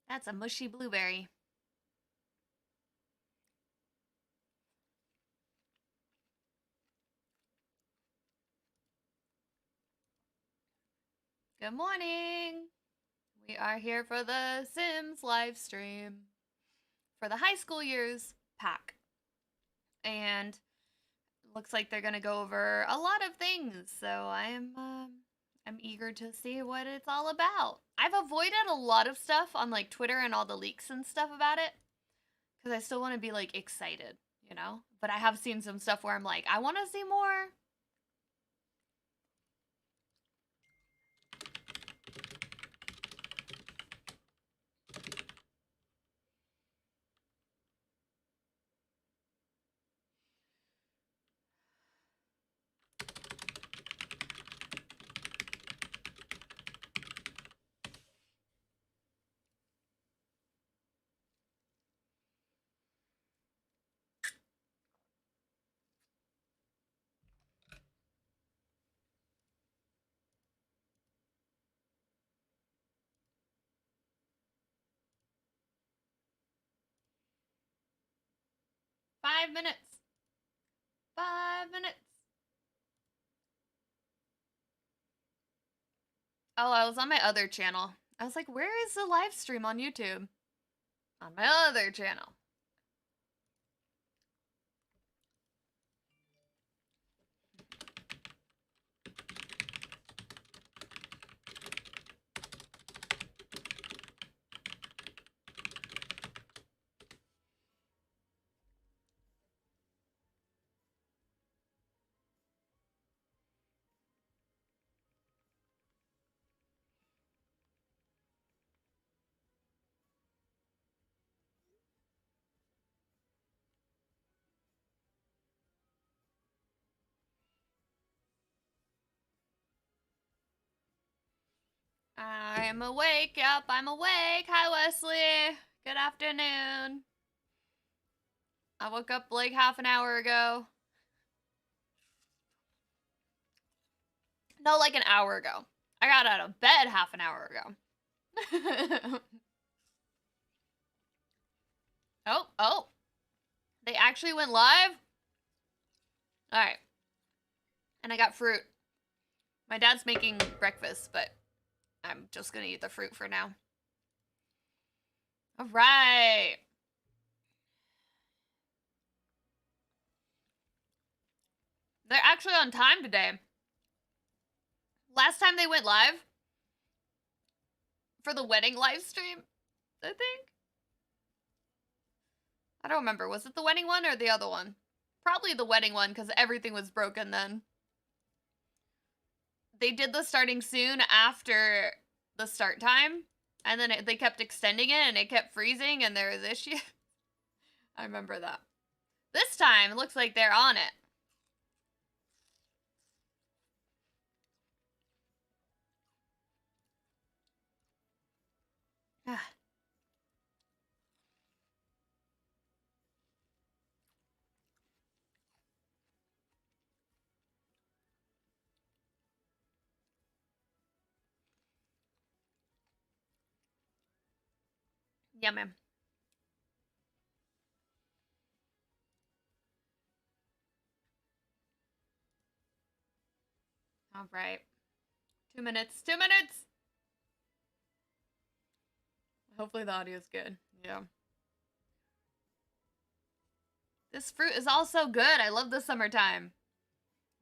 That's a mushy blueberry. Good morning. We are here for the Sims live stream for the high school years pack. And looks like they're gonna go over a lot of things, so I'm eager to see what it's all about. I've avoided a lot of stuff on like Twitter and all the leaks and stuff about it because I still want to be like excited, you know. But I have seen some stuff where I'm like, I want to see more. 5 minutes. 5 minutes. Oh, I was on my other channel. I was like, where is the live stream on YouTube? On my other channel. I'm awake. Yep, I'm awake. Hi, Wesley. Good afternoon. I woke up like half an hour ago. No, like an hour ago. I got out of bed half an hour ago. oh. They actually went live? Alright. And I got fruit. My dad's making breakfast, but I'm just gonna eat the fruit for now. Alright. They're actually on time today. Last time they went live for the wedding live stream, I think. I don't remember. Was it the wedding one or the other one? Probably the wedding one because everything was broken then. They did the starting soon after the start time, and then they kept extending it and it kept freezing and there was issues. I remember that. This time, it looks like they're on it. Yeah, ma'am. All right. 2 minutes. 2 minutes! Hopefully the audio's good. Yeah. This fruit is all so good. I love the summertime.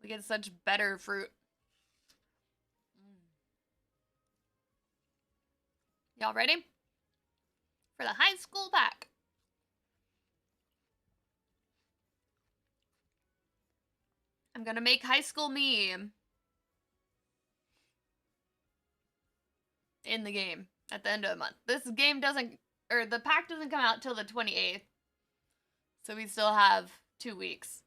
We get such better fruit. Y'all ready? For the high school pack. I'm gonna make high school me in the game at the end of the month. This game doesn't, or the pack doesn't come out till the 28th. So we still have 2 weeks.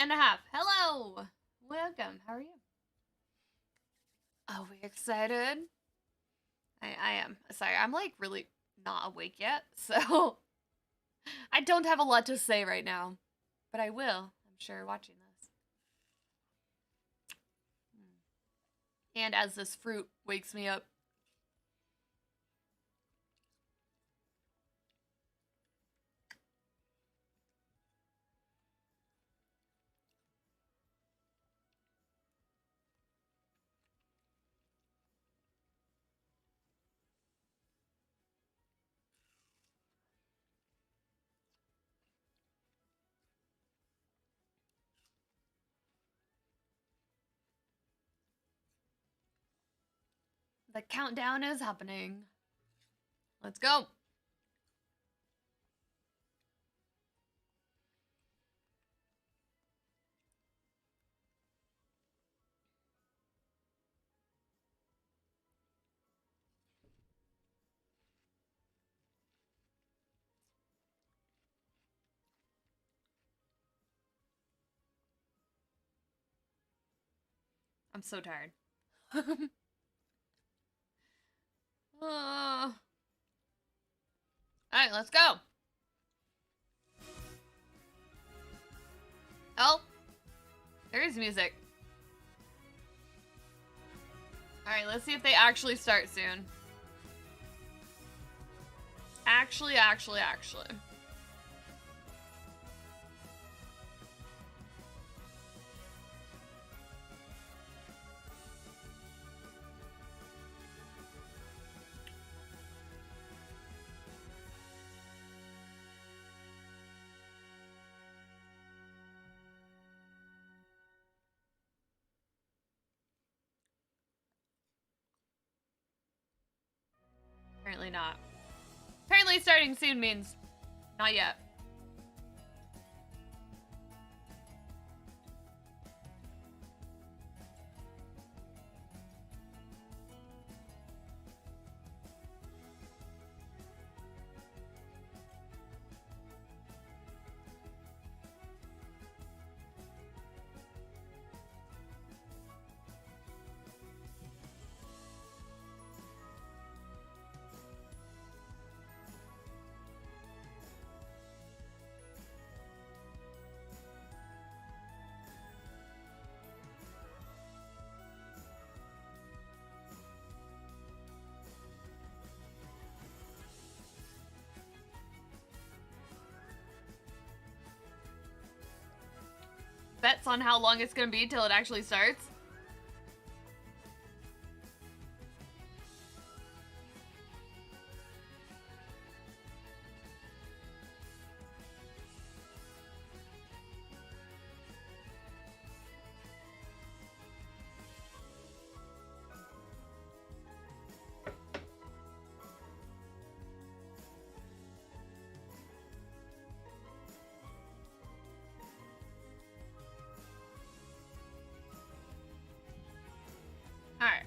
1.5. Hello! Welcome. How are you? Are we excited? I am. Sorry, I'm like really not awake yet, so I don't have a lot to say right now. But I will, I'm sure, watching this. And as this fruit wakes me up. The countdown is happening. Let's go. I'm so tired. Alright, let's go. Oh, there is music. Alright, let's see if they actually start soon. Actually. Apparently not. Apparently starting soon means not yet. Bets on how long it's gonna be till it actually starts. Alright.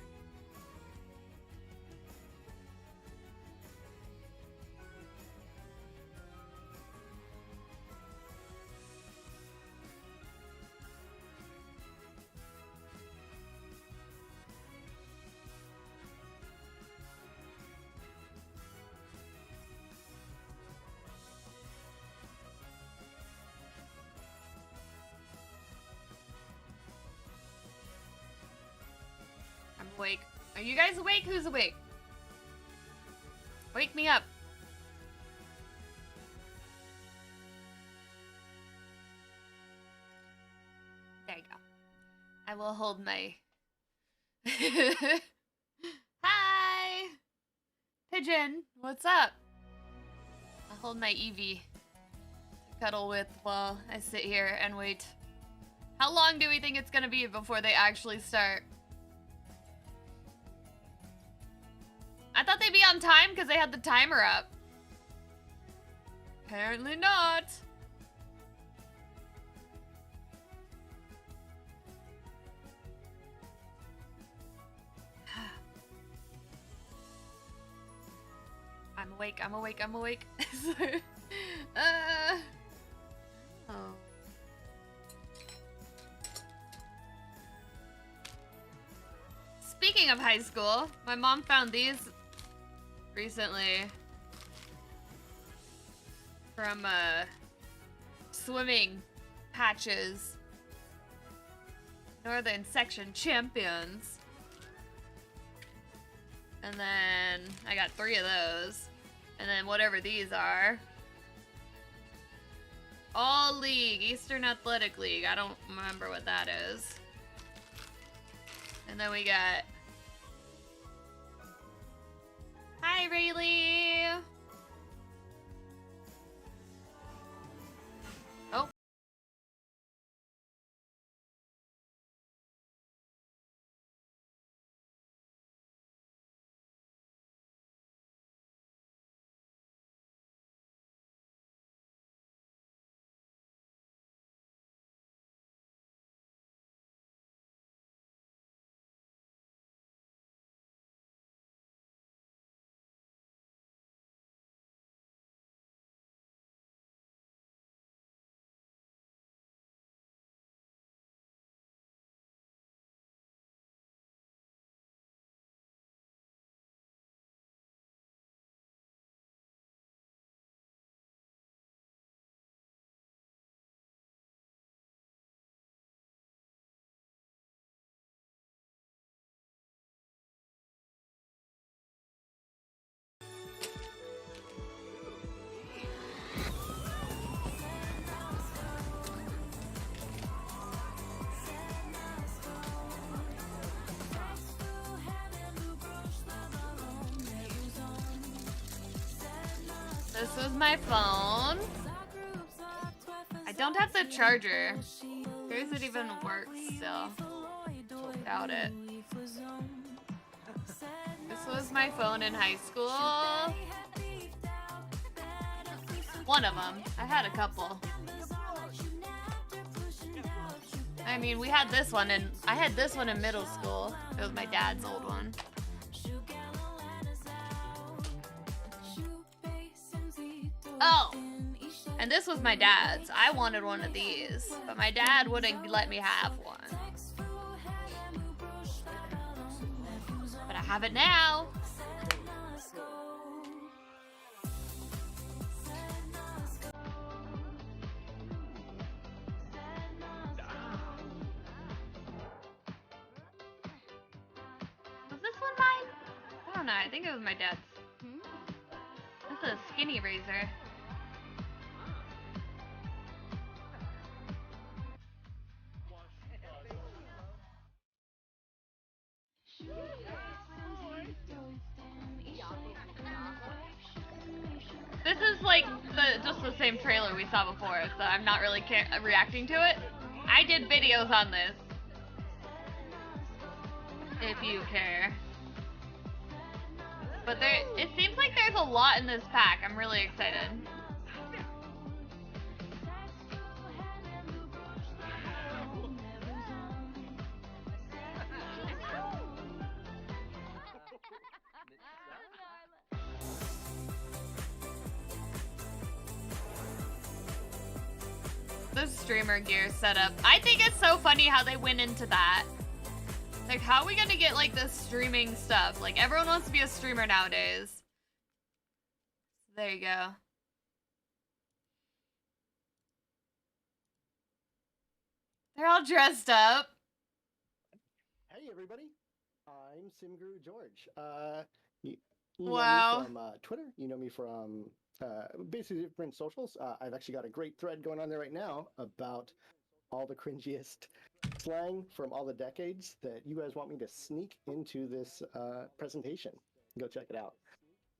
I'm awake. Are you guys awake? Who's awake? Wake me up. There you go. I will hold my... Hi! Pigeon, what's up? I'll hold my Eevee to cuddle with while I sit here and wait. How long do we think it's gonna be before they actually start? I thought they'd be on time because they had the timer up. Apparently not. I'm awake. Oh. Speaking of high school, my mom found these recently from swimming patches. Northern Section Champions. And then I got 3 of those. And then whatever these are. All League, Eastern Athletic League. I don't remember what that is. And then we got... Hi, Rayleigh! Oh. This was my phone. I don't have the charger. Does it even work still? Doubt it. This was my phone in high school. One of them. I had a couple. I mean, we had this one, and I had this one in middle school. It was my dad's old one. Oh, and this was my dad's. I wanted one of these, but my dad wouldn't let me have one. But I have it now. Was this one mine? I don't know. I think it was my dad's. That's a skinny razor. This is like just the same trailer we saw before, so I'm not really reacting to it. I did videos on this, if you care. But it seems like there's a lot in this pack. I'm really excited. The streamer gear setup. I think it's so funny how they went into that. Like, how are we gonna get, like, the streaming stuff? Like, everyone wants to be a streamer nowadays. There you go. They're all dressed up. Hey, everybody. I'm Simguru George. You Wow. know me from Twitter. You know me from basically different socials. I've actually got a great thread going on there right now about all the cringiest slang from all the decades that you guys want me to sneak into this presentation. Go check it out.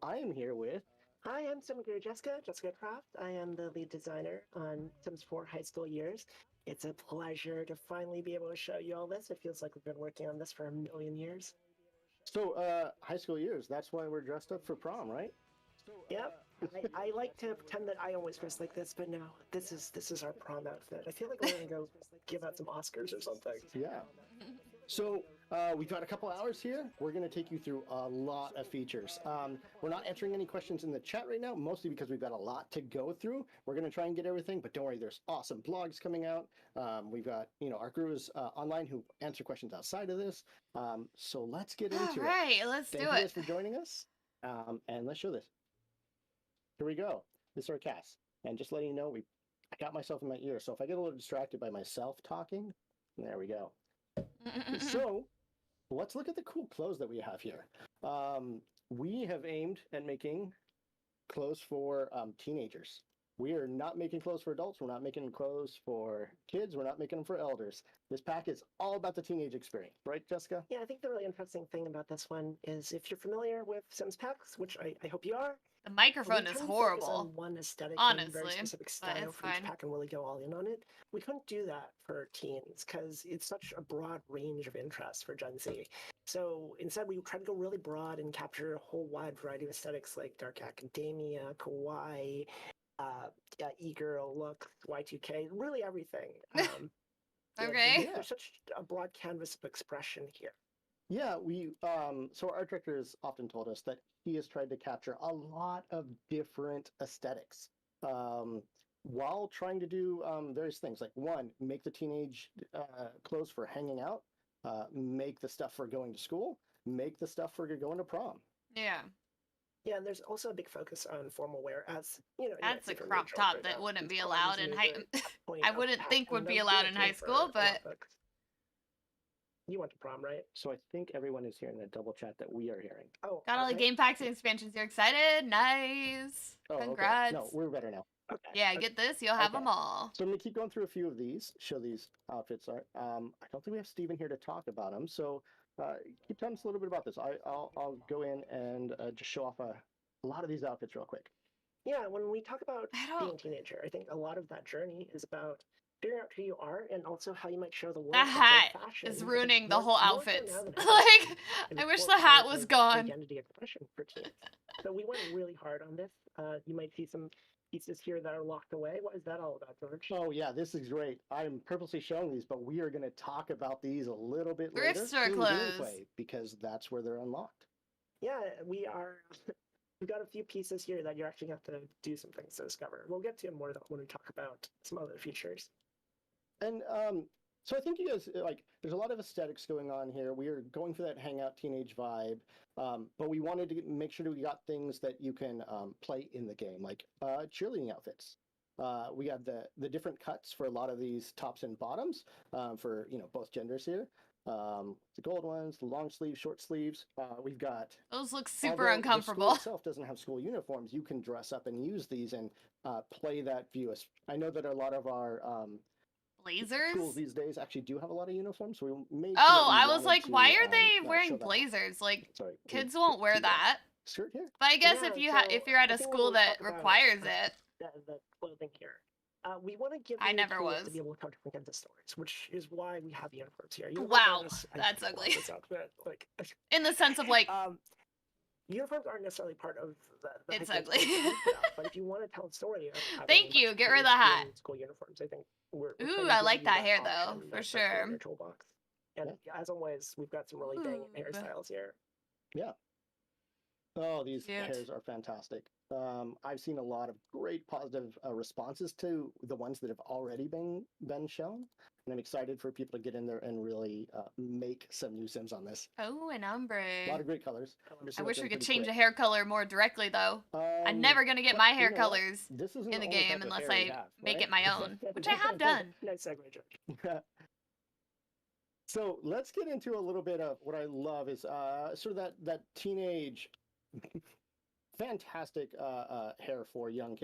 I am here with... Hi, I'm Simguru Jessica Croft. I am the lead designer on Sims 4 High School Years. It's a pleasure to finally be able to show you all this. It feels like we've been working on this for a million years. So, High School Years, that's why we're dressed up for prom, right? Yep. I like to pretend that I always dress like this, but no, this is our prom outfit. I feel like we're gonna go give out some Oscars or something. Yeah. So we've got a couple hours here. We're going to take you through a lot of features. We're not answering any questions in the chat right now, mostly because we've got a lot to go through. We're going to try and get everything, but don't worry, there's awesome blogs coming out. We've got, our gurus online who answer questions outside of this. So let's get into All right, it. let's Thank do you guys it. for joining us. And let's show this. Here we go. This is our cast. And just letting you know, I got myself in my ear. So if I get a little distracted by myself talking, there we go. So let's look at the cool clothes that we have here. We have aimed at making clothes for teenagers. We are not making clothes for adults. We're not making clothes for kids. We're not making them for elders. This pack is all about the teenage experience, right, Jessica? Yeah, I think the really interesting thing about this one is if you're familiar with Sims packs, which I hope you are. The We microphone is couldn't focus horrible. on one aesthetic, one very Honestly, specific but style it's for each fine. pack and really go all in on it. We couldn't do that for teens because it's such a broad range of interests for Gen Z. So instead, we tried to go really broad and capture a whole wide variety of aesthetics like dark academia, kawaii, e-girl look, Y2K, really everything. Okay. There's such a broad canvas of expression here. Yeah, so our art director has often told us that he has tried to capture a lot of different aesthetics while trying to do various things. Like one, make the teenage clothes for hanging out, make the stuff for going to school, make the stuff for going to prom. Yeah. Yeah, and there's also a big focus on formal wear, as That's a crop top that wouldn't be allowed in high. point I of wouldn't think would be pattern allowed in built high for school, a lot but of you went to prom, right? So I think everyone is hearing the double chat that we are hearing. Oh, got all the okay. game packs and expansions. You're excited? Nice. Oh, Congrats. okay. No, we're better now. Okay. Yeah, get this. You'll have Okay. them all. So I'm going to keep going through a few of these, show these outfits. I don't think we have Steven here to talk about them. So keep telling us a little bit about this. I'll go in and just show off a lot of these outfits real quick. Yeah, when we talk about I being don't. a teenager, I think a lot of that journey is about figuring out who you are and also how you might show the world. That hat fashion is I think ruining the more- whole more so outfits. now than ever Like, an I wish the important hat part was of gone. Identity expression for teens. So we went really hard on this. You might see some pieces here that are locked away. What is that all about, George? Oh, yeah, this is great. I'm purposely showing these, but we are going to talk about these a little bit Thrift later store in clothes. gameplay because that's where they're unlocked. Yeah, we are. We've got a few pieces here that you actually have to do some things to discover. We'll get to more when we talk about some other features. And so I think you guys, there's a lot of aesthetics going on here. We are going for that hangout teenage vibe, but we wanted to make sure that we got things that you can play in the game, like cheerleading outfits. We got the different cuts for a lot of these tops and bottoms for, both genders here. The gold ones, the long sleeves, short sleeves. We've got... Those look super although uncomfortable. The school itself doesn't have school uniforms. You can dress up and use these and play that view. I know that a lot of our... Blazers? schools these days actually do have a lot of uniforms, so we made sure Oh, that we I was wanted like, to, why are they show wearing that off. blazers? Like, Sorry, kids won't wear that. skirt here. But I guess Yeah, if you so if you're at I a think school when we that talk about requires it, the clothing here, we want to give I you never tools was. to be able to tell different kinds of stories, which is why we have uniforms here. Uniforms Wow, aren't necess- I that's love ugly. this outfit. Like, in the sense of like, uniforms aren't necessarily part of the It's high school ugly. experience, but if you want to tell a story of having Thank a you, bunch get rid of the kids hat. in school uniforms, I think we're Ooh, trying to I give like you that hair, option though, for that's like in sure. your toolbox. And as always, we've got some really banging Ooh. hairstyles here. Yeah. Oh, these Cute. hairs are fantastic. I've seen a lot of great positive responses to the ones that have already been shown, and I'm excited for people to get in there and really make some new Sims on this. Oh, an A lot ombre. of great colors. I wish we could change the hair color more directly, though. I'm never gonna get but my you hair know what? colors This isn't in the only game type of unless hair we I have, make right? it my own, which I have done. Nice segue, George. So let's get into a little bit of what I love is sort of that teenage, fantastic hair for young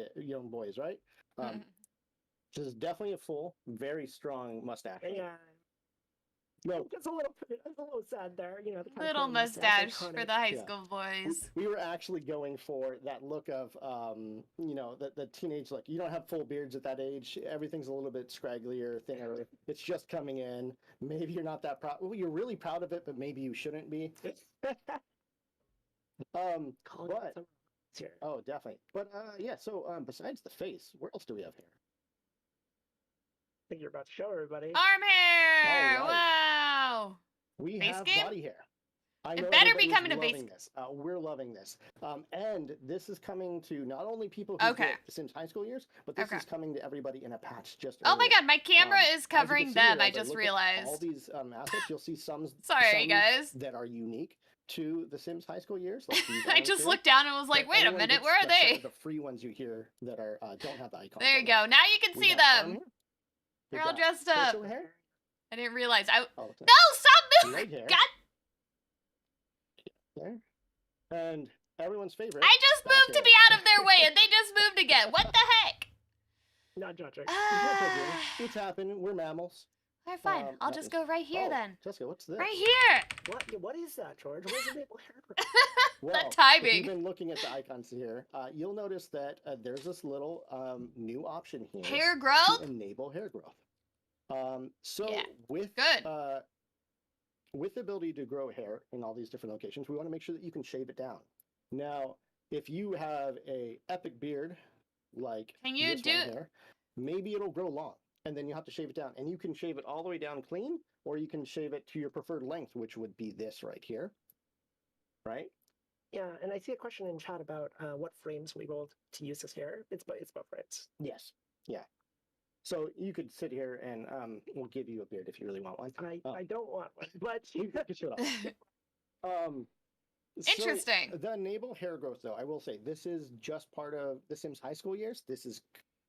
boys, right? This is definitely a full, very strong mustache. Yeah. No, It's a little sad there, you know. The Little California mustache for iconic. the high Yeah. school boys. we were actually going for that look of, the teenage look. You don't have full beards at that age. Everything's a little bit scragglier, thinner. It's just coming in. Maybe you're not that proud. Well, you're really proud of it, but maybe you shouldn't be. Calling But- out some here. Oh, definitely. But yeah. So besides the face, where else do we have here? I think you're about to show everybody. Arm hair! All right. Wow! We Face have game? body hair. I It know better be everybody is coming to base- loving this. We're loving this. And this is coming to not only people who Okay. get the Sims high school years, but this is coming to everybody in a patch just Oh my earlier. god, my camera is As you can covering see them, here, I as just look at all realized. these assets, you'll see some Sorry, some guys. that are unique to the Sims high school years. Like these I orange just here. looked down and was like, But wait a everyone minute, gets where are the set they? of the free ones you hear that are don't have the icons. There you on go. them. Now you can We see got arm them. hair. They're We've all got dressed up. torso hair. I didn't realize. I Oh, No, stop leg moving! hair. God, There. And everyone's favorite. I just back moved to hair. be out of their way and they just moved again. What the heck? Not judging. Not judging. It's happened. We're mammals. Alright, fine. I'll that just is- go right here Oh, then. Jessica, what's this? Right here! What is that, George? What is the maple hair? Well, That if timing. you've been looking at the icons here, you'll notice that there's this little new option here Hair to growth? enable hair growth. So Yeah, with good. with the ability to grow hair in all these different locations, we want to make sure that you can shave it down. Now, if you have a epic beard like Can you this do- one here, maybe it'll grow long, and then you have to shave it down. And you can shave it all the way down clean, or you can shave it to your preferred length, which would be this right here, right? Yeah, and I see a question in chat about what frames we will to use this hair. It's about frames. Yes. Yeah. So you could sit here and we'll give you a beard if you really want one. I don't want one, but You can shut up. So Interesting. the enable hair growth, though, I will say this is just part of the Sims high school years. This is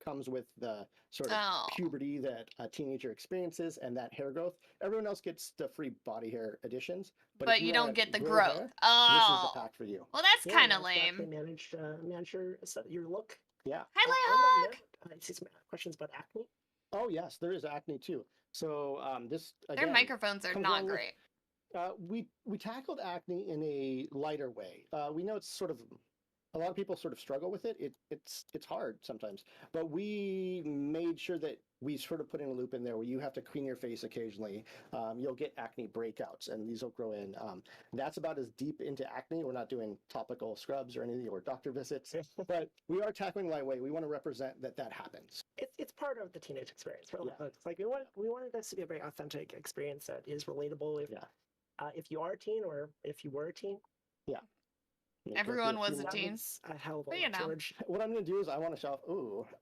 comes with the sort of Oh. puberty that a teenager experiences and that hair growth. Everyone else gets the free body hair additions, But if you wanna don't get the grow growth. hair, Oh. this is the pack for you. Well, that's yeah, kind you of have to actually lame. manage your look. Yeah. Hi, On Layhawk! that note, I see some questions about acne. Oh yes, there is acne too. So this Their again, microphones are comes not along with- great. we tackled acne in a lighter way. We know it's sort of a lot of people sort of struggle with it. It's hard sometimes, but we made sure that we sort of put in a loop in there where you have to clean your face occasionally. You'll get acne breakouts, and these will grow in. That's about as deep into acne. We're not doing topical scrubs or anything or doctor visits, but we are tackling lightweight. We want to represent that happens. It's part of the teenage experience. For a lot Yeah. of folks. Like we wanted this to be a very authentic experience that is relatable. If you are a teen or if you were a teen, Make Everyone up your was a few teen. it's a hell of a But, lot, you know. George. What I'm going to do is I want to show off,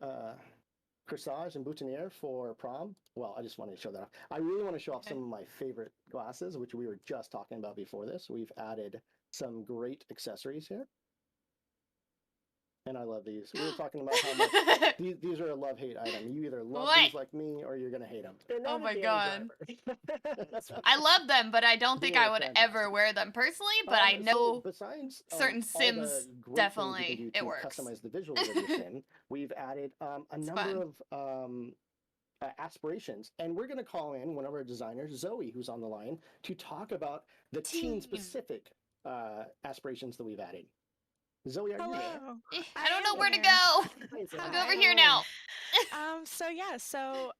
corsage and boutonniere for prom. Well, I just wanted to show that off. I really want to show off Okay. some of my favorite glasses, which we were just talking about before this. We've added some great accessories here. And I love these. We were talking about how much these are a love-hate item. You either love What? these like me or you're going to hate them. They're not Oh a my daily God. driver. I love them, but I don't think They I are would fantastic. ever wear them personally, but I So know besides certain all the Sims great things you definitely can do it to works. customize the visuals of your sim, we've added a It's number of aspirations, and we're going to call in one of our designers, Zoe, who's on the line, to talk about the Teen. teen-specific aspirations that we've added. Zoe, are you there? Hello. I don't know am where to here. go. Hi, Zoe. I'll go over Hi. here now. So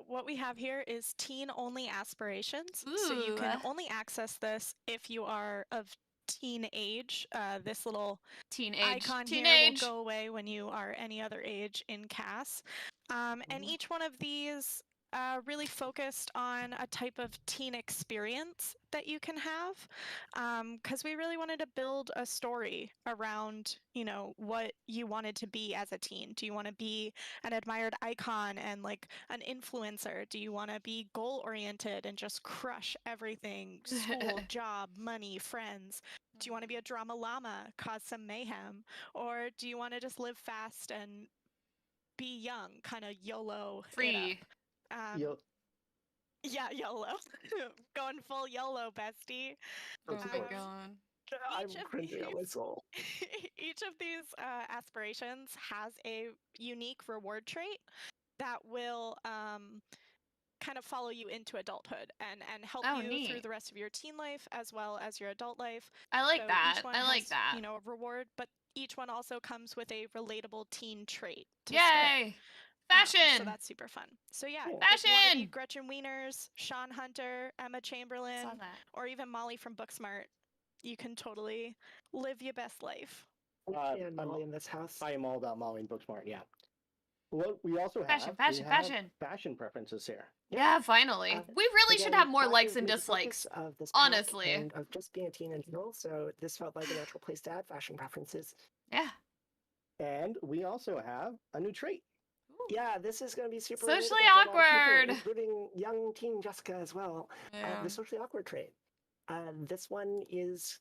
what we have here is teen-only aspirations. So you can Ooh. only access this if you are of teen age. This little Teenage. icon Teenage. here will go away when you are any other age in CAS. And each one of these really focused on a type of teen experience that you can have, because we really wanted to build a story around, what you wanted to be as a teen. Do you want to be an admired icon and like an influencer? Do you want to be goal-oriented and just crush everything? School, job, money, friends? Do you want to be a drama llama, cause some mayhem? Or do you want to just live fast and be young, kind of YOLO it up? Free. Yeah, YOLO. Going full YOLO, bestie. Oh Of my course. god. I'm Each of cringing on my these- soul. Each of these aspirations has a unique reward trait that will kind of follow you into adulthood and help Oh, you through neat. the rest of your teen life as well as your adult life. I like So that. each one I like has, that. a reward, but each one also comes with a relatable teen trait. To start. Yay! Fashion. So that's super fun. So yeah, Cool. if you want to be Fashion! Gretchen Wieners, Sean Hunter, Emma Chamberlain, Saw that. or even Molly from Booksmart, you can totally live your best life. And I'm Molly in this house. I am all about Molly and Booksmart, yeah. What we also have, Fashion, we fashion, have fashion. fashion preferences here. Yeah, finally. We really should Again, have more fashion likes is and really the focus dislikes. of this pack Honestly. and of just being a teen in general, so this felt like a natural place to add fashion preferences. Yeah. And we also have a new trait. Ooh. Yeah, this is going to be super Socially relatable to a lot of awkward. people, including young teen Jessica as well. Yeah. The socially awkward trait. This one is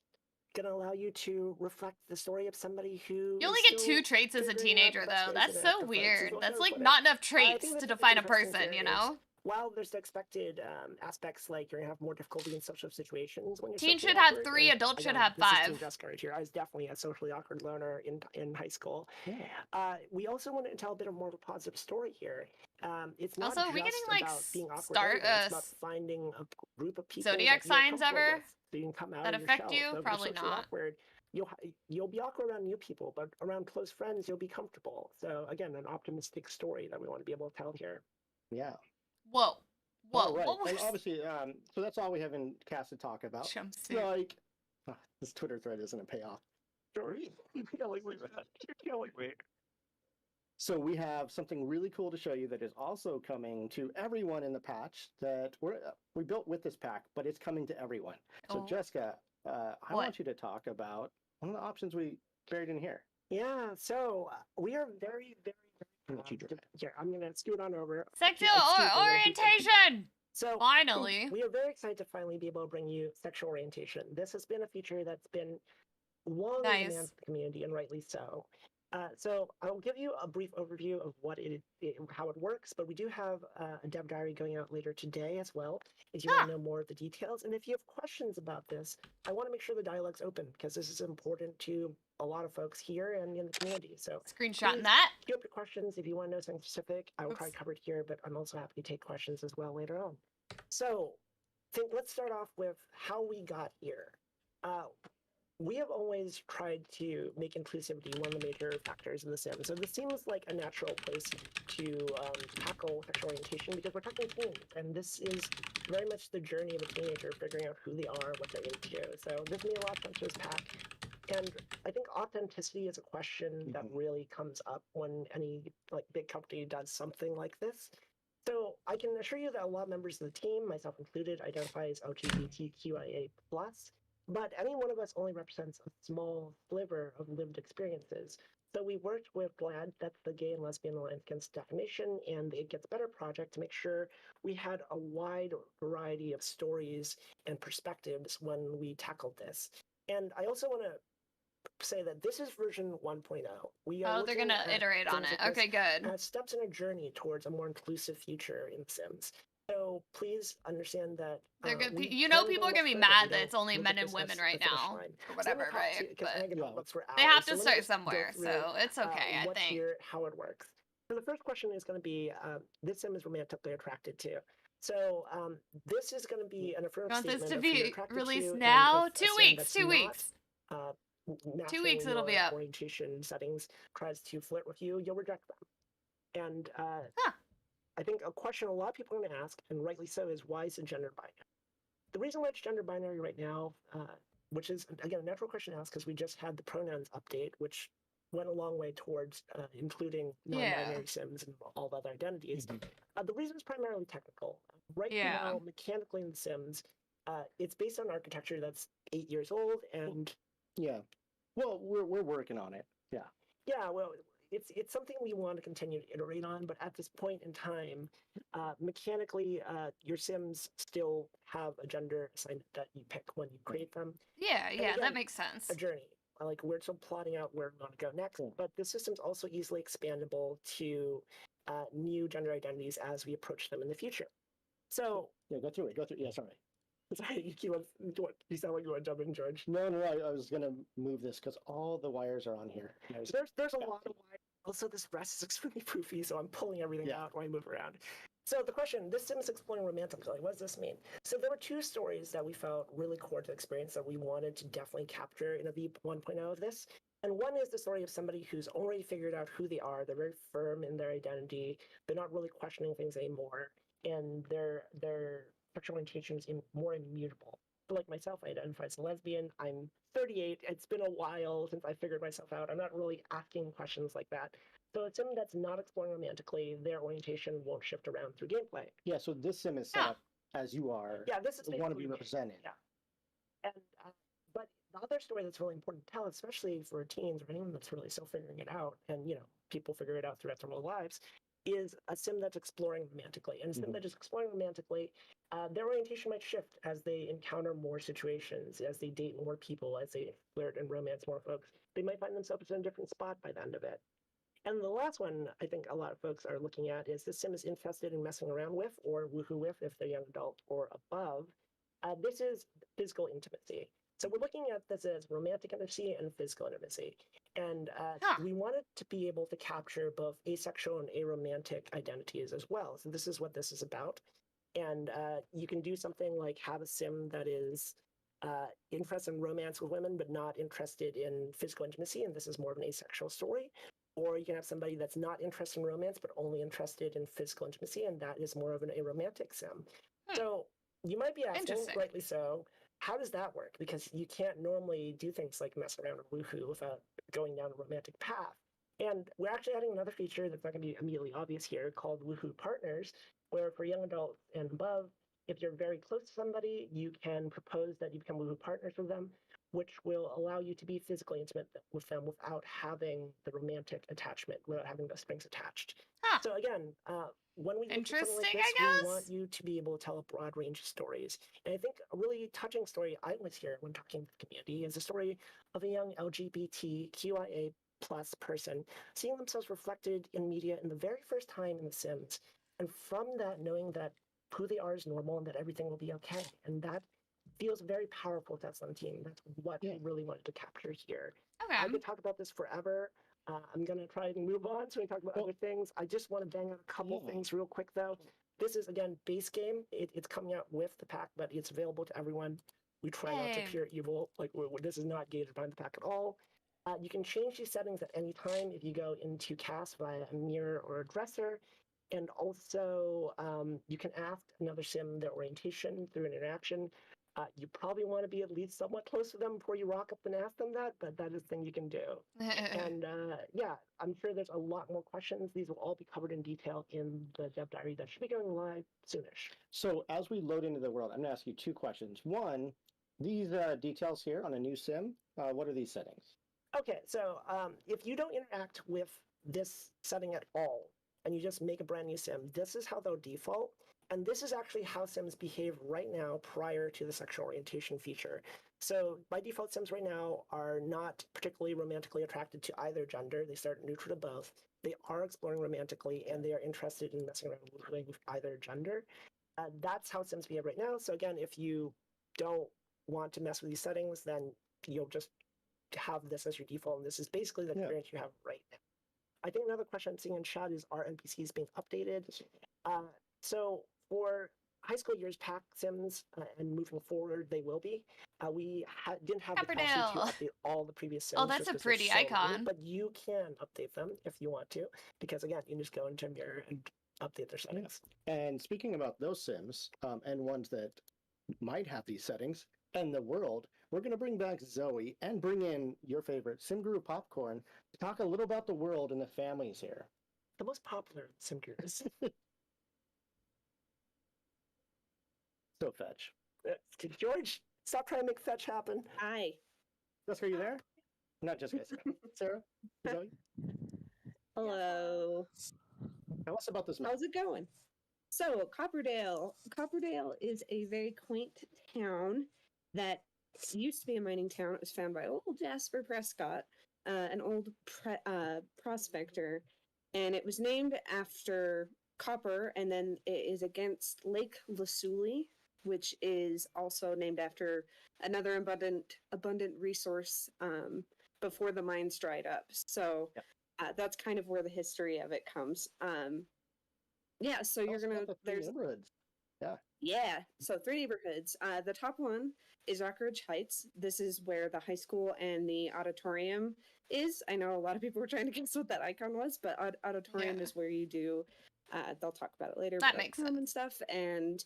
going to allow you to reflect the story of somebody who You only is get still 2 traits as a figuring out teenager, the best though. ways That's to so interact with folks, is weird. one way That's to like put it. not enough I traits think to that's define a interesting person, here you is, know? while there's the expected aspects like you're going to have more difficulty in social situations when you're Teen socially should have awkward, 3, and adult should again, have this is Teen 5. Jessica right here. I was definitely a socially awkward loner in high school. Yeah. We also want to tell a bit of more of a positive story here. It's not Also, are we just getting, like, about being awkward star- anyway, it's about finding a group of people Zodiac that you're signs comfortable ever with, so you can come out that of your affect shell. you? So if you're Probably socially not. awkward, you'll be awkward around new people, but around close friends, you'll be comfortable. So again, an optimistic story that we want to be able to tell here. Yeah. Whoa. Whoa. All right. What was And obviously, so that's all we have in cast to talk about. jumpsuit? Like, this Twitter thread isn't a payoff. Sorry, you're killing me, man. You're killing me. So we have something really cool to show you that is also coming to everyone in the patch that we built with this pack, but it's coming to everyone. So Oh. Jessica, I What? want you to talk about one of the options we buried in here. Yeah, so we are very, very, I'll let you very drive. here. I'm gonna scoot on over. Sexual Excuse me, orientation! So Finally. we are very excited to finally be able to bring you sexual orientation. This has been a feature that's been long in Nice. demand for the community, and rightly so. So I'll give you a brief overview of what how it works, but we do have a dev diary going out later today as well, if you want to know more of the details. And if you have questions about this, I want to make sure the dialogue's open, because this is important to a lot of folks here and in the community. So Screenshotting please that. queue up your questions if you want to know something specific. I will try to cover it here, but I'm also happy to take questions as well later on. So let's start off with how we got here. We have always tried to make inclusivity one of the major factors in The Sims. So this seems like a natural place to tackle sexual orientation, because we're talking teens, and this is very much the journey of a teenager figuring out who they are, what they're into. So this made a lot of sense to this pack. And I think authenticity is a question that really comes up when any big company does something like this. So I can assure you that a lot of members of the team, myself included, identify as LGBTQIA+. But any one of us only represents a small sliver of lived experiences. So we worked with GLAD, that's the Gay and Lesbian Alliance Against Defamation, and the It Gets Better project to make sure we had a wide variety of stories and perspectives when we tackled this. And I also want to say that this is version 1.0. We are They're gonna iterate on it. Okay, good. Steps in a journey towards a more inclusive future in Sims. So please understand that They're good. we You know, can people go are gonna be further. mad We that don't it's only look men at and this women as right the finish now, line. or So let me whatever, talk right? to- 'cause But Megan looks for they hours, have so to let me start just go somewhere, through, so it's okay. I what's think. here, how it works. So the first question is going to be, this Sim is romantically attracted to. So this is going to be an affirmative You want this statement to of who you're be attracted released to, and now? if a 2 Sim weeks. that's 2 not, weeks. 2 weeks. matching It'll be your up. orientation settings tries to flirt with you, you'll reject them. And Huh. I think a question a lot of people are going to ask, and rightly so, is why is it gender binary? The reason why it's gender binary right now, which is, again, a natural question to ask, because we just had the pronouns update, which went a long way towards including non-binary Sims and all the other identities. The reason is primarily technical. Right now, mechanically in The Sims, it's based on architecture that's 8 years old, and yeah, well, we're working on it. Yeah, well, it's something we want to continue to iterate on, but at this point in time, mechanically, your Sims still have a gender assignment that you pick when you create them. Yeah, again, that makes sense. A journey. Like, we're still plotting out where we want to go next, but the system's also easily expandable to new gender identities as we approach them in the future. So Yeah, go through it. Yeah, sorry. Sorry, you sound like you want to jump in, George. No, I was gonna move this because all the wires are on here. There's a lot of wires. Also, this rest is extremely poofy, so I'm pulling everything out when I move around. So the question, this Sim is exploring romantically. What does this mean? So there were 2 stories that we felt really core to the experience that we wanted to definitely capture in a V1.0 of this. And one is the story of somebody who's already figured out who they are. They're very firm in their identity. They're not really questioning things anymore. And their sexual orientation is more immutable. But like myself, I identify as a lesbian. I'm 38. It's been a while since I figured myself out. I'm not really asking questions like that. So a sim that's not exploring romantically, their orientation won't shift around through gameplay. Yeah, so this sim is set Yeah. up as you are. Yeah, this is want to be basically- represented. Yeah. And but the other story that's really important to tell, especially for teens or anyone that's really still figuring it out, and people figure it out throughout their whole lives, is a sim that's exploring romantically. And a sim that is exploring romantically, their orientation might shift as they encounter more situations, as they date more people, as they flirt and romance more folks. They might find themselves in a different spot by the end of it. And the last one I think a lot of folks are looking at is this sim is interested in messing around with or woohoo with if they're young adult or above. This is physical intimacy. So we're looking at this as romantic intimacy and physical intimacy. And we wanted to be able to capture both asexual and aromantic identities as well. So this is what this is about. And you can do something like have a sim that is interested in romance with women, but not interested in physical intimacy. And this is more of an asexual story. Or you can have somebody that's not interested in romance, but only interested in physical intimacy. And that is more of an aromantic sim. So you might be asking, rightly so, how does that work? Because you can't normally do things like mess around or woohoo without going down a romantic path. And we're actually adding another feature that's not going to be immediately obvious here called Woohoo Partners, where for young adults and above, if you're very close to somebody, you can propose that you become Woohoo Partners with them, which will allow you to be physically intimate with them without having the romantic attachment, without having the strings attached. So again, when we look at something like this, we want you to be able to tell a broad range of stories. And I think a really touching story I always hear when talking to the community is the story of a young LGBTQIA+ person seeing themselves reflected in media in the very first time in The Sims. And from that, knowing that who they are is normal and that everything will be okay. And that feels very powerful to us on the team. That's what we really wanted to capture here. I could talk about this forever. I'm going to try and move on so we can talk about other things. I just want to bang out a couple things real quick, though. This is, again, base game. It's coming out with the pack, but it's available to everyone. We try not to appear evil. Like, this is not gated behind the pack at all. You can change these settings at any time if you go into cast via a mirror or a dresser. And also, you can ask another sim their orientation through an interaction. You probably want to be at least somewhat close to them before you rock up and ask them that, but that is a thing you can do. And yeah, I'm sure there's a lot more questions. These will all be covered in detail in the dev diary that should be going live soonish. So as we load into the world, I'm going to ask you two questions. One, these details here on a new sim, what are these settings? Okay, so if you don't interact with this setting at all, and you just make a brand new sim, this is how they'll default. And this is actually how Sims behave right now prior to the sexual orientation feature. So by default, Sims right now are not particularly romantically attracted to either gender. They start neutral to both. They are exploring romantically, and they are interested in messing around with either gender. That's how Sims behave right now. So again, if you don't want to mess with these settings, then you'll just have this as your default. And this is basically the experience you have right now. I think another question I'm seeing in chat is, are NPCs being updated? So for high school years pack Sims and moving forward, they will be. We didn't have the capacity to update all the previous Sims. Oh, that's a pretty icon. But you can update them if you want to, because again, you can just go into a mirror and update their settings. And speaking about those Sims and ones that might have these settings and the world, we're going to bring back Zoe and bring in your favorite Sim Guru Popcorn to talk a little about the world and the families here. The most popular Sim Gurus. So Fetch. George, stop trying to make Fetch happen. Hi. Jessica, are you there? Not Jessica. Sarah? Zoe? Hello. Tell us about this map. How's it going? So, Copperdale. Copperdale is a very quaint town that used to be a mining town. It was found by old Jasper Prescott, an old prospector, and it was named after copper, and then it is against Lake Lasuli, which is also named after another abundant resource before the mines dried up. So that's kind of where the history of it comes. Yeah, so you're gonna there's neighborhoods. Yeah, so 3 neighborhoods. The top one is Rockridge Heights. This is where the high school and the auditorium is. I know a lot of people were trying to guess what that icon was, but auditorium is where you do. They'll talk about it later. That makes sense. And stuff. And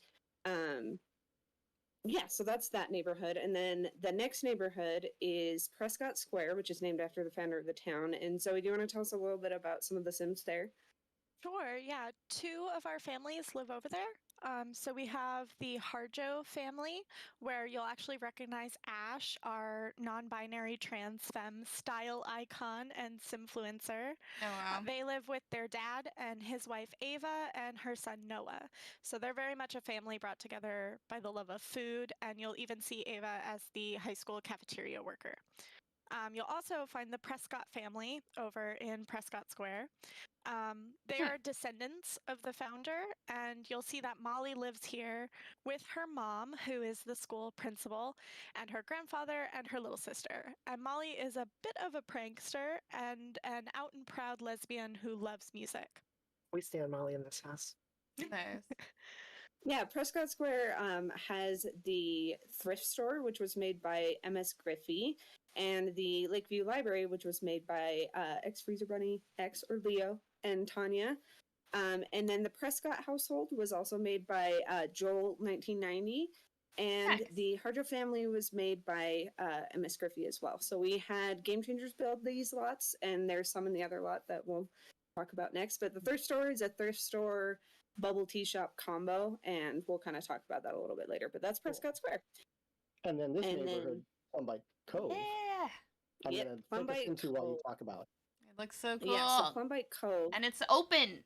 Yeah, so that's that neighborhood. And then the next neighborhood is Prescott Square, which is named after the founder of the town. And Zoe, do you want to tell us a little bit about some of the Sims there? Sure, yeah. Two of our families live over there. So we have the Harjo family, where you'll actually recognize Ash, our non-binary trans femme style icon and simfluencer. Oh wow. They live with their dad and his wife Ava and her son Noah. So they're very much a family brought together by the love of food, and you'll even see Ava as the high school cafeteria worker. You'll also find the Prescott family over in Prescott Square. They are descendants of the founder, and you'll see that Molly lives here with her mom, who is the school principal, and her grandfather and her little sister. And Molly is a bit of a prankster and an out and proud lesbian who loves music. We stand Molly in this house. Nice. Yeah, Prescott Square has the thrift store, which was made by MS Griffey, and the Lakeview Library, which was made by X Freezer Bunny, X or Leo, and Tanya. And then the Prescott household was also made by Joel 1990, and Nice. the Harjo family was made by MS Griffey as well. So we had Game Changers build these lots, and there's some in the other lot that we'll talk about next. But the thrift store is a thrift store bubble tea shop combo, and we'll kind of talk about that a little bit later. But that's Prescott Square. And then this And neighborhood, Plumbite Cove, Yeah. I'm Yep, going to focus Plumbite into while you Cove. talk about. It looks so cool. Yeah, so Plumbite Cove. And it's open.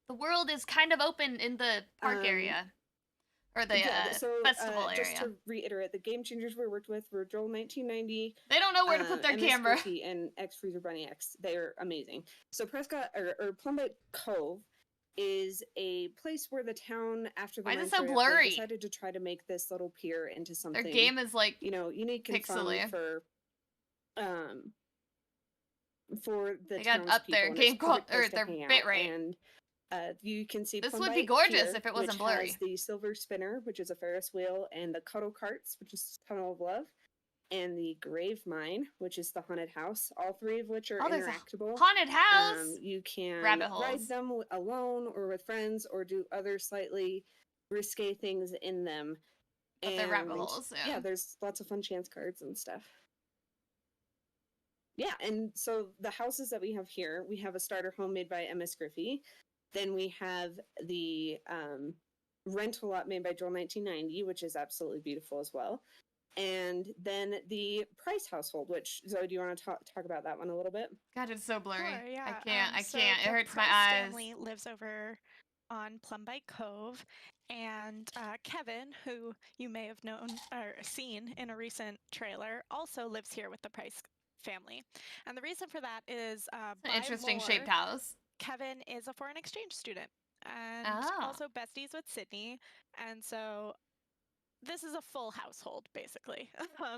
The world is kind of open in the park area. Or the festival area. Just to reiterate, the Game Changers we worked with were Joel 1990. They don't know where to put their MS camera. Griffey and X Freezer Bunny X. They're amazing. So Prescott or Plumbite Cove is a place where the town, after the Why is it mines so dried up, blurry? they decided to try to make this little pier into something. Their game is like unique and pixely. fun for the They got townspeople, up their and game it's a perfect or place to their hang out. bit rate. And you can see This would Plumbite be gorgeous Pier, if it wasn't which blurry. has the Silver Spinner, which is a Ferris wheel, and the Cuddle Carts, which is Tunnel of Love, and the Grave Mine, which is the Haunted House. All three of which are there's a interactable. Haunted house. You can Rabbit ride holes. them alone or with friends, or do other slightly risque things in them. But they're rabbit And, holes. yeah, there's lots of fun chance cards and stuff. Yeah, and so the houses that we have here, we have a starter home made by MS Griffey. Then we have the rental lot made by Joel 1990, which is absolutely beautiful as well. And then the Price household, which, Zoe, do you want to talk about that one a little bit? God, it's so blurry. Sure, yeah. I can't. So It the hurts my Price eyes. family lives over on Plumbite Cove, and Kevin, who you may have known or seen in a recent trailer, also lives here with the Price family. And the reason for that is It's an interesting shaped house. Kevin is a foreign exchange student and Oh. also besties with Sydney. And so this is a full household, basically.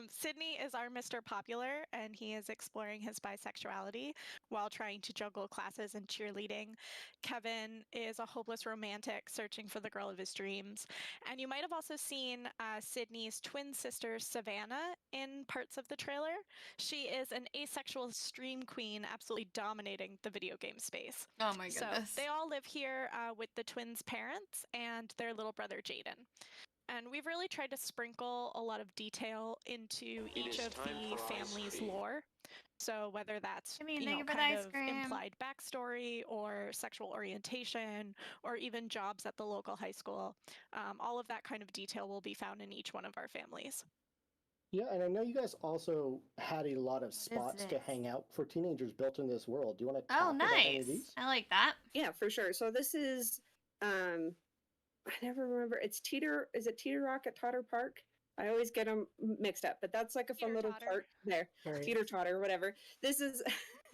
Sydney is our Mr. Popular, and he is exploring his bisexuality while trying to juggle classes and cheerleading. Kevin is a hopeless romantic searching for the girl of his dreams. And you might have also seen Sydney's twin sister, Savannah, in parts of the trailer. She is an asexual stream queen, absolutely dominating the video game space. Oh my goodness. So they all live here with the twins' parents and their little brother, Jaden. And we've really tried to sprinkle a lot of detail into each of the family's lore. So whether that's Thank you for the kind ice of cream. implied backstory or sexual orientation or even jobs at the local high school, all of that kind of detail will be found in each one of our families. Yeah, and I know you guys also had a lot of spots to this? hang out for teenagers built in this world. Do you want to talk Oh, about any of nice. these? I like that. Yeah, for sure. So this is I never remember. Is it Teeter Rock at Totter Park? I always get them mixed up, but that's like a fun little Teeter-totter. park there. Right. Teeter Totter, whatever. This is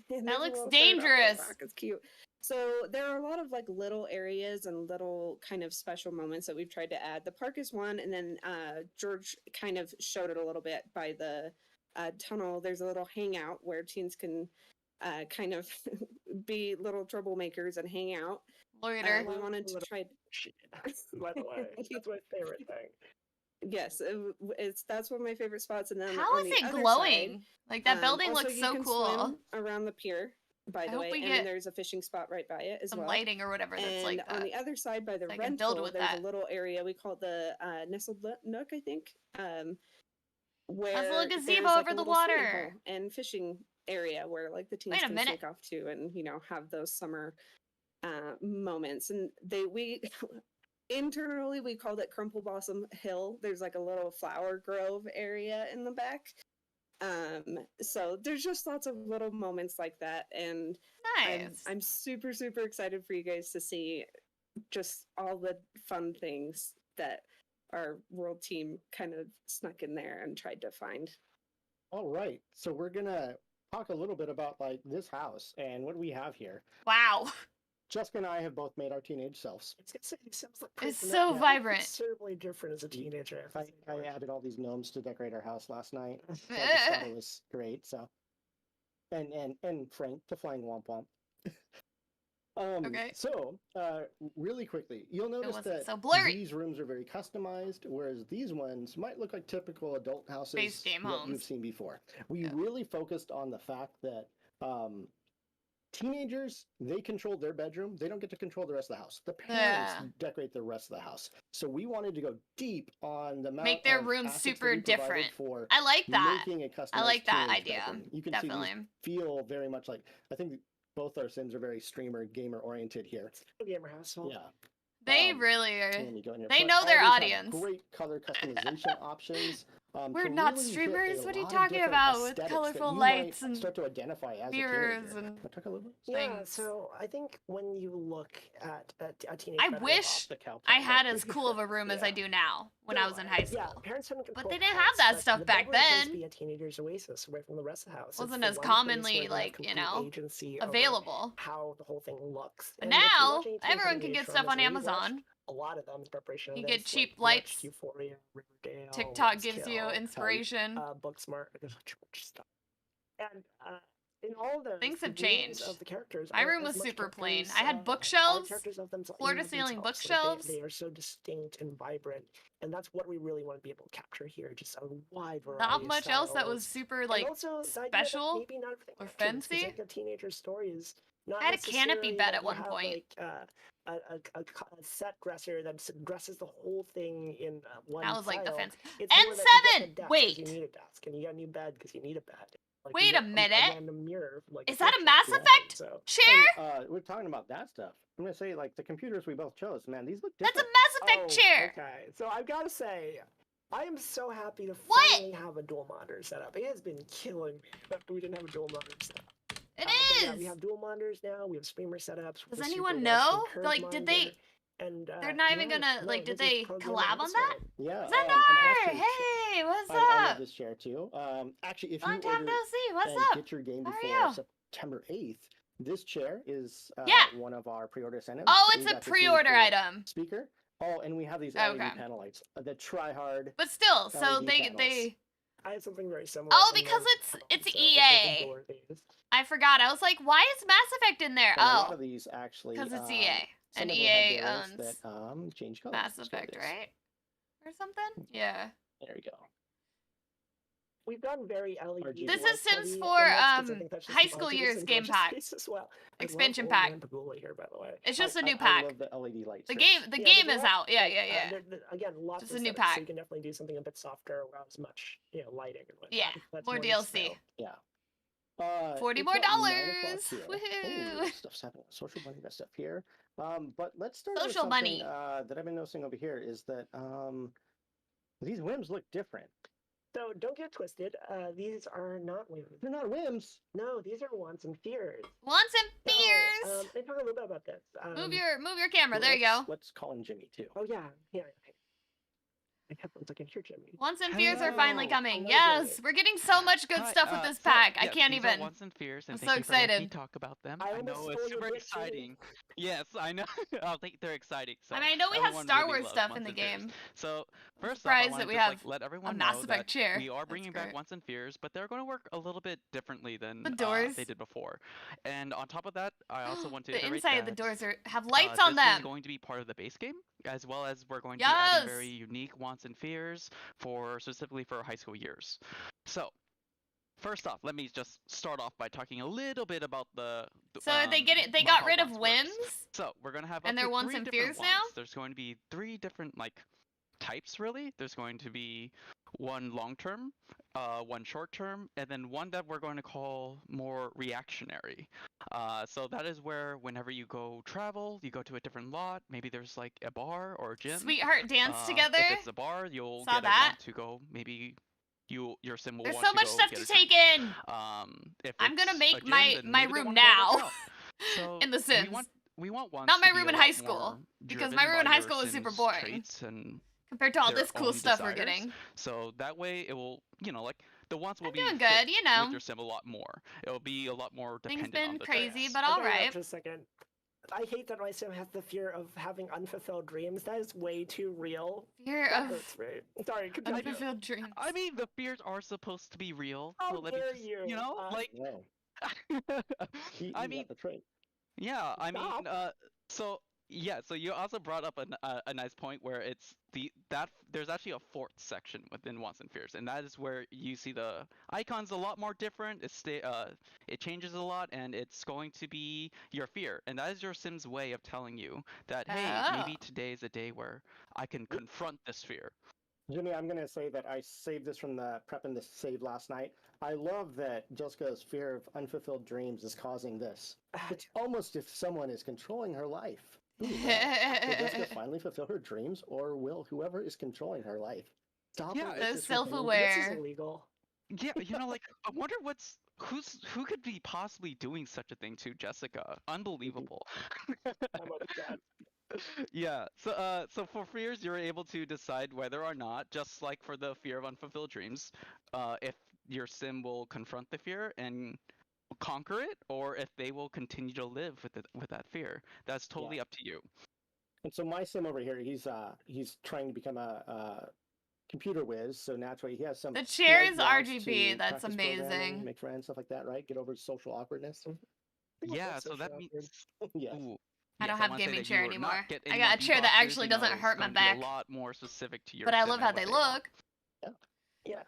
That looks dangerous. dangerous. It's cute. So there are a lot of like little areas and little kind of special moments that we've tried to add. The park is one, and then George kind of showed it a little bit by the tunnel. There's a little hangout where teens can kind of be little troublemakers and hang out. Loiter. We wanted to try. By the way, that's my favorite thing. Yes, that's one of my favorite spots. And then How on is the it other glowing? side, Like that building also looks you so can cool. swim around the pier, by I the hope way, we and get then there's a fishing spot right by it as some well. lighting or whatever that's And like on that. the other side by the So I can build rental, with there's that. a little area we call the nestled nook, I think, where That's a little there's gazebo like over a the little swimming water. hole and fishing area where like the teens Wait a can minute. sneak off to and have those summer moments. And we internally we called it Crumple Blossom Hill. There's like a little flower grove area in the back. So there's just lots of little moments like that, and Nice. I'm super excited for you guys to see just all the fun things that our world team kind of snuck in there and tried to find. All right, so we're gonna talk a little bit about like this house and what we have here. Wow. Jessica and I have both made our teenage selves. It's gonna say it sounds like It's pretty so yeah, vibrant. Considerably different as a teenager. I added all these gnomes to decorate our house last night. So I just thought it was great. So, and Frank to flying womp womp. Okay. So, really quickly, you'll notice wasn't that so blurry. these rooms are very customized, whereas these ones might look like typical adult houses Base game that homes. you've seen before. We Yeah. really focused on the fact that teenagers, they control their bedroom. They don't get to control the rest of the house. The parents Yeah. decorate the rest of the house. So we wanted to go deep on the amount Make their of rooms assets that super we provided different. for I like that. making a customized I like that teenage idea. bedroom. You can Definitely. see these feel very much like, I think both our Sims are very streamer, gamer oriented here. Gamer household. Yeah. They Um, really are. Let me go in here. They But know all their these have audience. Great color customization options. We're to not really hit streamers. a What are you lot of talking different about with aesthetics that colorful you lights might and start to identify as mirrors a teenager. and Can I talk a little bit? Yeah, things? so I think when you look at a teenage I bedroom- wish The cow I pet, had right? as cool of a room as I Yeah. do now when I was in high school. Yeah, parents couldn't But control they didn't pets, have that but stuff the back bedroom tends then. to be a teenager's oasis away from the rest of the house. It's Wasn't the as one place commonly, where they have like, complete agency agency over available. how the whole thing looks. But And if you're now watching a teen everyone coming can of get age stuff dramas, on and we watched Amazon. a lot of them in preparation You of get this, cheap like, we watched lights. Euphoria, Riverdale, TikTok gives you Buzzkill, inspiration. Booksmart, there's a bunch of stuff. And in all of those, Things the have names changed. of the characters My are room as was much super plain. characters, I had are bookshelves, characters of themselves, floor to ceiling Like, bookshelves. they are so distinct and vibrant, and that's what we really want to be able to capture here. Just a wide variety. Not of much else that styles. was super And like also the idea that special maybe not everything or matches, 'cause, fancy. like, a teenager story is not I had a canopy necessarily bed that at you one have, point. like, a set dresser that dresses the whole thing in one That was like the style. fancy. It's more that you get N7! the desk 'cause Wait. you need a desk, and you got a new bed because you need a bed. Like, Wait you a get minute. random mirror, like, Is that a bookshelf Mass you have, Effect so. chair? We're talking about that stuff. I'm gonna say like the computers we both chose, man. These look That's a different. Mass Effect chair. Okay, so I've got to say, I am so happy to What? finally have a dual monitor setup. It has been killing me that we didn't have a dual monitor setup. It But yeah, we is. have dual monitors now. We have streamer setups. Does with a anyone super know? large curved Like, did they? monitor, And They're not even no, gonna no, like. Did this is they programmable collab on that? outside. Yeah. Zendar! and Hey, what's I love up? this chair too. Actually, if Long you time order no see. What's and up? get your game How are before you? September 8th, this chair is Yeah. one of our pre-order incentives. Oh, We it's a got this really pre-order cool item. Speaker. Oh, and we have these Okay. LED panel lights. The try-hard. But still, so LED they panels. I had something very similar. Oh, in because those it's panels, so EA. I can adore these. I forgot. I was like, why is Mass Effect in there? And a lot Oh, of these actually. because it's EA. some And of them EA have variants owns that change colors. Mass So Effect, there's- right? Or something? Yeah. There you go. We've gone very LED. This is Sims heavy, 4, and that's 'cause I think that's just high the school budget years and game budget pack. space as well. I love Expansion old pack. man Pagula here, by the way. It's just a new I pack. love the LED lights. The That's- game, the Yeah, game they're is not- out. Yeah, like, yeah, yeah. again, lots Just of a new setups, so pack. you can definitely do something a bit softer without as much, lighting and whatnot. Yeah, That's more your DLC. style. Yeah. 40 it's more about 9 dollars. o'clock here. Woohoo. Ooh, stuff's happening. Social money, that stuff here. But let's start Social with money. something that I've been noticing over here is that these whims look different. So don't get twisted. These are not whims. They're not whims. No, these are wants and fears. Wants and So, fears. let me talk a little bit about this. Move your camera. There you go. Let's call in Jimmy too. Oh yeah. My headphones, I can hear Jimmy. Wants and fears are finally Hello. coming. Hello, Yes, Jimmy. we're getting so much good Hi, stuff with this so, pack. I yeah, can't these are even. Wants and fears, and I'm thank so you for letting me excited. talk about them. I I almost know stole it's your super bit, Jimmy. exciting. Yes, I know. I think they're exciting. So I mean, I know we have everyone Star really Wars loves stuff in Wants the and Fears. game. So first surprised off, I that want we to have let everyone Mass know Effect that chair. we are That's bringing great. back Wants and Fears, but they're going to work a little bit differently than The doors. they did before. And on top of that, I also want to The iterate inside of the that, doors have lights on this is them. going to be part of the base game, as well as we're going to be adding very unique Wants and Fears for specifically for high school years. So first off, let me just start off by talking a little bit about So they about got how rid of wands works. whims, So we're gonna have and up they're to wants 3 and different fears wands. now? There's going to be 3 different types really. There's going to be one long term, one short term, and then one that we're going to call more reactionary. So that is where whenever you go travel, you go to a different lot. Maybe there's like a bar or a gym. Sweetheart dance together. If it's a bar, you'll Saw get a that. want to go. Maybe your sim will There's want so to much go stuff get to a drink. take in. If I'm gonna it's make a gym, my then my maybe they room wanna go work now out. So in The Sims. we want wands Not my to be room a in lot high school, more because driven my room by in high your school was super sim's boring traits and compared to all their this cool own stuff we're desires. getting. So that way it will, like the wants will I'm be doing fit good, you know. with your sim a lot more. It'll be a lot more Things dependent on been the crazy, traits. but I all gotta interrupt right. for a second. I hate that my sim has the fear of having unfulfilled dreams. That is way too real. Fear That of hurts me. Sorry, continue. unfulfilled dreams. I mean, the fears are supposed to be real. How So let me dare just, you? like, No, he I got mean, the trait. yeah, I mean, Stop. so yeah, so you also brought up a nice point where it's that there's actually a fourth section within Wants and Fears, and that is where you see the icons a lot more different. It changes a lot, and it's going to be your fear, and that is your sim's way of telling you that hey, maybe Oh. today is a day where I can confront this fear. Jimmy, I'm going to say that I saved this from the prepping this save last night. I love that Jessica's fear of unfulfilled dreams is causing this. It's almost if someone is controlling her life. Ooh, wow. Will Jessica finally fulfill her dreams, or will whoever is controlling her life stop Yeah, her it's So wishes from coming self-aware. This is illegal. Yeah, like I wonder who could be possibly doing such a thing to Jessica? Unbelievable. I'm upset. Yeah. So for fears, you're able to decide whether or not, just like for the fear of unfulfilled dreams, if your sim will confront the fear and conquer it, or if they will continue to live with that fear. That's totally up to you. And so my sim over here, he's trying to become a computer whiz, so naturally he has some. The chair light is wants RGB. to That's practice programming, amazing. make friends, stuff like that, right? Get over social awkwardness. People Yeah. are So that social means. Yes. Ooh. I don't Yes, have wanna say gaming that chair you will not anymore. get I any got a B chair that boxes, actually you know, doesn't it's hurt my going to be a back. lot more specific to your But I sim love and how what they want. look. Yeah.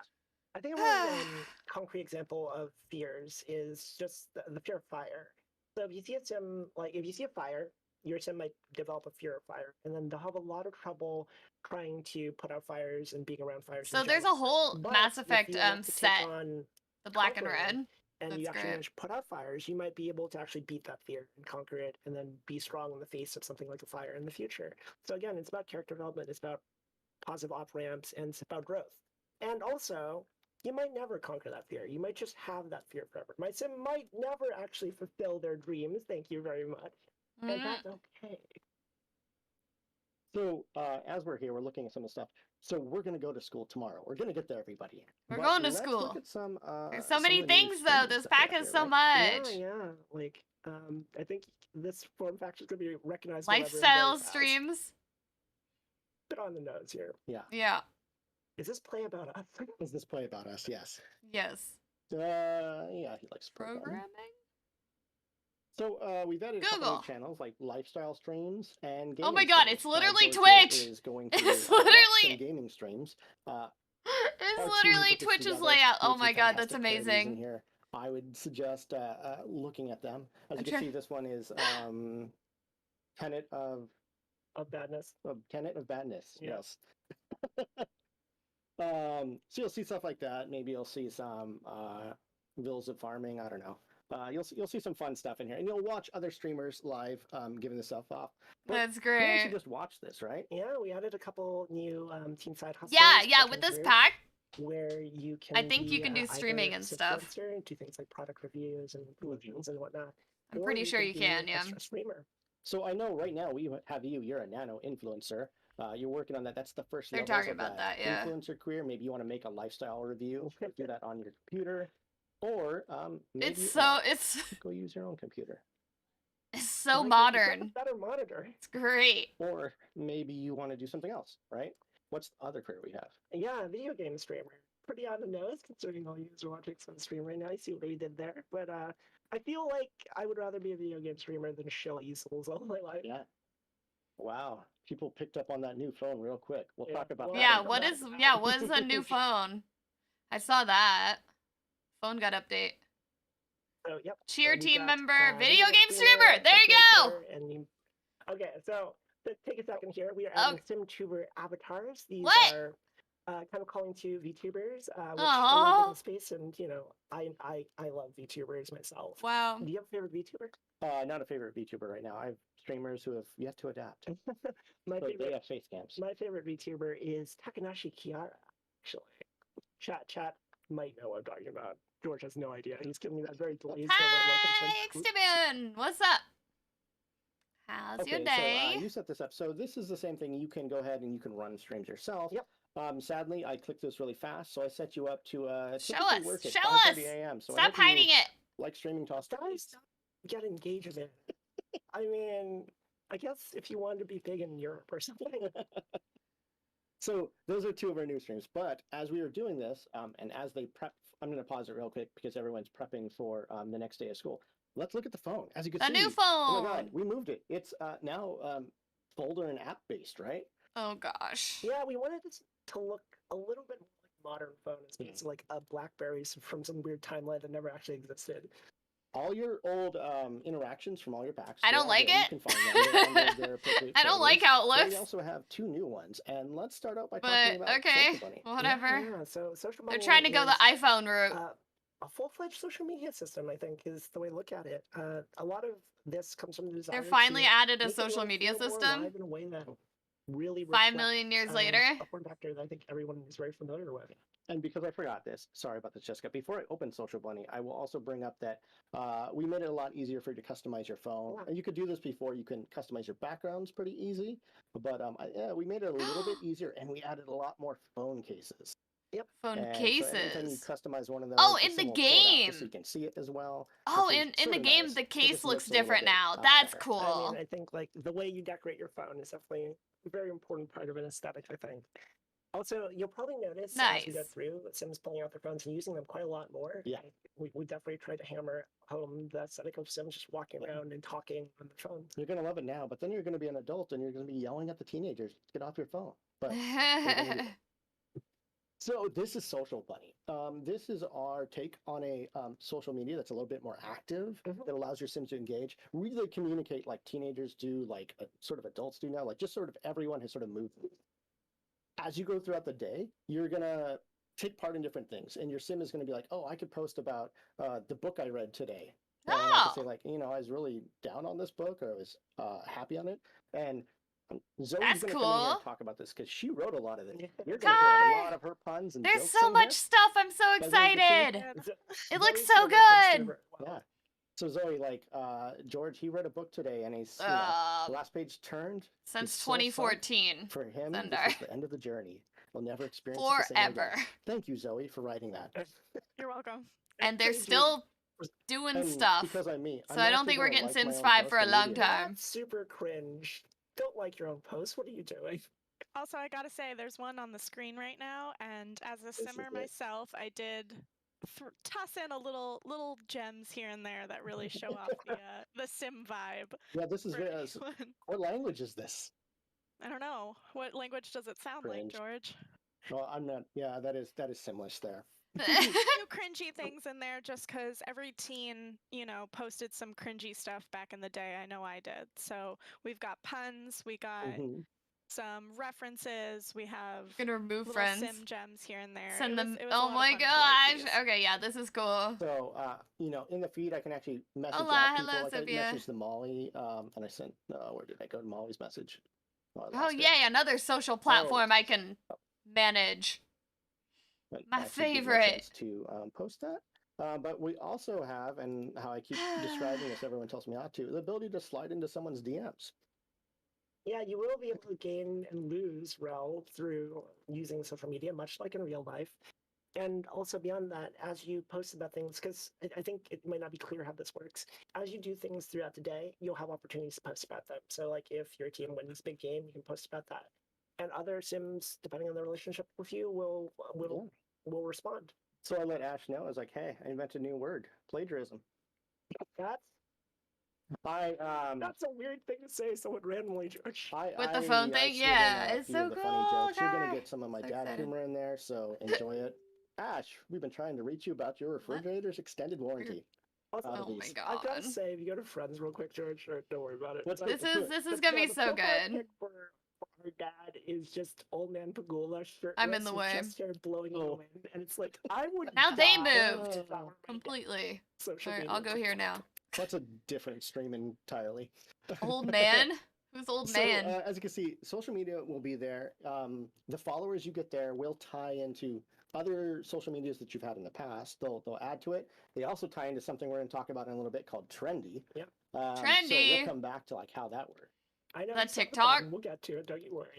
I think a really concrete example of fears is just the fear of fire. So if you see a sim, like if you see a fire, your sim might develop a fear of fire, and then they'll have a lot of trouble trying to put out fires and being around fires. So in there's a general. whole But Mass if Effect you want to take set, on the black and conquering it, red. and That's you actually great. manage to put out fires, you might be able to actually beat that fear and conquer it, and then be strong in the face of something like a fire in the future. So again, it's about character development, it's about positive off ramps, and it's about growth. And also, you might never conquer that fear. You might just have that fear forever. My sim might never actually fulfill their dreams. Thank you very much. And that's okay. So as we're here, we're looking at some of the stuff. So we're going to go to school tomorrow. We're going to get there, everybody. We're But going to let's school. Look at some. There's so some many of the new things though. streaming This stuff we pack have has here, so right? much. Yeah. Like, I think this form factor is going to be recognized. by everyone very Lifestyle fast. streams. Bit on the nose here. Yeah. Yeah. Is this play about us? Is this play about us? Yes. Yes. Yeah, he likes programming. Programming. So we've added a couple Google. new channels like lifestyle streams and gaming Oh my god, streams. it's literally George here Twitch! is going to It's watch literally- some gaming streams. It's Our team literally put this Twitch's together. layout. We Oh have some my god, that's fantastic charities in amazing. here. I would suggest looking at them. As you can see, this one is Tenet of badness. Tenet of Badness. Yeah. Yes. So you'll see stuff like that. Maybe you'll see some Vills of Farming. I don't know. You'll see some fun stuff in here, and you'll watch other streamers live giving this stuff off. But That's who wants to great. just watch this, right? Yeah, we added a couple new team side hustles. Yeah, with this pack. Where you can. I think you can do either streaming and stuff. influencer and do things like product reviews and reviews and whatnot. I'm or pretty sure you be can, a yeah. streamer. So I know right now we have you. You're a nano influencer. You're working on that. That's the first. They're levels talking of about that, yeah. Influencer career. Maybe you want to make a lifestyle review. Do that on your computer, or maybe It's so it's go use your own computer. it's so Like, modern. Better monitor. It's great. Or maybe you want to do something else, right? What's the other career we have? Yeah, video game streamer. Pretty on the nose considering all you guys are watching some stream right now. I see what we did there, but I feel like I would rather be a video game streamer than shill easels all my life. Yeah. Wow. People picked up on that new phone real quick. We'll talk about that. Yeah, in a what minute. is a new phone? I saw that. Phone got update. So yep. Cheer so we've team got, member, video game game streamer. There you go. Okay, so take a second here. We are adding Okay. SimTuber avatars. These What? are kind of calling to VTubers, which I Aw. love in the space, and I love VTubers myself. Wow. Do you have a favorite VTuber? Not a favorite VTuber right now. I have streamers who have yet to adapt. My But they favorite have face cams. My favorite VTuber is Takanashi Kiara, actually. Chat might know what I'm talking about. George has no idea. He's giving me that very glazed over look. Hi, Xtiman. What's up? How's your day? So you set this up. So this is the same thing. You can go ahead and you can run streams yourself. Yep. Sadly, I clicked this really fast, so I set you up to Show typically us. work at Show 5:30 us. a.m. So I Stop hope you hiding it. like streaming to Guys, get engagement. I mean, I guess if you wanted to be big in Europe or something. So those are two of our new streams. But as we were doing this, and as they prep, I'm going to pause it real quick because everyone's prepping for the next day of school. Let's look at the phone. As you can The see, new phone. oh my God, we moved it. It's now folder and app based, right? Oh gosh. Yeah, we wanted it to look a little bit more like modern phone instead of like a BlackBerry from some weird timeline that never actually existed. All your old interactions from all your packs. I they're don't all like there. You it. can find them. They're under their appropriate I don't folders. like how it But looks. we also have two new ones, and let's start out by But talking about okay, Social Bunny. whatever. Yeah, so Social They're Bunny trying to go the is, iPhone route. a full-fledged social media system, I think, is the way to look at it. A lot of this comes from the desire They're finally to added a make social everyone media feel more system. alive in a way that really 5 million years reflects, later. a form factor that I think everyone is very familiar with. And because I forgot this, sorry about this, Jessica. Before I open Social Bunny, I will also bring up that we made it a lot easier for you to customize your phone. Yeah. And you could do this before. You can customize your backgrounds pretty easy. But yeah, we made it a little bit easier, and we added a lot more phone cases. Phone And so anytime you cases. customize one of those, Oh, the in the sim will pull it out game. just so you can see it as well. Oh, which is in the sorta game, nice. the It case just looks looks a little different bit, now. That's better. cool. I mean, I think like the way you decorate your phone is definitely a very important part of an aesthetic, I think. Also, you'll probably notice as we go Nice. through Sims pulling out their phones and using them quite a lot more. Yeah. We definitely tried to hammer home the aesthetic of Sims just walking around and talking on the phone. You're going to love it now, but then you're going to be an adult and you're going to be yelling at the teenagers, get off your phone. But we're gonna do it. So this is Social Bunny. This is our take on a social media that's a little bit more active, Mhm. that allows your Sims to engage, really communicate like teenagers do, like sort of adults do now, like just sort of everyone has sort of moved. As you go throughout the day, you're going to take part in different things. And your Sim is going to be like, oh, I could post about the book I read today. And I could say Oh, like, you know, I was really down on this book, or I was happy on it. And Zoe's That's going to come in here cool. and talk about this because she wrote a lot of this. Yeah. You're going to hear a God, lot of her puns and there's jokes so in much here. stuff. I'm so But then you can see- excited. It looks so good. Yeah. So Zoe, like George, he read a book today, and he's the last page turned. Since is so sad. 2014. For him, Thunder. this is the end of the journey. We'll never experience it the same again. Forever. Thank you, Zoe, for writing that. You're welcome. And they're Crazy. still doing And stuff. because I'm me, So I'm I don't actually think we're gonna getting like my Sims own 5 for a post long immediately. time. That's super cringe. Don't like your own posts. What are you doing? Also, I gotta say, there's one on the screen right now, and as a is simmer it. myself, I did toss in a little gems here and there that really show off the sim vibe. Yeah, this is for very. anyone. What language is this? I don't know. What language does it sound Cringe. like, George? Well, I'm not. Yeah, that is Simlish there. A few cringy things in there just because every teen, posted some cringy stuff back in the day. I know I did. So we've got puns, we got Mhm. some references, we have Gonna remove little friends. sim gems here and there. Send It them. was a Oh lot of my fun to write gosh. these. Okay, yeah, this is cool. So, in the feed, I can actually message Hola, out people. hello, Like I Sophia. messaged the Molly, and I sent. Where did I go to Molly's message? I Oh lost it. yay, another social platform I can manage. But My actually didn't get a favorite. chance to post that. But we also have, and how I keep describing this, everyone tells me not to, the ability to slide into someone's DMs. Yeah, you will be able to gain and lose rel through using social media, much like in real life. And also beyond that, as you post about things, because I think it might not be clear how this works, as you do things throughout the day, you'll have opportunities to post about them. So like if your team wins a big game, you can post about that. And other Sims, depending on their relationship with you, will respond. So I let Ash know. I was like, hey, I invented a new word, plagiarism. That's a weird thing to say. Someone randomly, George. With the phone thing? actually Yeah, gonna it's do so the funny jokes. You're cool, gonna guys. get some of my So dad excited. humor in there, so enjoy it. Ash, we've been trying to reach you about your refrigerator's extended warranty. Also, Out of Oh my these. I've got to god. say, if you go to friends real quick, George, or don't worry about it. Let's but do This let's do is it. this is the- gonna no, be the so profile I good. picked for our dad is just old man Pagula shirtless I'm in the with way. chest hair blowing in the Oh. wind, and it's like I would. Now they die moved if that were my completely. social Alright, media. I'll go here now. That's a different stream entirely. Old man? Who's old So, man? as you can see, social media will be there. The followers you get there will tie into other social medias that you've had in the past. They'll add to it. They also tie into something we're going to talk about in a little bit called Trendy. Yep. So Trendy. we'll come back to like how that works. I know That it's not the TikTok? button, We'll get to it. Don't you worry.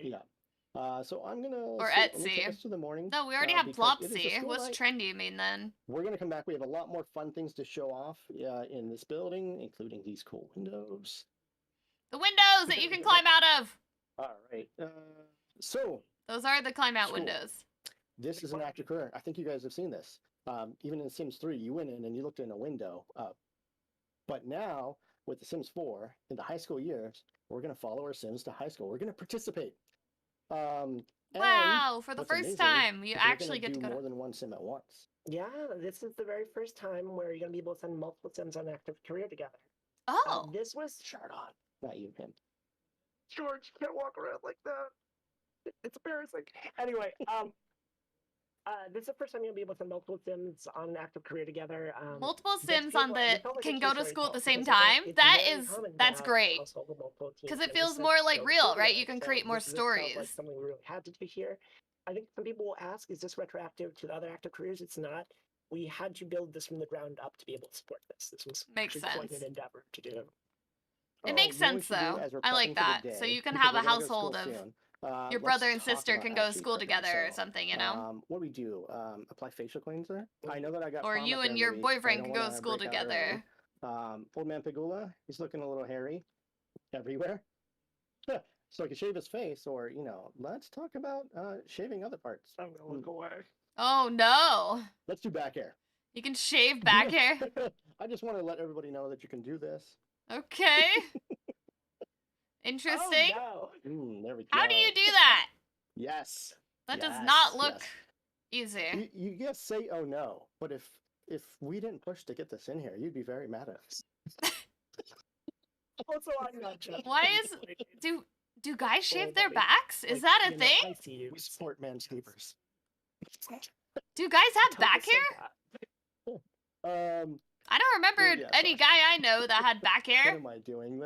Yeah. So I'm gonna Or let me take Etsy. us to the morning. No, we already have because it is a Plopsy. school What's night. trendy mean then? We're gonna come back. We have a lot more fun things to show off in this building, including these cool windows. The windows that you can climb out of! All right. So Those are the climb out School. windows. this is an active career. I think you guys have seen this. Even in Sims 3, you went in and you looked in a window. But now with the Sims 4, in the high school years, we're gonna follow our Sims to high school. We're gonna participate. And Wow, for the what's first amazing time, you is we're gonna actually get to do go more to... than one sim at once. Yeah, this is the very first time where you're going to be able to send multiple Sims on active career together. Oh! This was Chardon, not you, him. George. You can't walk around like that. It's embarrassing. Anyway, this is the first time you'll be able to send multiple Sims on an active career together. Multiple this Sims feels on like- the it felt like a can true go to story school at the tale, same because it's time. it's That very is common to that's have great. household with multiple teams, Because it and feels this more says like go real, together. right? You can So create more this felt like stories. something we really had to do here. I think some people will ask, is this retroactive to the other active careers? It's not. We had to build this from the ground up to be able to support this. This was Makes actually quite sense. an endeavor to do. It makes you know what we sense should do though. as we're I prepping like for the that. So day, you can because have we're a gonna go to school household of soon, your let's brother and talk sister about can go to actually school prepping. together or So, something, you know? what do we do? Apply facial cleanser? I know that I got Or prom you at the and end your of the week. I boyfriend don't can go to wanna school break out early. together. Old man Pagula, he's looking a little hairy everywhere. So I can shave his face, or, let's talk about shaving other parts. I'm gonna look away. Oh no! Let's do back hair. You can shave back hair? I just want to let everybody know that you can do this. Okay. Interesting. Oh, no. There we go. How do you do that? Yes. That does Yes, not look yes. easy. You just say, oh no, but if we didn't push to get this in here, you'd be very mad at us. Also, I'm not judging. Why is do guys shave Full their body. backs? Is Like, that a you know, thing? I see you. We support manscapers. Do guys have Tell back us like hair? that. I don't remember yeah, any guy I know that had back What hair. am I doing?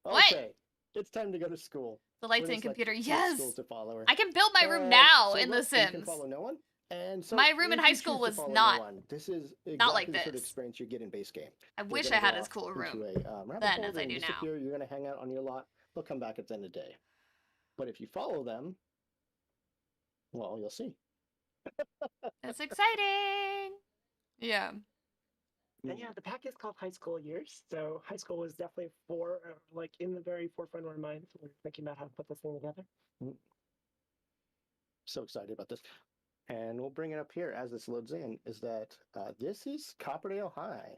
What? Okay, it's time to go to school. The lights We're and gonna select computer. two Yes. schools to follow her. I can build my room Uh, now so in The look, you can Sims. follow no one. And so My room in if high you school choose to was follow no not one, this is not like exactly the sort of this. experience you get in base game. I You're wish I gonna had go as off cool a into room. a, rabbit then hole, as I they're do gonna now. disappear, you're going to hang out on your lot. They'll come back at the end of the day. But if you follow them, well, you'll see. That's exciting. Yeah. And yeah, the pack is called High School Years. So high school was definitely in the very forefront of our minds when we were thinking about how to put this thing together. So excited about this. And we'll bring it up here as this loads in, is that this is Copperdale High.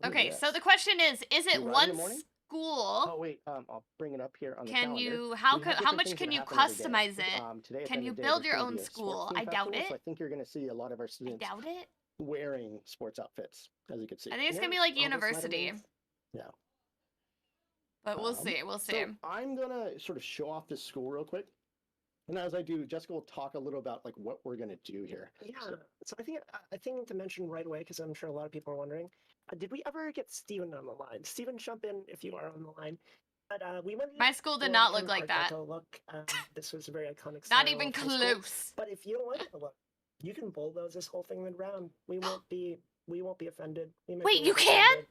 Look at Okay, so this. the question is You it ride in the one morning? school? Oh wait, I'll bring it up here on the Can calendar. you We how have different much things can that you happen every day. customize it? Today at the Can end you of the day, build there's your gonna own be a sports school? theme I doubt festival, So I it. think you're going to see a lot of our I students doubt it. wearing sports outfits, as you can see. I think it's Yeah, gonna be like all this university, letterman's- but we'll Um, see. We'll see. So I'm gonna sort of show off this school real quick, and as I do, Jessica will talk a little about like what we're gonna do here. Yeah. So I think to mention right away, because I'm sure a lot of people are wondering, did we ever get Steven on the line? Steven, jump in if you are on the line. But we went. My school did for not kind look of like Art that. Deco look. This was a very iconic. Not style even of high school. close. But if you don't like the look, you can bulldoze this whole thing to the ground. We won't be offended. We might Wait, be you can? offended.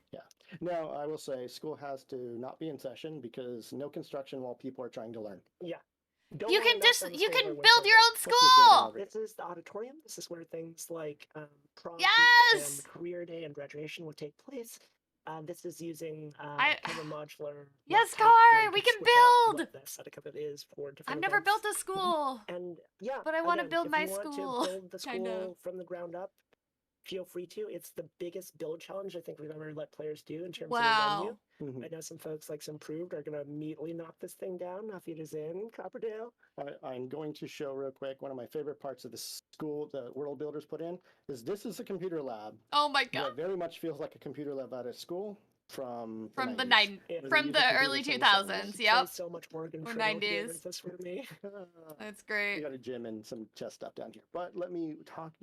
Now, I will say, school has to not be in session because no construction while people are trying to learn. Don't You worry can about just them you staying can there when build it's your open. own Let's just go school. down. This is the auditorium. This is where things like prom Yes! and career day and graduation will take place. This is using I- kind of a modular. Yes, laptop where Car, you we can can switch out build! what the aesthetic of it is for different I've never built events. a school. And yeah, But I wanna again, build if my you want school, to build the kind of. school from the ground up, feel free to. It's the biggest build challenge I think we've ever let players do in terms Wow. of the menu. I know some folks like some Proved are going to immediately knock this thing down. If it is in Copperdale. I'm going to show real quick one of my favorite parts of the school the World Builders put in is this is a computer lab. Oh my god. That very much feels like a computer lab out of school from From the 90s. from the early 2000s. Yep. So much Morgan Or Freeman here 90s. with this for me. That's We great. got a gym and some chess stuff down here. But let me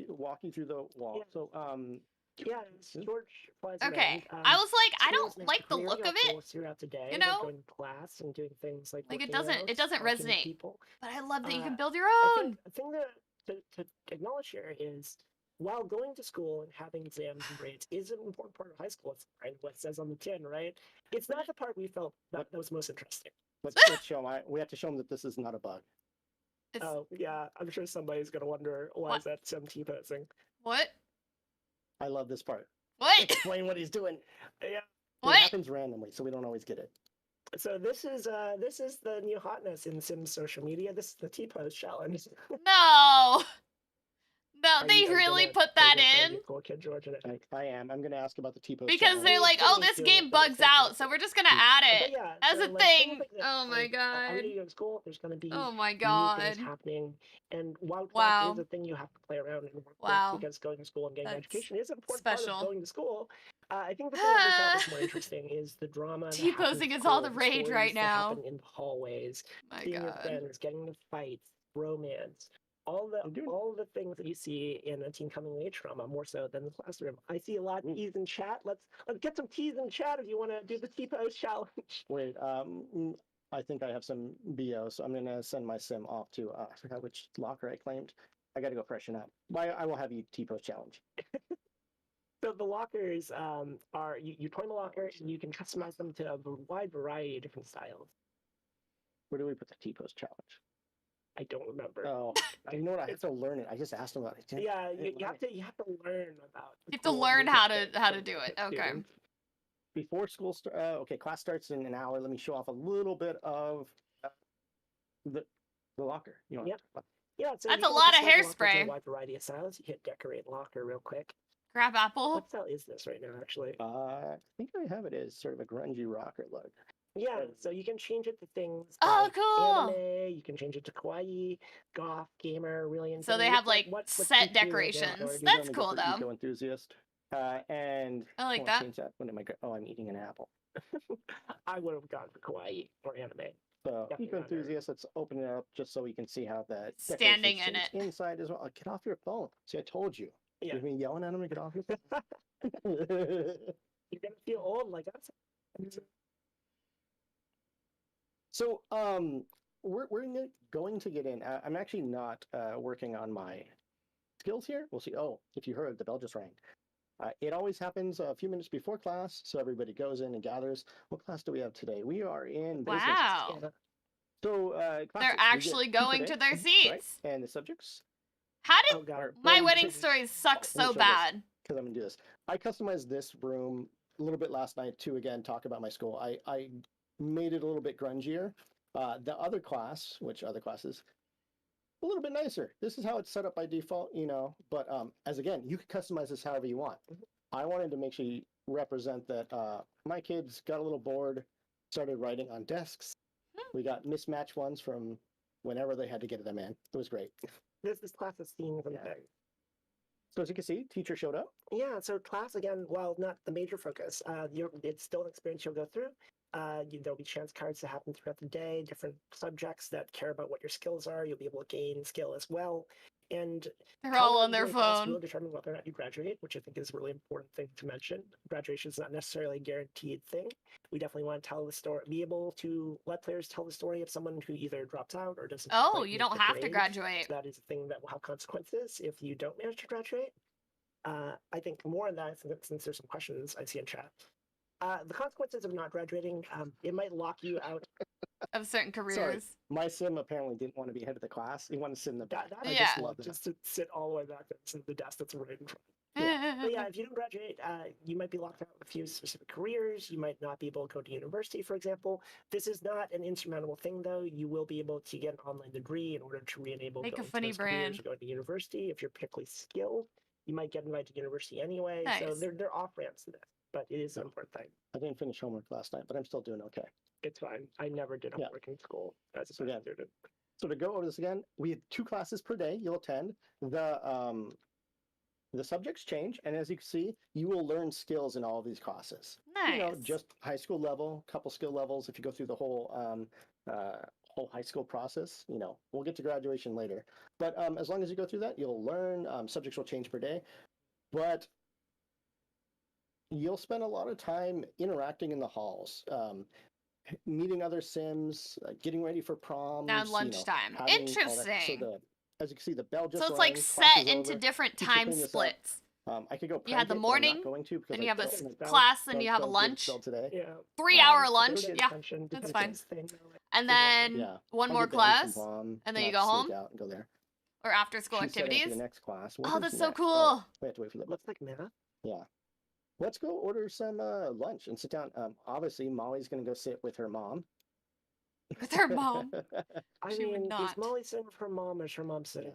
walk you through the wall. Yeah. So Yeah, George flies Okay. around. I was like, I schools don't make like a the career, look you of have it, goals throughout the day, you like know? going to class and doing things like Like, it working doesn't- it out, doesn't talking to resonate. people. but I love that you can Uh, build your I own. think a thing to acknowledge here is while going to school and having exams and grades is an important part of high school, it's kind of what it says on the tin, right? It's not the part we felt that was most interesting. let's show them. We have to show them that this is not a bug. It's, Oh, yeah, I'm sure somebody's going to wonder why What? is that some T-posing? what? I love this part. What? Explain what he's doing. Yeah. It What? happens randomly, so we don't always get it. So this is the new hotness in Sims social media. This is the T-pose challenge. No. No, Are they you really gonna- put are that you gonna try in to get cool Kid George in it? I am. I'm going to ask about the T-pose because challenge. they're like, oh, Please this do game it, but it's bugs not out, good. so we're just gonna add But it yeah, as so, a like, thing. things like that, Oh my like, god. every day you go to school, there's going to be Oh my new god. things happening. And while Wow. class is a thing you have to play around and work Wow. with, because going to school and getting an That's education is an important part special. of going to school. I think the thing that we thought was more interesting is the drama. that happens T-posing at is all school, the rage right stories that now. happen in the hallways, My seeing your god. friends, getting into fights, romance. All the things that you see in a teen coming of age drama, more so than the classroom. I see a lot of T's in chat. Let's get some T's in chat if you want to do the T-pose challenge. Wait, I think I have some BO, so I'm going to send my sim off to, I forgot which locker I claimed. I got to go freshen up. I will have you T-pose challenge. So the lockers are, you toy the locker and you can customize them to a wide variety of different styles. Where do we put the T-pose challenge? I don't remember. Oh, you know what? I have to learn it. I just asked him about it. Yeah, you have to learn about. You have to learn how to do it. Okay. Before school starts, okay, class starts in an hour. Let me show off a little bit of the locker. You know, Yep. Yeah, so That's you a can lot of customize the locker to hairspray. a wide variety of styles. You hit decorate locker real quick. Crab apple. What style is this right now, actually? I think I have it as sort of a grungy rocker look. Yeah, so you can change it to things Oh, like cool. anime, you can change it to kawaii, goth, gamer, really insane. So they Look have at like what's set peak to you right now, decorations. George. You That's don't cool get the though. eco enthusiast. And I like wanna that. change that. What am I? Oh, I'm eating an apple. I would have gone for kawaii or anime. So Definitely eco not nerd. enthusiast. Let's open it up just so we can see how that Standing decoration in shapes it. inside as well. Oh, get off your phone. See, I told you. Yeah. You've been yelling at him to get off your phone. You're gonna feel old like us. So, we're going to get in. I'm actually not working on my skills here. We'll see. Oh, if you heard, the bell just rang. It always happens a few minutes before class, so everybody goes in and gathers. What class do we have today? We are in business. Wow. Yeah. So, They're classes, we get actually 2 per going day, to their right? seats. And the subjects. How Oh did god. my Well, wedding so- stories suck let me so show this. bad? Because I'm gonna do this. I customized this room a little bit last night to again talk about my school. I made it a little bit grungier. The other class, which other classes, a little bit nicer. This is how it's set up by default, you know. But as again, you can customize this however you want. I wanted to make sure you represent that my kids got a little bored, started writing on desks. We got mismatched ones from whenever they had to get them in. It was great. This class is seen from Yeah. there. So as you can see, teacher showed up. Yeah, so class, again, while not the major focus, it's still an experience you'll go through. There'll be chance cards that happen throughout the day, different subjects that care about what your skills are. You'll be able to gain skill as well. And They're how all well on you their do in class phone. will determine whether or not you graduate, which I think is a really important thing to mention. Graduation is not necessarily a guaranteed thing. We definitely want to tell the story, be able to let players tell the story of someone who either drops out or doesn't. Oh, quite you meet don't the have to grade. graduate. So that is a thing that will have consequences if you don't manage to graduate. I think more on that since there's some questions I see in chat. The consequences of not graduating, it might lock you out. Of certain Sorry, careers. my sim apparently didn't want to be head of the class. He wanted to sit in the back. That I Yeah. just love that. just to sit all the way back to the desk that's right in front. But yeah, if you don't graduate, you might be locked out of a few specific careers. You might not be able to go to university, for example. This is not an insurmountable thing, though. You will be able to get an online degree in order to re-enable Make a going to funny those careers brand. or going to university if you're particularly skilled. you might get invited to university anyway. So Nice. they're off ramps to this, but it is an Yeah. important thing. I didn't finish homework last night, but I'm still doing okay. It's fine. I never did Yeah. homework in school as a So, yeah. student. So to go over this again, we have 2 classes per day you'll attend. The subjects change, and as you can see, you will learn skills in all of these classes. Nice. You know, just high school level, couple skill levels. If you go through the whole high school process, you know, we'll get to graduation later. But as long as you go through that, you'll learn. Subjects will change per day, but you'll spend a lot of time interacting in the halls, meeting other Sims, getting ready for proms. Now you know, lunchtime. having all that. Interesting. So as you can see, the bell just So it's rang, like class set is into over. different Teacher time clean this up. splits. I could go. You had the prank it, but I'm morning, not going to because then I you have a don't- class, then don't- you have a don't give lunch. Bill today. Yeah. 3-hour so lunch. It'll get Yeah. attention to that's do fine. this thing, And Yeah. then Yeah. one I'll more get Billy some class bomb, and then you not go sneak home? out and go there. or after school She's setting up for activities. the next class. Oh, What is that's so next? cool. Oh, we have to wait for the Looks like math. Yeah. Let's go order some lunch and sit down. Obviously, Molly's going to go sit with her mom. With her mom. I She would mean, not. is Molly sitting with her mom or is her mom sitting?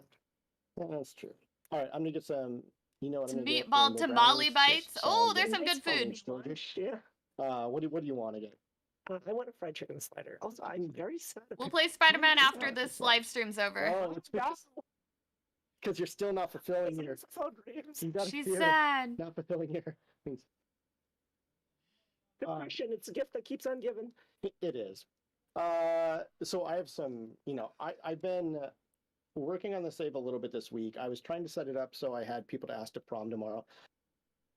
Yeah, that's true. All right, I'm going to get some, you know what Some I'm going to get? meatball Rainbow tamale brownies. bites. Just Oh, sound there's good. some good food. George. Yeah. What do you want again? I want a fried chicken slider. Also, I'm very sad. We'll play Spider-Man Oh, after yeah, this that's right. live stream's over. Oh, it's because you're still not fulfilling your. so great. You gotta She's fear sad. not fulfilling your. Depression, it's a gift that keeps on giving. It is. So I have some. You know, I've been working on the save a little bit this week. I was trying to set it up so I had people to ask to prom tomorrow.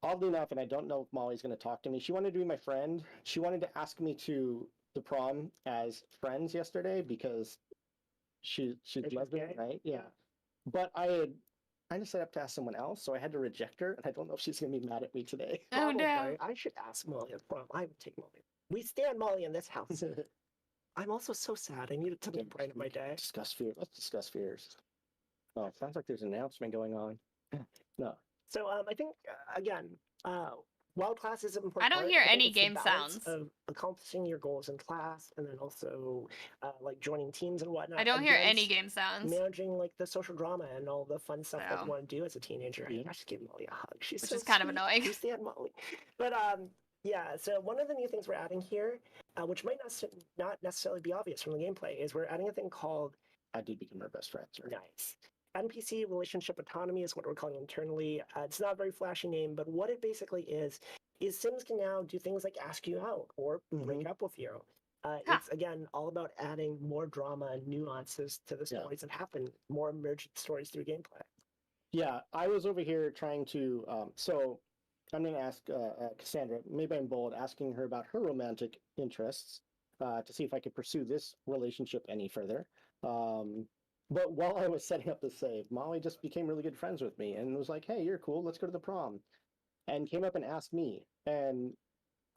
Oddly enough, and I don't know if Molly's going to talk to me. She wanted to be my friend. She wanted to ask me to the prom as friends yesterday because she's lesbian, right? Yeah. But I had kind of set up to ask someone else, so I had to reject her, and I don't know if she's going to be mad at me today. Oh no. Probably. I should ask Molly at prom. I would take Molly. We stand Molly in this house. I'm also so sad. I needed something to brighten my day. Discuss fear. Let's discuss fears. Oh, it sounds like there's an announcement going on. No. So I think again, while class is an important. I don't part, hear think any it's the game balance sounds. of accomplishing your goals in class, and then also like joining teams and whatnot. I don't hear any against game sounds. Managing like the social drama and all the fun stuff that So. you want to do as a teenager. Yeah. I should give Molly a hug. She's Which so is kind of sweet. annoying. We stand Molly. But yeah. So one of the new things we're adding here, which might not necessarily be obvious from the gameplay, is we're adding a thing called I did become our best friends. Right? Nice. NPC relationship autonomy is what we're calling internally. It's not a very flashy name, but what it basically is Sims can now do things like ask you out or break up with you. It's, again, all about adding more drama and nuances to the stories that happen, more emergent stories through gameplay. Yeah, I was over here trying to, so I'm going to ask Cassandra, maybe I'm bold, asking her about her romantic interests to see if I could pursue this relationship any further. But while I was setting up the save, Molly just became really good friends with me and was like, hey, you're cool, let's go to the prom. And came up and asked me. And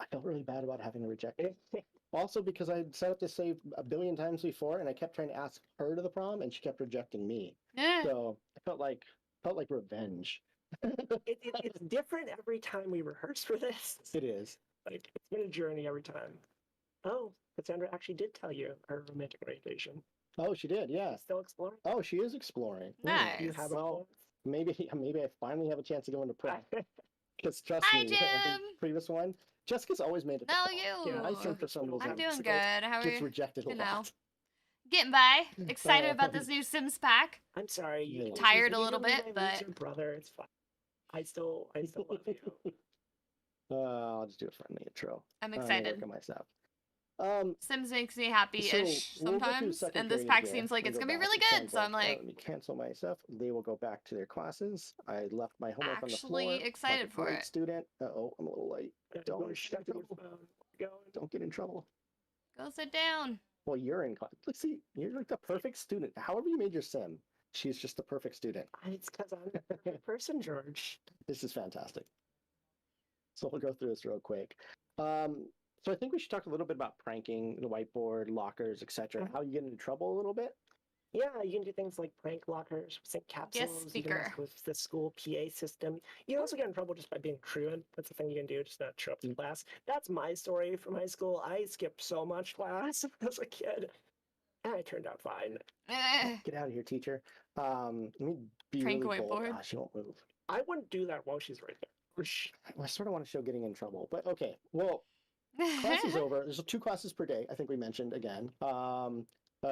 I felt really bad about having to reject it. Also because I had set up the save a billion times before and I kept trying to ask her to the prom and she kept rejecting me. So I felt like revenge. It's different every time we rehearse for this. It is. Like, it's been a journey every time. Oh, Cassandra actually did tell you her romantic orientation. Oh, she did, yeah. Still exploring? Oh, she is exploring. Nice. You have Well, maybe I finally have a chance to go into prom. Because trust Hi, me, Jim. the previous one, Jessica's always made it. to No, prom. you. Yeah, I think for some reason I'm doing It's good. How are gets you? rejected a You know. lot. Getting by. Excited about this new Sims pack. I'm sorry. Yeah. Tired a you little didn't bit, lose but- your brother, it's fine. I still love you. I'll just do a friendly intro. I'm I'm gonna excited. work on myself. Sims makes me happy-ish So, we'll go through sometimes, second and this period pack here. seems like We'll it's go gonna be back. really It good. sounds So I'm like let me cancel my stuff. They will go back to their classes. I left my homework on the actually floor. excited like a for great it. student. Uh-oh, I'm a little late. Don't Don't shut your phone. Go. Don't get in trouble. Go sit down. Well, you're in class. Let's see, you're like the perfect student. However you made your sim, she's just the perfect student. It's because I'm a perfect person, George. This is fantastic. So we'll go through this real quick. So I think we should talk a little bit about pranking, the whiteboard, lockers, etc. How you get into trouble a little bit. Yeah, you can do things like prank lockers, sync capsules, you can mess speaker. with the school PA system. You can also get in trouble just by being truant. That's the thing you can do, just not show up to class. That's my story from high school. I skipped so much class as a kid. And I turned out fine. Eh. Get out of here, teacher. Let me be Prank really bold. whiteboard. Ah, she won't move. I wouldn't do that while she's right there. I sort of want to show getting in trouble, but okay. Well, class is over. There's 2 classes per day. I think we mentioned again.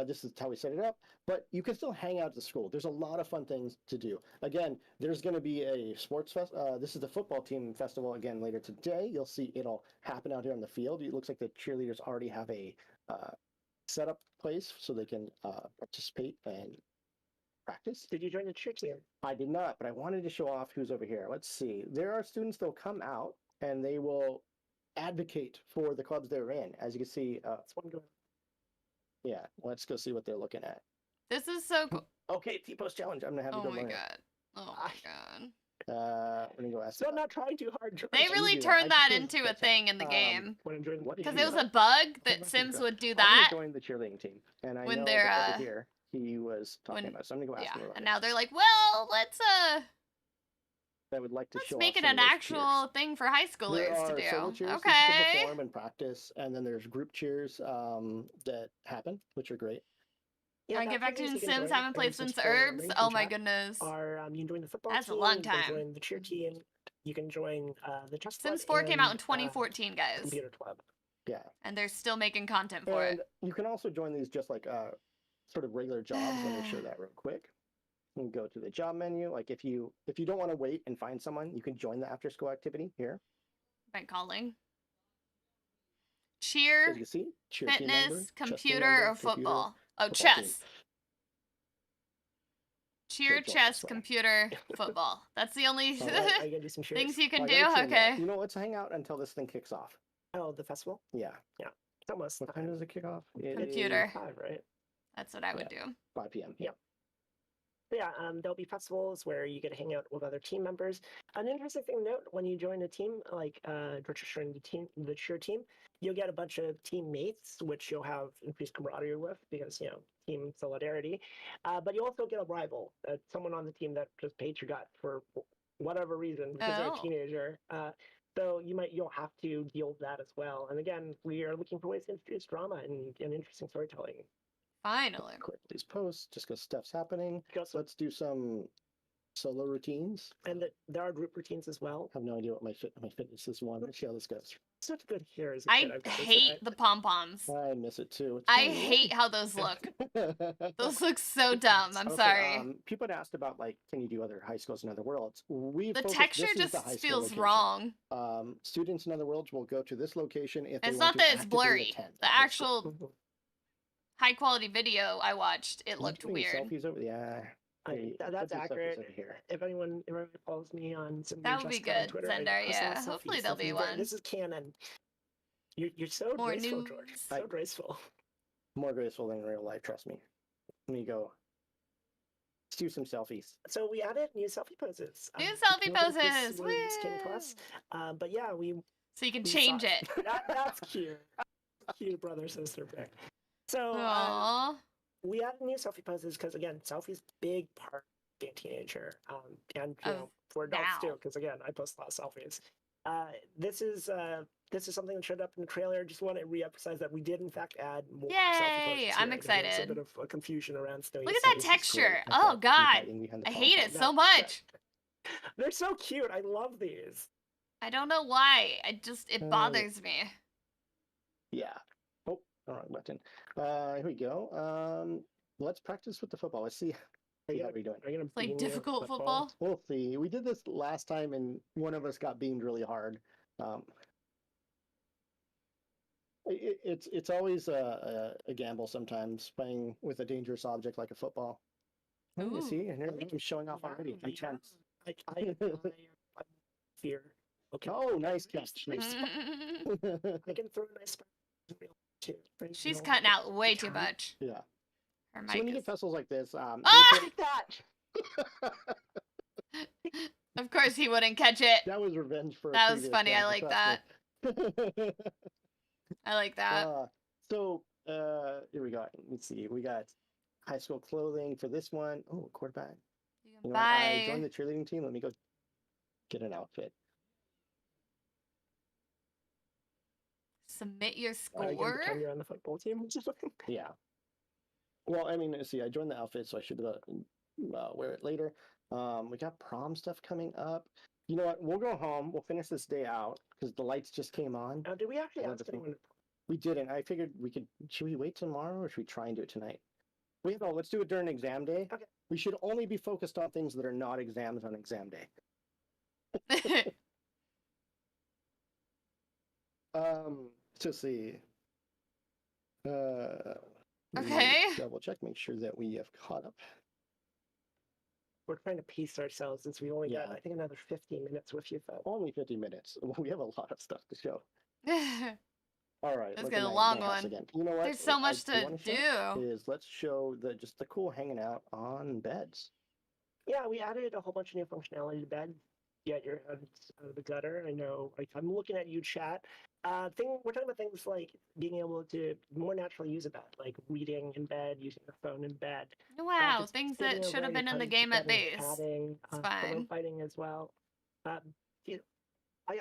This is how we set it up, but you can still hang out at the school. There's a lot of fun things to do. Again, there's going to be a sports fest. This is the football team festival again later today. You'll see it'll happen out here on the field. It looks like the cheerleaders already have a setup place so they can participate and practice. Did you join the cheer team? I did not, but I wanted to show off who's over here. Let's see. There are students that'll come out and they will advocate for the clubs they're in. As you can see, That's one going. yeah, let's go see what they're looking at. This is so cool. Okay, T-Post challenge. I'm gonna have you Oh go my learn god. Oh my god. it. We're gonna go ask. So I'm not trying too hard. George. They you really do that. turned I that just into a wanted to thing in the check. game. When I'm joining What did Because you it was do? a bug How that much Sims is would do I'm gonna that. join the cheerleading team, and I when know they're, that over here he was talking when- about. So I'm gonna go ask Yeah, him about and it. now they're like, well, let's I would like to show make off it some an of those actual cheers. thing for high There schoolers are to solo do. cheers that you can Okay. perform and practice, and then there's group cheers that happen, which are great. Yeah, I get back to activities you Sims, can join, haven't played since since we're Herbs. linked in Oh my chat, goodness. Are you can join the football That's a team? long You can time. join the cheer team. You can join the chess club. Sims 4 came out in and, 2014, guys. Computer club. Yeah, And they're still making content for and it. you can also join these just like sort of regular jobs. Let me show that real quick. You can go to the job menu. Like if you don't want to wait and find someone, you can join the after school activity here. By calling. As Cheer, you can see, cheer team member, fitness, chess team computer, member, or football? Oh, football team. chess. Cheer, Good job, chess, Square. computer, football. That's the only All right, are you gonna do some cheers? things you can I do? gotta trim that. Okay. You know, let's hang out until this thing kicks off. Oh, the festival. Yeah. It's almost What time does it kick off? It Computer. is 5, right? That's what I would do. 5 p.m. Yeah. But yeah, there'll be festivals where you get to hang out with other team members. An interesting thing to note: when you join a team, like George joined the cheer team, you'll get a bunch of teammates, which you'll have increased camaraderie with because team solidarity. But you also get a rival, someone on the team that just hates your gut for whatever reason because they're a Oh. teenager. So you'll have to deal with that as well. And again, we are looking for ways to introduce drama and interesting storytelling. Finally. Click these posts just because stuff's happening. Also, Let's do some solo routines. and there are group routines as well. I have no idea what my fitness is one. Let's see how this goes. It's not good here as a I kid, I've gotta say. hate the pom poms. I miss it too. It's I fun, hate how those look. right? Those look so dumb. I'm Okay, sorry. people had asked about can you do other high schools in other worlds? The texture this is the just high school feels location. wrong. Students in other worlds will go to this location if they It's want not that to it's actively blurry. attend The high school. actual high quality video I watched, it I'm looked doing weird. Selfies over, yeah. That's Put the selfies accurate. over here. If anyone follows me on some That would be good, Twitter, I Zendar, post a lot of yeah. Hopefully selfies. there'll be one. This is canon. You're so More graceful, news. George. So graceful. More graceful than in real life, trust me. Let me go. Let's do some selfies. So we added new selfie poses. New I selfie don't think poses! This was came to us. But yeah, So you can we change saw- it. That's cute. Cute brother sister pic. So Aww. we added new selfie poses because again, selfies big part of being a teenager, and Of for adults now. too. Because again, I post a lot of selfies. This is something that showed up in the trailer. Just want to re-emphasize that we did in fact add more selfie Yay, poses. I'm here. There's a excited. bit of a confusion around still. Look at that This is texture. great. I Oh thought god. hiding behind the I hate pom-pom. it so much. They're so cute. I love these. I don't know why. It Oh. bothers me. Yeah. Oh, wrong button. Here we go. Let's practice with the football. Let's see how we're doing. Are you gonna Play beam me with difficult football. We'll see. We did this last time, and one of us got beamed really hard. It's always a gamble sometimes playing with a dangerous object like a football. Oh, you Ooh. see, and I'm showing off already. I'm tense. I fear. Okay. Oh, nice catch. Nice. I can throw a nice spark too. right? She's No, cutting out way too can't. much. Yeah. Her So when mic you is... get festivals like this, Ah! Take that. Of course he wouldn't catch it. that was revenge for. a That was previous funny, I one, like trust me. I like that. Here we go. Let's see. We got high school clothing for this one. Oh, quarterback. You You can know what? I buy... joined the cheerleading team. Let me go get an outfit. Submit your Are you gonna score? pretend you're on the football team or something? Yeah. Well, I mean, see, I joined the outfit, so I should wear it later. We got prom stuff coming up. You know what? We'll go home. We'll finish this day out because the lights just came on. Did we actually One of ask the thing- anyone? We didn't. I figured we could. Should we wait tomorrow or should we try and do it tonight? Let's do it during exam day. Okay. We should only be focused on things that are not exams on exam day. Let's see. Let me Okay. Double check, make sure that we have caught up. We're trying to pace ourselves since we only got, Yeah. I think, another 15 minutes with you folks. Only 50 minutes. We have a lot of stuff to show. There's All right. It's look gonna at be a my long house one. Again. You know what? so much I to wanna show do. Is let's show just the cool hanging out on beds. Yeah, we added a whole bunch of new functionality to bed. Get your head out of the gutter. I know. Like, I'm looking at you, chat. We're talking about things like being able to more naturally use a bed, like reading in bed, using your phone in bed. Wow, Just things getting that a should have variety been in the of game at bedding, base. padding, It's pillow fine. fighting as well. You know,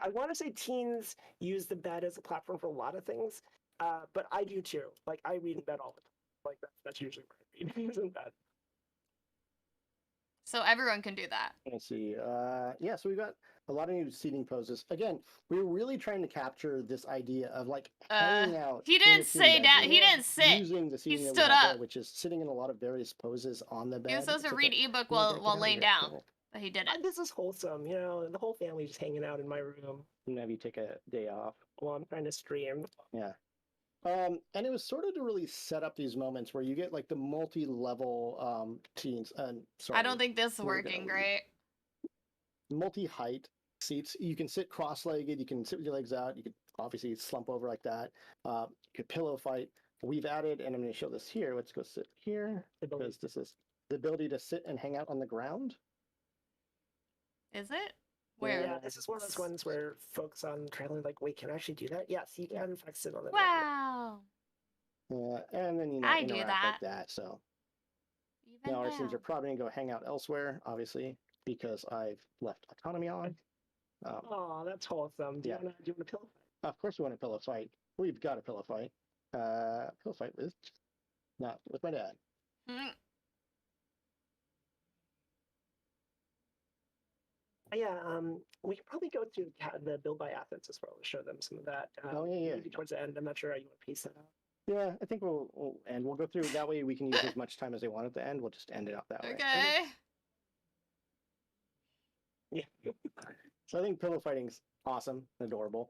I want to say teens use the bed as a platform for a lot of things, but I do too. Like, I read in bed all the time. Like, that's usually where I read is in bed. So everyone can do that. Let's see. Yeah, so we've got a lot of new seating poses. Again, we're really trying to capture this idea of like hanging out. He in a didn't teen say bed that. room, He didn't sit. Using the seating that we stood have there, up. which is sitting in a lot of various poses on the bed. He was supposed to It's read okay. ebook You know, while get while out of laying here. down, Come but he didn't. This is wholesome, you know. The whole family just hanging out in my room here. Maybe take a day off. while I'm trying to stream. Yeah. And it was sort of to really set up these moments where you get like the multi-level teens. Sorry, I don't think this is we're gonna working leave. great. Multi-height seats. You can sit cross-legged. You can sit with your legs out. You could obviously slump over like that. You could pillow fight. We've added, and I'm going to show this here. Let's go sit here because this is the ability to sit and hang out on the ground. Is it? Where? Yeah, this is one of those ones where folks on trailer like, wait, can I actually do that? Yes, you can in fact sit on the ground. Wow. And then I do interact that. like that. So Even now our now. teams are probably going to go hang out elsewhere, obviously, because I've left autonomy on. Oh, that's wholesome. Do Yeah. you want to pillow fight? Of course, we want a pillow fight. We've got a pillow fight. Pillow fight with, not with my dad. Mm. Yeah, we could probably go through the build by assets as well to show them some of that. Oh, yeah. Maybe towards the end. I'm not sure how you want to piece that out. Yeah, I think we'll go through. That way we can use as much time as they want at the end. We'll just end it out that way. Okay. Yeah. So I think pillow fighting's awesome, adorable.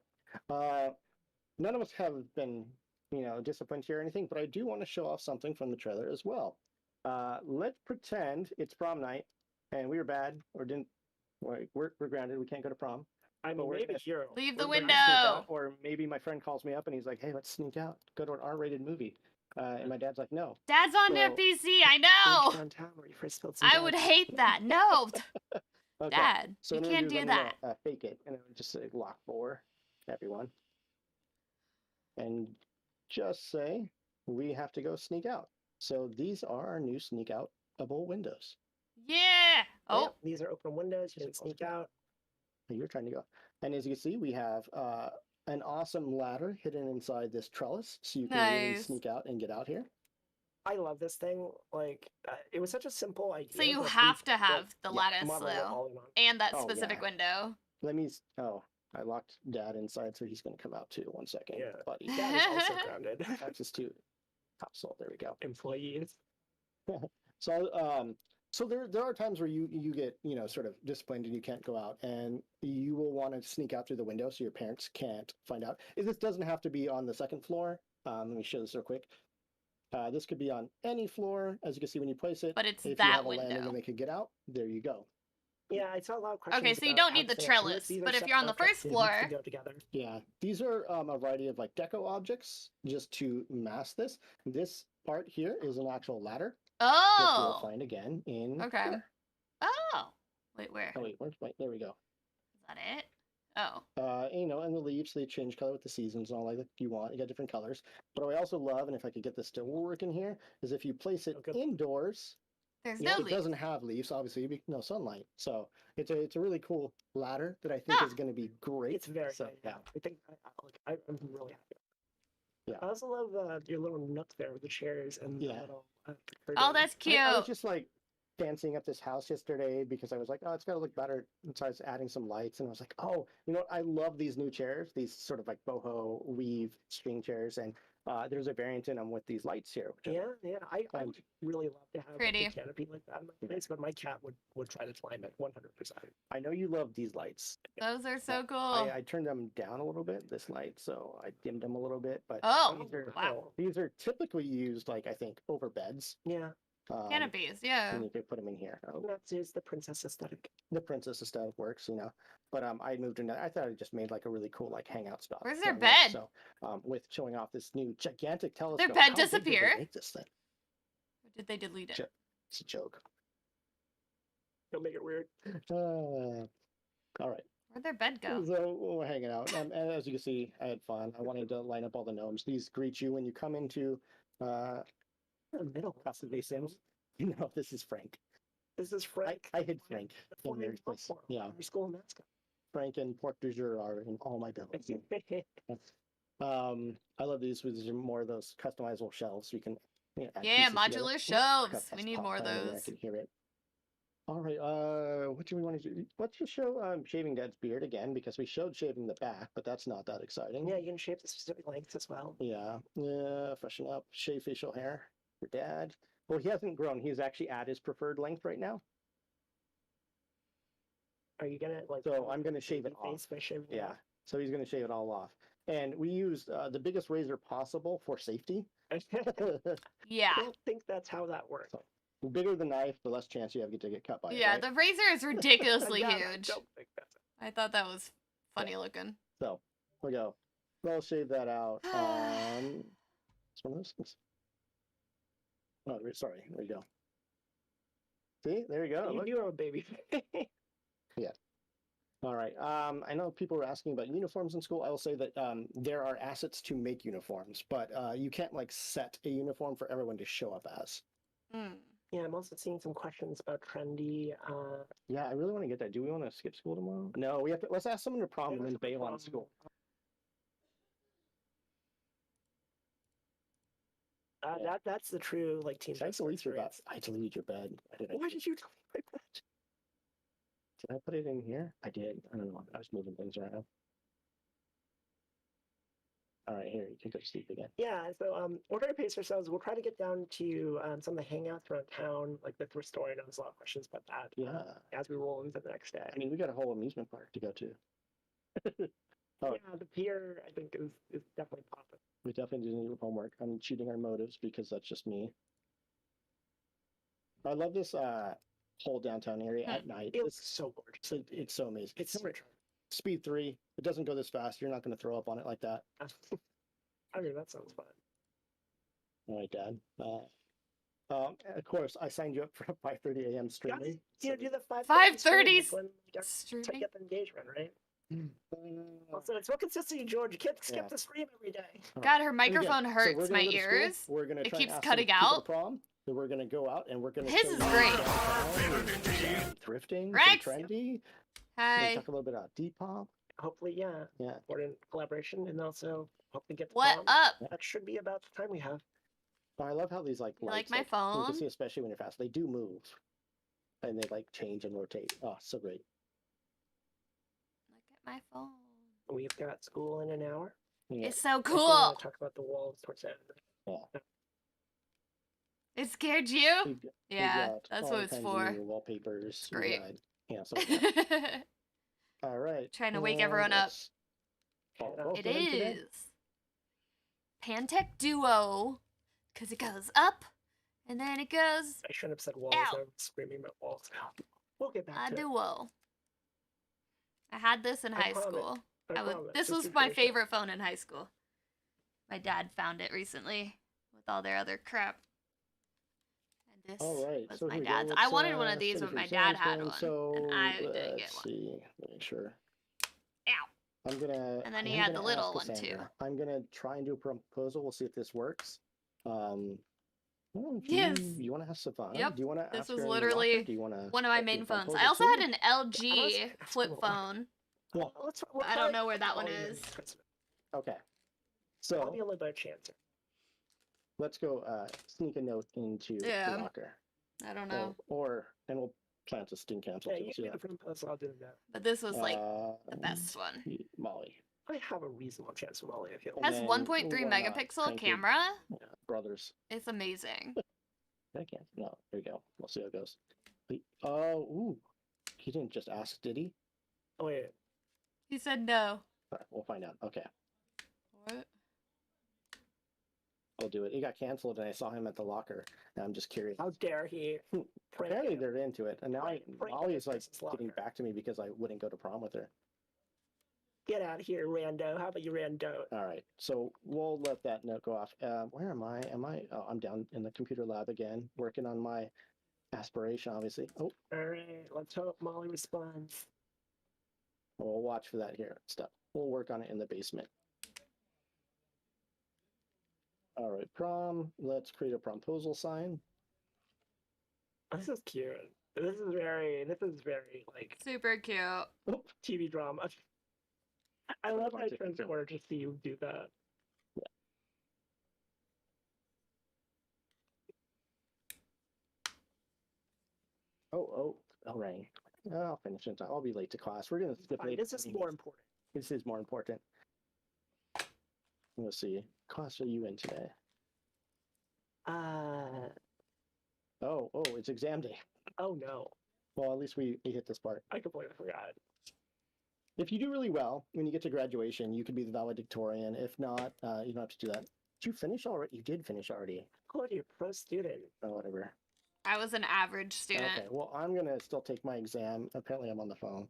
None of us have been, disappointed here or anything, but I do want to show off something from the trailer as well. Let's pretend it's prom night and we were bad or didn't. We're grounded. We can't go to prom. I mean, But we're maybe gonna hero. Leave the We're gonna window. sneak out, or maybe my friend calls me up and he's like, "Hey, let's sneak out, go to an R-rated movie," and my dad's like, "No." Dad's on their So- PC. I know. Downtown where you first spilled some I blood. would hate that. No, Okay. Dad, So you what I'm can't gonna do is I'm that. gonna, fake it, and it would just say lock for everyone, and just say we have to go sneak out. So these are our new sneak outable windows. Yeah. Yeah, Oh, these are open windows. You can sneak out. You're trying to go, and as you can see, we have an awesome ladder hidden inside this trellis, so you can really Nice. sneak out and get out here. I love this thing. Like, it was such a simple idea. so you but have we, to have the yeah, lattice modeled it though, all in on. and that Oh, specific yeah. window. Let me. Oh, I locked Dad inside, so he's going to come out too. 1 second, Yeah. buddy. That is also grounded. Access to household. There we go. Employees. So there are times where you get sort of disciplined and you can't go out, and you will want to sneak out through the window so your parents can't find out. This doesn't have to be on the second floor. Let me show this real quick. This could be on any floor, as you can see when you place it. But it's if you that have a landing window. and they could get out, there you go. Yeah, I saw a lot of questions. Okay, so you about don't how need the this thing actually trellis, works. These are but if separate you're on the objects, first they need floor- to go together. Yeah, these are a variety of like deco objects just to mask this. This part here is an actual ladder that you'll Oh. find again in. Okay. here. Oh. Wait, where? Oh wait, there we go. Is that it? Oh. And the leaves, they change color with the seasons and all like you want. You got different colors. But what I also love, and if I could get this to work in here, is if you place it Okay. indoors, There's it no leaf. doesn't have leaves, obviously, no sunlight. So it's a really cool ladder that I think Ah. is going to be great. It's very so, nice. yeah. I think I'm really happy. Yeah. I also love your little nook there with the chairs and the Yeah. little. Oh, that's cute. I was just like, fancying up this house yesterday because I was like, oh, it's got to look better. And so I was adding some lights, and I was like, oh, you know what? I love these new chairs, these sort of like boho weave string chairs, and there's a variant in them with these lights here. Which Yeah. I would really love to have Pretty. like, a canopy like that in my place, but my cat would try to climb it 100%. I know you love these lights. Those are so cool. I turned them down a little bit, this light, so I dimmed them a little bit. But Oh, wow. These are typically used, like, I think, over beds. Yeah. Canopies, yeah. And you could put them in here. That's the princess aesthetic. The princess aesthetic works, you know. But I moved into. I thought I just made like a really cool like hangout spot. Where's their down there. bed? So with showing off this new gigantic telescope. Their bed how big did they disappear? make this thing? Or did they delete it? It's a joke. Don't make it weird. All right. Where'd their bed go? So we're hanging out, and as you can see, I had fun. I wanted to line up all the gnomes. These greet you when you come into The middle. Casa de Sims. You know, this is Frank. This is Frank. I hid Frank The in flying their place. platform, Yeah, our school mascot. Frank and Pork du jour are in all my buildings. I love these. These are more of those customizable shelves. You can add Yeah, pieces together. modular Oh, shelves. that's We need pop more of down there, I those. can hear it. All right. What do we want to do? Let's just show shaving Dad's beard again because we showed shaving the back, but that's not that exciting. Yeah, you can shape the specific lengths as well. Yeah. Freshen up. Shave facial hair for Dad. Well, he hasn't grown. He's actually at his preferred length right now. Are you gonna like? So I'm gonna shave it face off. by shaving it Yeah. off? So he's gonna shave it all off. And we used the biggest razor possible for safety. Yeah. I don't think that's how that works. The bigger the knife, the less chance you have to get cut by it. Yeah, right? the razor is ridiculously Yeah, I huge. don't think that's I thought that was funny looking. So we go. I'll shave that out. It's one of those things. Oh, sorry. There you go. See, there you go. You Look. do have a baby. All right. I know people were asking about uniforms in school. I will say that there are assets to make uniforms, but you can't like set a uniform for everyone to show up as. Mm. Yeah, I'm also seeing some questions about trendy. Yeah, I really want to get that. Do we want to skip school tomorrow? No, we have to. Let's ask someone to prom and then bail on school. That's the true like team. Should I baseball delete your bed? experience. I deleted your bed. Why did you delete my bed? Did I put it in here? I did. I don't know. I was moving things around. All right, here you can go to sleep again. Yeah, so we're going to pace ourselves. We'll try to get down to some of the hangouts around town, like the thrift store. I know there's a lot of questions about that. Yeah. As we roll into the next day. I mean, we got a whole amusement park to go to. Oh. Yeah, the pier I think is definitely popping. We definitely do need homework. I'm cheating our motives because that's just me. I love this whole downtown area at night. It looks so gorgeous. It's so amazing. It's so much. Speed 3. It doesn't go this fast. You're not going to throw up on it like that. I mean, that sounds fun. All right, Dad. Of course, I signed you up for 5:30 a.m. streaming. You do the 5:30 to streaming? get the engagement, right? Also, it's what consistency, George. You can't skip the stream every day. God, her And again, microphone so we're hurts gonna my go to school, ears. We're gonna It try and keeps ask cutting some people to out. prom. So we're gonna go out and we're gonna. His show is you great. some thrifting, some Rex! trendy. Hi. Talk a little bit about Depop. Hopefully, yeah. Yeah. Important collaboration, and also hopefully get the What prom. up? That should be about the time we have. Oh, I love how these like You like lights, my you phone? can see, especially when you're fast, they do move, and they like change and rotate. Oh, so great. Look at my phone. We've got school in an hour. Yeah. It's so I think we're cool. gonna talk about the walls towards the end. Yeah. It scared you? We've got Yeah, that's all what it's kinds for. of new wallpapers. we Great. got- Yeah. So like that. All right. Trying to wake everyone up. let's follow It them today. is. Pantech Duo. Because it goes up, and then it goes I shouldn't have said walls. Ow. I'm screaming about walls. We'll get back a to it. duo. I had this in I high promise. school. I This promise. was Just my finish it. favorite phone in high school. My dad found it recently with all their other crap. And this All right. was so my here we go. dad's. Let's, I wanted one of these, finish but my your dad exams had then. one, So and I didn't get let's one. see. Make sure. Ow. I'm gonna. And then he I'm had the gonna little ask one, too. Cassandra. I'm gonna try and do a proposal. We'll see if this works. Well, do Yes. You want to have Savannah? Yep. Do you want to? This ask was her in literally locker? Do you want to? One of my main phones. I also had an LG flip phone. Yeah. We'll I try don't know where that one calling is. Okay. I'll So be a little bit of chance. let's go sneak a note into Yeah. the locker. I don't know. And we'll plan to Steam cancel Yeah, too. you We'll see can do that. the front post, I'll do that. But this was like the best one. Molly. I have a reasonable chance of Molly, I feel. And Has then 1.3 why not megapixel Cranky camera. Brothers. It's amazing. I can't. No, there you go. We'll see how it goes. Oh, ooh. He didn't just ask, did he? Oh, wait. He said no. All right, we'll find out. Okay. What? We'll do it. It got canceled and I saw him at the locker. And I'm just curious. How dare he? Apparently they're into it. And now Molly is like Princess Locker. getting back to me because I wouldn't go to prom with her. Get out of here, rando. How about you rando? All right. So we'll let that note go off. Where am I? Oh, I'm down in the computer lab again, working on my aspiration, obviously. Oh, All right, let's hope Molly responds. we'll watch for that here stuff. We'll work on it in the basement. All right, prom. Let's create a promposal sign. This is cute. This is very like Super cute. Oh, TV drama. I love my Watch it, transporter to see you do that. oh, rang. I'll finish it. I'll be late to class. We're gonna skip Fine, late. this is more important. This is more important. Let's see. Class are you in today? Oh, it's exam day. Oh no, Well, at least we hit this part. I completely forgot. If you do really well when you get to graduation, you could be the valedictorian. If not, you don't have to do that. Did you finish already? You did finish already. Oh, you're a pro student. Oh, whatever. I was an average student. Okay, well, I'm gonna still take my exam. Apparently, I'm on the phone.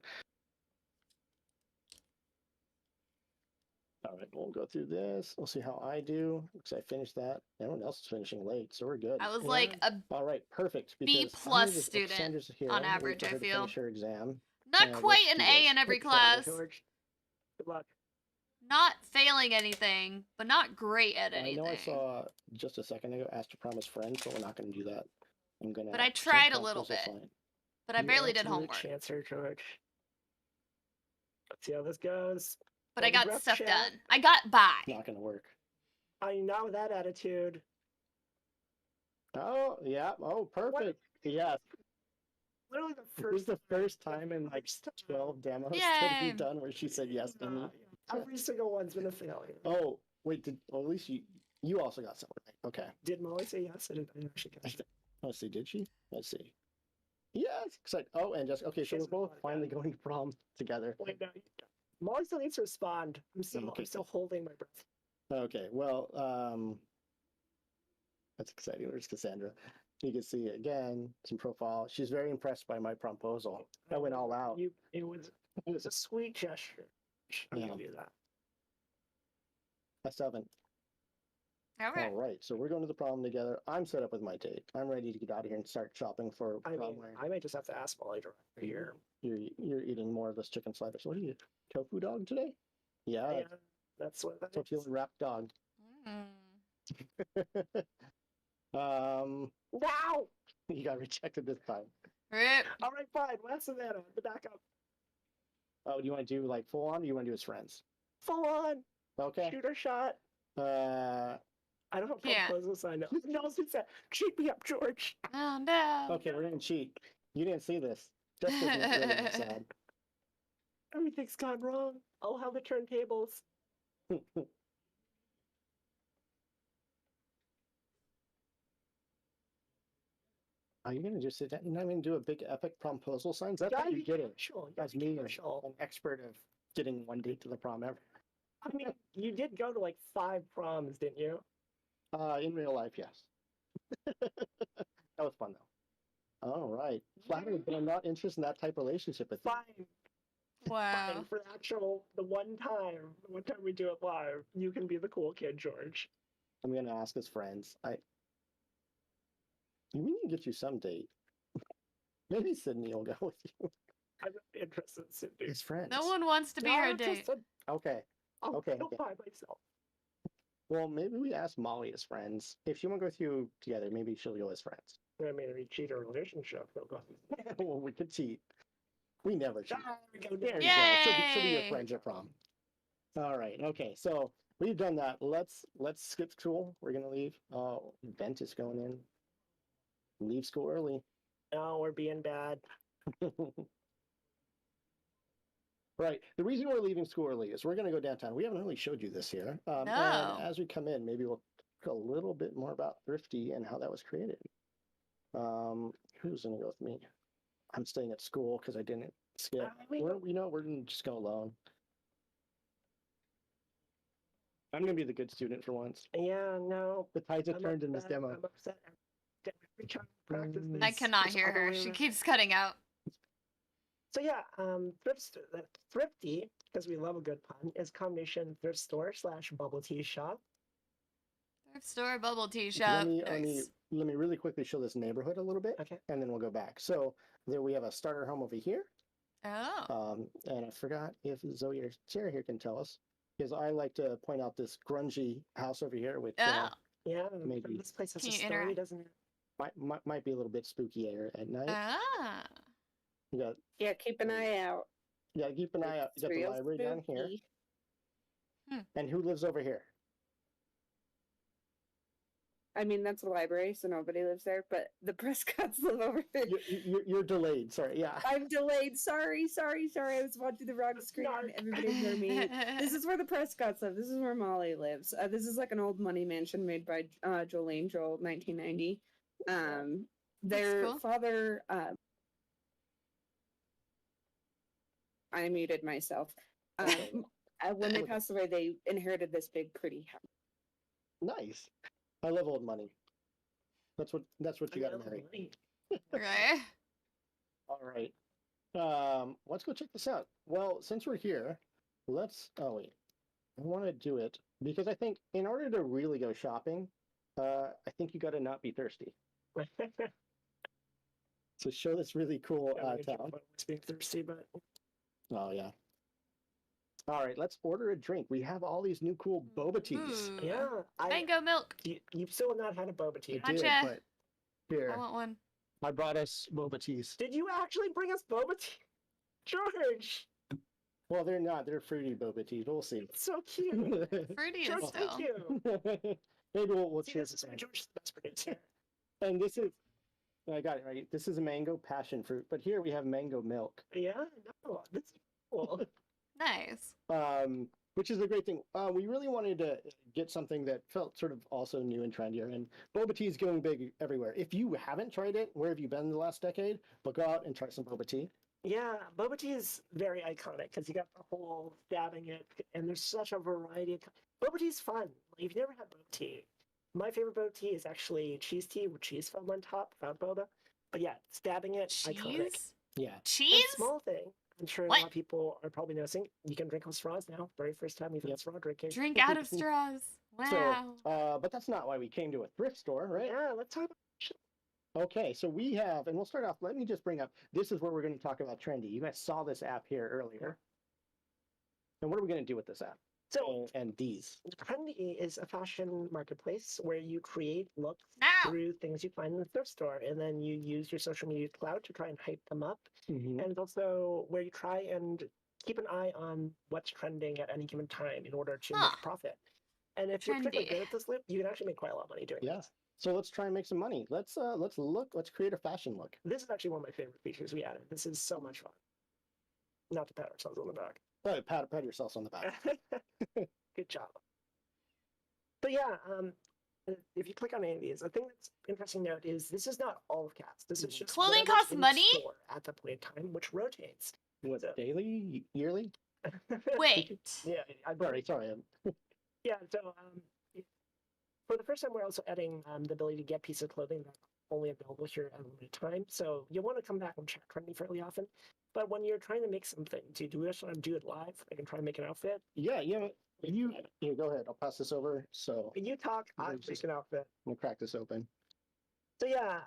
All right, we'll go through this. We'll see how I do because I finished that. Everyone else is finishing late, so we're good. I was Yeah. like a All right, perfect. B+ because I'm gonna just- student Sandra's here. on Wait average, for I her to feel. finish her exam. not let's quite an do A this. in every Good job, class. George. Good luck. Not failing anything, but not great at I anything. know I saw just a second ago asked to promise friends, but we're not going to do that. I'm gonna. But I send tried a proposal little bit. sign. But I You barely did absolute homework. Chancer, George. Let's see how this goes. But I Any got rough stuff chat? done. I got by. Not going to work. Not with that attitude. Oh yeah. Oh, perfect. Yes. Literally the This is first. the first time in like 12 demos that Yay. we've done where she said yes to me. Every single one's been a failure. Oh wait, at least you also got something right. Okay. Did Molly say yes? I didn't actually catch it. Let's see. Did she? Let's see. Yes. Excited. Oh, and just okay. So we're both finally going to prom together. Wait, no. Molly still needs to respond. I'm still holding my breath. Okay, well, that's exciting. Where's Cassandra? You can see again some profile. She's very impressed by my proposal. I went all out. It was a sweet gesture. I'm Yeah. gonna do that. S7. Okay. All right, so we're going to the prom together. I'm set up with my date. I'm ready to get out of here and start shopping for I prom mean, wear. I might just have to ask Molly to run here. You're eating more of this chicken sliders. What are you, tofu dog today? Yeah, Yeah, that's what that tortilla is. wrapped dog. Mm. Wow! You got rejected this time. Rip. All right, fine. West Savannah, the backup. Oh, do you want to do like full on, or do you want to do as friends? Full on. Okay. Shooter shot. I don't have Can't. proposal sign. No, she said, cheat me up, George. Oh no. Okay, we're gonna cheat. You didn't see this. Just really sad. Everything's gone wrong. Oh, how the turntables. Are you gonna just sit down? You're not gonna do a big epic promposal signs? That's how you get it. Sure. That's me, an expert of getting one date to the prom ever. I mean, you did go to like 5 proms, didn't you? In real life, yes. That was fun though. All right, flattered, but I'm not interested in that type of relationship with you. Fine. Wow. Fine. For the one time we do it live, you can be the cool kid, George. I'm gonna ask his friends. We need to get you some date. Maybe Sydney will go with you. I'm not interested in Cindy. His friends. No one wants to be No, her just date. Okay. I'll Okay, go okay. by myself. Well, maybe we ask Molly as friends. If she won't go with you together, maybe she'll go as friends. I mean, if you cheat a relationship, they'll go. Well, we could cheat. We never cheat. There we go. There There you you go. go. She'll be your Yay! friend at prom. All right. Okay. So we've done that. Let's skip school. We're gonna leave. Oh, Bent is going in. Leave school early. No, we're being bad. Right. The reason we're leaving school early is we're going to go downtown. We haven't really showed you this here. And No. as we come in, maybe we'll talk a little bit more about Thrifty and how that was created. Who's going to go with me? I'm staying at school because I didn't skip. We're going to just go alone. I'm going to be the good student for once. Yeah, no. The tides have turned in this upset. demo. I'm upset. Every time I practice I this, cannot it's hear her. She unbelievable. keeps cutting out. So yeah, Thrifty, because we love a good pun, is a combination thrift store / bubble tea shop. Thrift store, bubble tea shop. Nice. Let me really quickly show this neighborhood a little bit, Okay. and then we'll go back. So there we have a starter home over here. Oh. And I forgot if Zoe or Sarah here can tell us, because I like to point out this grungy house over here, which Oh. Yeah, Maybe. this place has Can a you story, interact? doesn't it? might be a little bit spooky at night. Ah. You got, Yeah, keep an eye out. yeah, keep an eye out. You It's got the real library down here. spooky. And who lives over here? I mean, that's a library, so nobody lives there, but the Prescotts live over there. You're delayed. Sorry. Yeah. I'm delayed. Sorry. I was watching the wrong screen. Everybody ignore me. This is where the Prescotts live. This is where Molly lives. This is like an old money mansion made by Jolene Joel, 1990. Their cool. father. I muted myself. When they passed away, they inherited this big, pretty house. Nice. I love old money. That's what you got to marry. Right. All right. Let's go check this out. Well, since we're here, let's. Oh wait, I want to do it because I think in order to really go shopping, I think you got to not be thirsty. So show this really cool town. Being thirsty, but Oh yeah. All right, let's order a drink. We have all these new cool boba teas. Ooh. yeah, Mango milk. you've still not had a boba tea. I did, Gotcha. but here I want one. I brought us boba teas. Did you actually bring us boba tea, George? Well, they're not. They're fruity boba teas. We'll see. It's so cute. Fruity is George, still. thank you. Maybe we'll See, share this is why some. George is the best producer. And this is. I got it right. This is a mango passion fruit, but here we have mango milk. Yeah, no, this is cool. Nice. Which is a great thing. We really wanted to get something that felt sort of also new and trendier, and boba tea is going big everywhere. If you haven't tried it, where have you been the last decade? But go out and try some boba tea. Yeah, boba tea is very iconic because you got the whole stabbing it, and there's such a variety. Boba tea is fun. If you've never had boba tea, my favorite boba tea is actually cheese tea with cheese foam on top without boba. But yeah, stabbing it, iconic. Cheese? Yeah. Cheese? And small thing. I'm sure a What? lot of people are probably noticing. You can drink with straws now. Very first time we've had straw drinking. Drink out of straws. Wow. So, but that's not why we came to a thrift store, right? Yeah, let's talk about Okay, so we have, and we'll start off. Let me just bring up. This is where we're going to talk about trendy. You guys saw this app here earlier. And what are we going to do with this app? So, And these. Trendy is a fashion marketplace where you create looks Now. through things you find in the thrift store, and then you use your social media cloud to try and hype them up. Mhm. And it's also where you try and keep an eye on what's trending at any given time in order to make Huh. a profit. And if you're particularly Trendy. good at this loop, you can actually make quite a lot of money doing Yeah. this. So let's try and make some money. Let's create a fashion look. This is actually one of my favorite features we added. This is so much fun. Not to pat ourselves on the back. Oh, pat yourselves on the back. Good job. But yeah, if you click on any of these, the thing that's interesting to note is this is not all of cast. This is just Clothing whatever's costs in money? store at the point in time, which rotates. What, So- daily, yearly? Wait. Yeah, Sorry. Yeah, so for the first time, we're also adding the ability to get pieces of clothing that are only available here at a limited time. So you'll want to come back and check Trendy fairly often. But when you're trying to make something, do you just want to do it live? I can try and make an outfit. Yeah. You go ahead. I'll pass this over. So You talk, I Just- make an outfit. we'll crack this open. So yeah,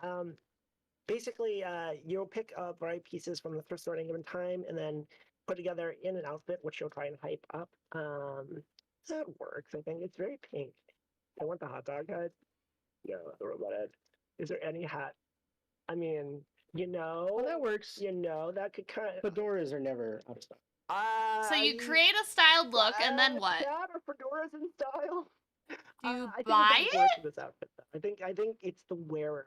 basically, you'll pick up variety pieces from the thrift store at any given time, and then put together in an outfit, which you'll try and hype up. That works. I think it's very pink. I want the hot dog head. Yeah, the robot head. Is there any hat? I mean, Well, that works. that could kind of. Fedoras are never out of stock. So you create a styled look, and then what? That or fedoras in style. Do you I think buy it? Doesn't work for this outfit, though. I think it's the wearer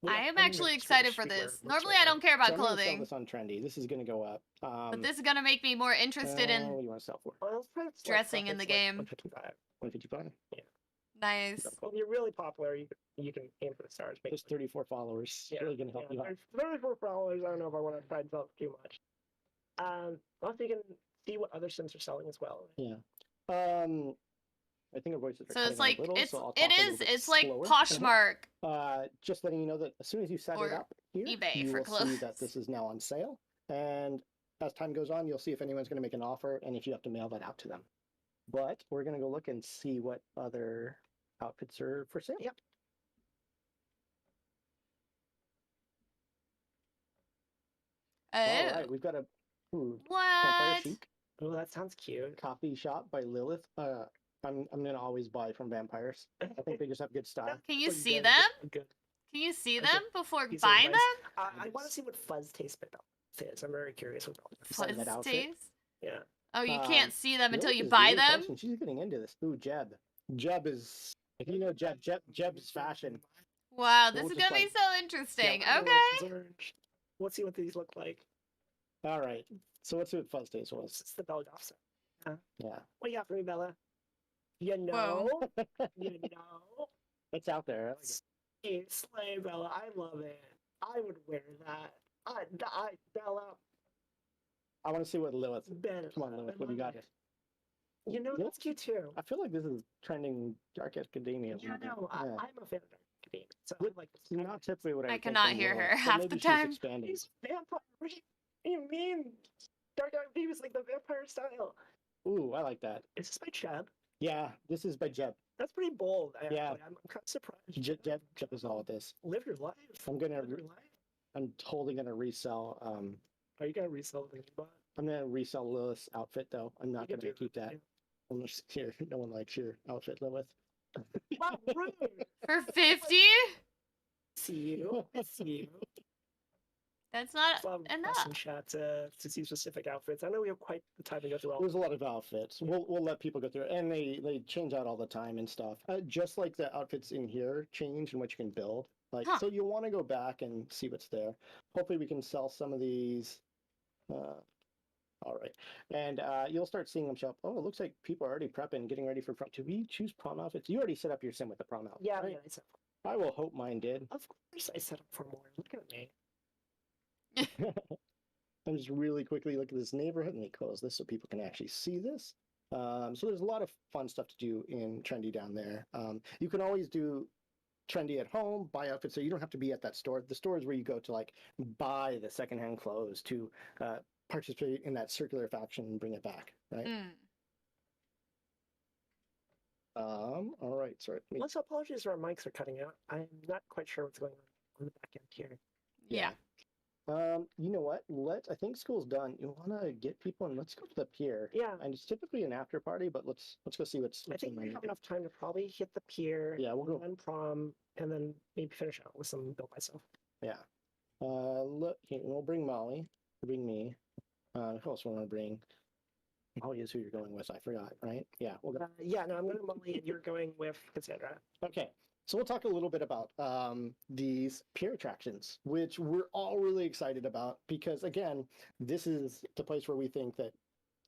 I am I'm actually nervous for the excited for streetwear this. looks Normally, right I now. don't care about So I'm going to sell clothing, this on Trendy. This is going to go up. but this is gonna make me more interested what in do you want to sell for? Well, it's dressing in the game. 155. 155. Nice. Well, if you're really popular, you can aim for the stars. Maybe. There's 34 followers. Yeah, Really going to help you out. 34 followers. I don't know if I want to try and sell it too much. Also, you can see what other sims are selling as well. Yeah. I think our voices are So cutting it's out like a little, it's so I'll it talk a is little bit it's like slower. Poshmark. Just letting you know that as soon as you set it Or up here, eBay you for will see that clothes. this is now on sale. And as time goes on, you'll see if anyone's going to make an offer and if you have to mail that out to them. But we're going to go look and see what other outfits are for sale. Yep. All Oh, right, we've got a Campfire what? Chic Oh, that sounds cute. coffee shop by Lilith. I'm going to always buy from vampires. I think they just have good style. Can you A see good- them? a good Can you see a them good before piece of buying advice. them? I want to see what fuzz taste is. I'm very curious what all this. Fuzz that Fuzz outfit. taste? Yeah. Oh, you Um, can't see them until Lilith you is buy really them? close, and she's getting into this. Ooh, Jeb. Jeb is, if you know Jeb's fashion. Wow, this We'll is just, gonna be like- so interesting. Yeah, Okay. Let's see what these look like. All right. So let's see what Fuzz Taste was. It's the Bella Goff set. Yeah. What do you got for me, Bella? You know? You know? It's out there. I like it. Hey, slay, Bella. I love it. I would wear that. Bella. I want to see what Lilith. Bella. Come on, Lilith. What do you got? You know, Yeah. that's cute too. I feel like this is trending Dark Academia. a Yeah, little bit. no, Yeah. I'm a fan of Dark Academia. So I like this. It's not typically what I I would think cannot in hear Lilith, her but half maybe the she's time. expanding. He's vampire. What do you mean? Dark Academia is like the vampire style. Ooh, I like that. Is this by Chad? Yeah, this is by Jeb. That's pretty bold. Actually. Yeah. I'm kind of surprised. Jeb is all of this. Live your life. I'm gonna. Live your life. I'm totally gonna resell. Are you gonna resell the thing you bought? I'm gonna resell Lilith's outfit though. I'm not You can gonna do keep that, that. Unless here, no one likes your outfit, Lilith. Wow, rude. For 50? See you. I see you. That's not Love enough. pressing chat to see specific outfits. I know we have quite the time to go through all. There's a lot of outfits. We'll let people go through it, and they change out all the time and stuff. Just like the outfits in here change and what you can build. Like Huh. so, you want to go back and see what's there. Hopefully, we can sell some of these. All right, and you'll start seeing them show up. Oh, it looks like people are already prepping, getting ready for prom. Do we choose prom outfits? You already set up your sim with the prom outfit. Yeah, right? yeah. I set I will hope mine did. Of course, I set up for more. Look at me. I'm just really quickly look at this neighborhood. Let me close this so people can actually see this. So there's a lot of fun stuff to do in Trendy down there. You can always do Trendy at home, buy outfits, so you don't have to be at that store. The store is where you go to like buy the secondhand clothes to participate in that circular faction and bring it back, right? All right, sorry. let me- Also, apologies if our mics are cutting out. I'm not quite sure what's going on the back end here. Yeah. You know what? I think school's done. You want to get people and let's go to the pier. Yeah. And it's typically an after party, but let's go see what's I think in we there. have enough time to probably hit the pier. Yeah, we'll go. Run prom, and then maybe finish out with some build myself. Yeah. Look, here, we'll bring Molly. Bring me. Who else want to bring? Molly is who you're going with. I forgot, right? Yeah, we'll go. Yeah, no, I'm going to Molly, and you're going with Cassandra. Okay. So we'll talk a little bit about these pier attractions, which we're all really excited about because, again, this is the place where we think that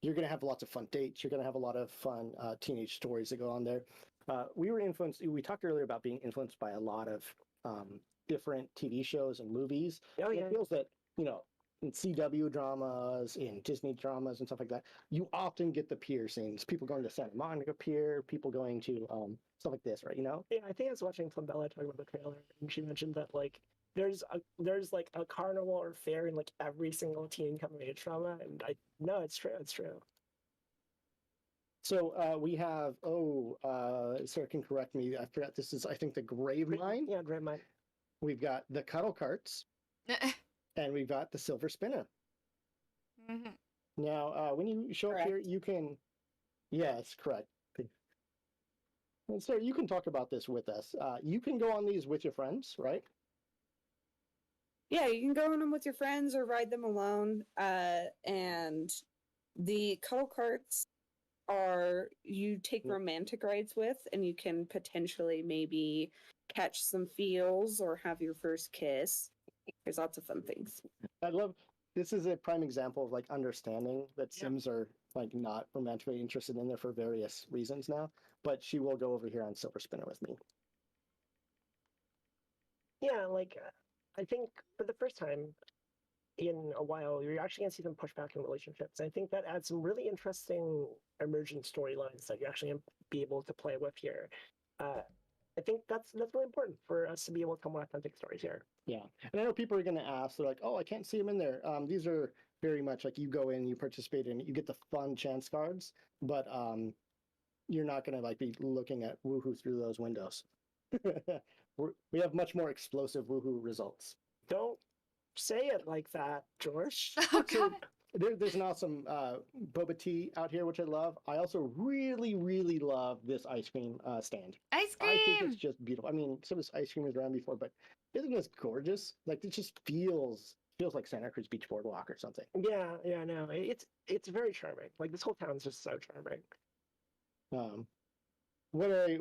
you're going to have lots of fun dates. You're going to have a lot of fun teenage stories that go on there. We talked earlier about being influenced by a lot of different TV shows and movies. Oh, And yeah. It feels that, in CW dramas, in Disney dramas and stuff like that, you often get the pier scenes. People going to Santa Monica Pier, people going to stuff like this, right? Yeah, I think I was watching Plumbella talking about the trailer, and she mentioned that, like, there's like a carnival or fair in like every single teen coming of age drama, and no, it's true. So we have, Sarah can correct me. I forgot this is, I think, the Grave Mine. Yeah, Grave Mine. We've got the Cuddle Carts, and we've got the Silver Spinner. Mhm. Now, when you show up here, you can, yes, correct. And Sarah, you can talk about this with us. You can go on these with your friends, right? Yeah, you can go on them with your friends or ride them alone. And the cuddle carts are you take Yep. romantic rides with, and you can potentially maybe catch some feels or have your first kiss. There's lots of fun things. I love this is a prime example of like understanding that Yeah. Sims are like not romantically interested in there for various reasons now. But she will go over here on Silver Spinner with me. Yeah, like I think for the first time in a while, you're actually gonna see them push back in relationships. I think that adds some really interesting emergent storylines that you're actually gonna be able to play with here. I think that's really important for us to be able to tell more authentic stories here. Yeah, and I know people are going to ask, they're like, "Oh, I can't see them in there." These are very much like you go in, you participate in, it, you get the fun chance cards, but you're not going to like be looking at woohoo through those windows. We have much more explosive woohoo results. Don't say it like that, George. Oh So god. there's an awesome boba tea out here, which I love. I also really, really love this ice cream stand. Ice I think cream. it's just beautiful. I mean, some of this ice cream was around before, but isn't this gorgeous? Like it just feels like Santa Cruz Beach Boardwalk or something. Yeah, no, it's very charming. Like this whole town's just so charming. What I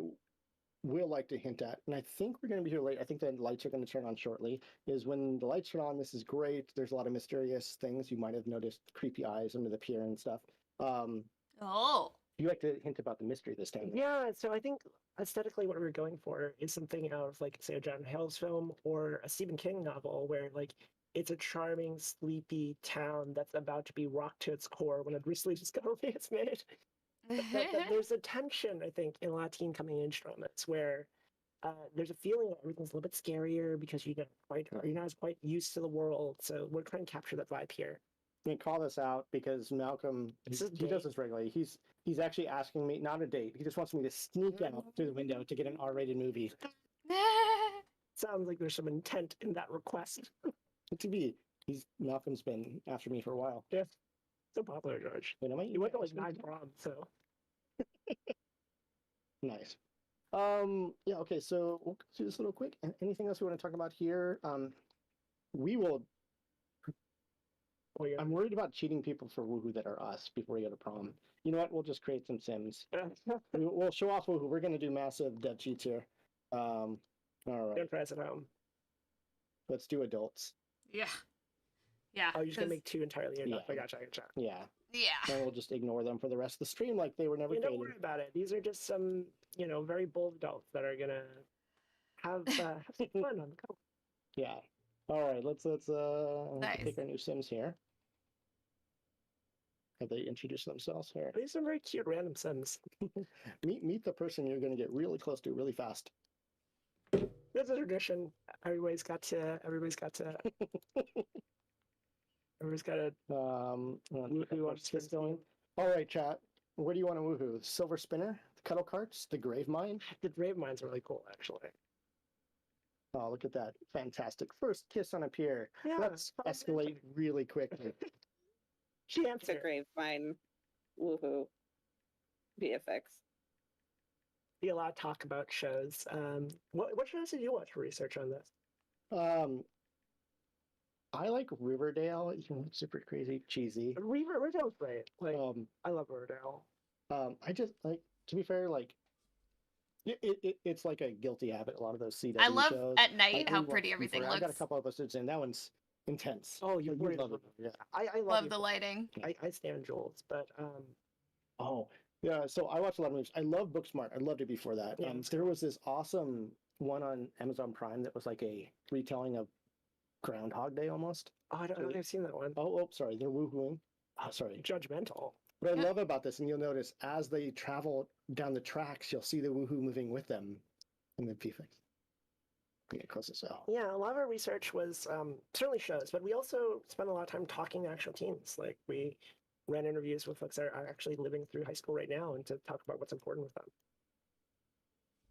will like to hint at, and I think we're going to be here late. I think the lights are going to turn on shortly. Is when the lights turn on. This is great. There's a lot of mysterious things. You might have noticed creepy eyes under the pier and stuff. Oh. You like to hint about the mystery this time. Yeah, so I think aesthetically what we're going for is something out of like say a John Hales film or a Stephen King novel where like it's a charming, sleepy town that's about to be rocked to its core when a recently discovered it's made. That there's a tension, I think, in a lot of teen coming age dramas where there's a feeling that everything's a little bit scarier because you're not as quite used to the world. So we're trying to capture that vibe here. I call this out because Malcolm he does this regularly. He's actually asking me not a date. He just wants me to sneak out through the window to get an R-rated movie. Sounds like there's some intent in that request. To be, Malcolm's been after me for a while. Yeah, so popular, George. Wait, am I? You went to like 9 proms, so Nice. Yeah. Okay. So we'll do this a little quick. Anything else we want to talk about here? We will. well, yeah. I'm worried about cheating people for woohoo that are us before we go to prom. You know what? We'll just create some sims. We'll show off woohoo. We're going to do massive dev cheats here. All right. Don't try this at home. Let's do adults. Yeah. Yeah. Oh, you're just gonna 'cause- make 2 entirely enough. Yeah. I gotcha. Yeah. Yeah. And we'll just ignore them for the rest of the stream like they were never Don't created. worry about it. These are just some, very bold adults that are gonna have some fun on the go. Yeah. All right. Let's Nice. pick our new sims here. Have they introduced themselves here? These are very cute random sims. Meet the person you're going to get really close to really fast. There's a tradition. Everybody's got to. Everybody's got to Woohoo, watch this going. All right, chat. Where do you want to woohoo? Silver Spinner, the Cuddle Carts, the Grave Mine. The grave mines are really cool, actually. Oh, look at that! Fantastic first kiss on a pier. Yeah, Let's escalate really quickly. She It's a answered. grapevine. Woohoo. VFX. Be a lot of talk about shows. What shows did you watch for research on this? I like Riverdale. It's super crazy, cheesy. Riverdale's great. Like Um, I love Riverdale. I just like to be fair, like it's like a guilty habit. A lot of those CW I love shows. at night I how rewatched pretty them everything forever. I got a looks. couple episodes in. That one's intense. Oh, you You would love it. Yeah. I Love the you. lighting. I stand Jules, but Oh, yeah. So I watch a lot of movies. I love Booksmart. I loved it before that. Yeah, There was this awesome one on Amazon Prime that was like a retelling of Groundhog Day almost. I don't think I've seen that one. Oh, sorry. They're woohooing. Oh, sorry. Judgmental. What I Yeah. love about this, and you'll notice as they travel down the tracks, you'll see the woohoo moving with them in the VFX. Get close as hell. Yeah, a lot of our research was certainly shows, but we also spent a lot of time talking to actual teens. Like we ran interviews with folks that are actually living through high school right now and to talk about what's important with them.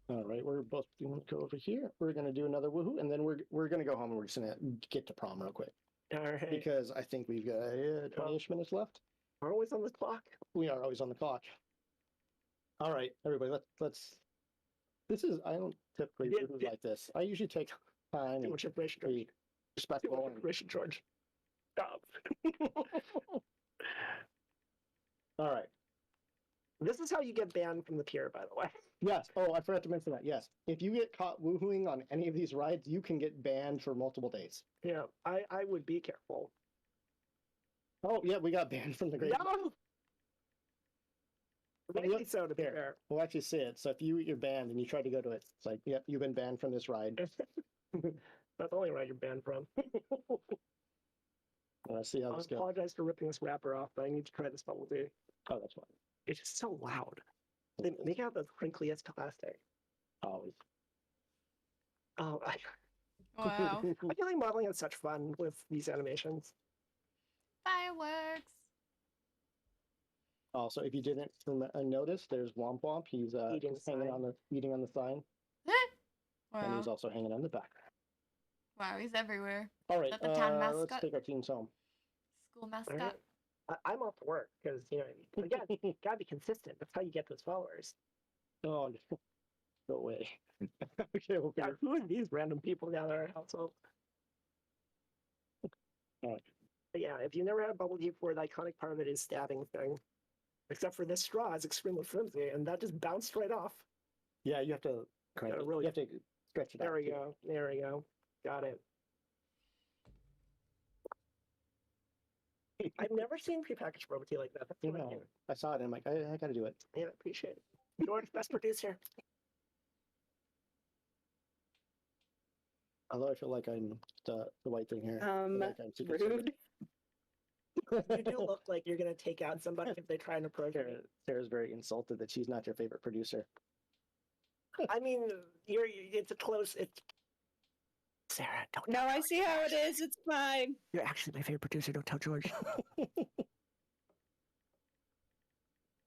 All right, we're both going to go over here. We're going to do another woohoo, and then we're going to go home and we're just going to get to prom real quick All right. because I think we've got 20-ish minutes left. We're always on the clock. We are always on the clock. All right, everybody, let's. This is I don't typically Yeah, woohoo yeah. like this. I usually take time Too and much information, George. be Too respectful. much And... information, George. Stop. All right. This is how you get banned from the pier, by the way. Yes. Oh, I forgot to mention that. Yes. If you get caught woohooing on any of these rides, you can get banned for multiple days. Yeah, I would be careful. Oh, yeah, we got banned from the Great. No! Rightly so, to be Here. fair. We'll actually see it. So if you're banned and you try to go to it, it's like, yep, you've been banned from this ride. That's the only ride you're banned from. Let's see how I this goes. apologize for ripping this wrapper off, but I need to try this bubble tea. Oh, that's fine. It's just so loud. They make out the crinkliest plastic. Always. Oh, Wow. I feel like modeling is such fun with these animations. Fireworks. Also, if you didn't notice, there's Womp Womp. He's Eating hanging sign. on the eating on the sign, and Wow. he's also hanging on the back. Wow, he's everywhere. All right, that the town let's mascot? take our teams home. School All mascot. right. I'm off to work because, again, gotta be consistent. That's how you get those followers. Oh, no way. Okay, we'll Yeah, figure. who are these random people down at our household? All right. But yeah, if you never had a bubble tea before, the iconic part of it is stabbing thing. Except for this straw is extremely flimsy, and that just bounced right off. Yeah, you have to crank it. really- You have to stretch it out. There we too. go. There we go. Got it. I've never seen prepackaged bubble tea like that. That's You what I know, do. I saw it and I'm like, I gotta do it. Yeah, appreciate it. George, best producer. Although I feel like I'm the white thing here. I feel like I'm super Rude. You do look like you're gonna take out somebody if they try and approach you. Sarah's very insulted that she's not your favorite producer. I mean, it's a close. It's Sarah. Don't. No, I see how it is. It's fine. You're actually my favorite producer. Don't tell George.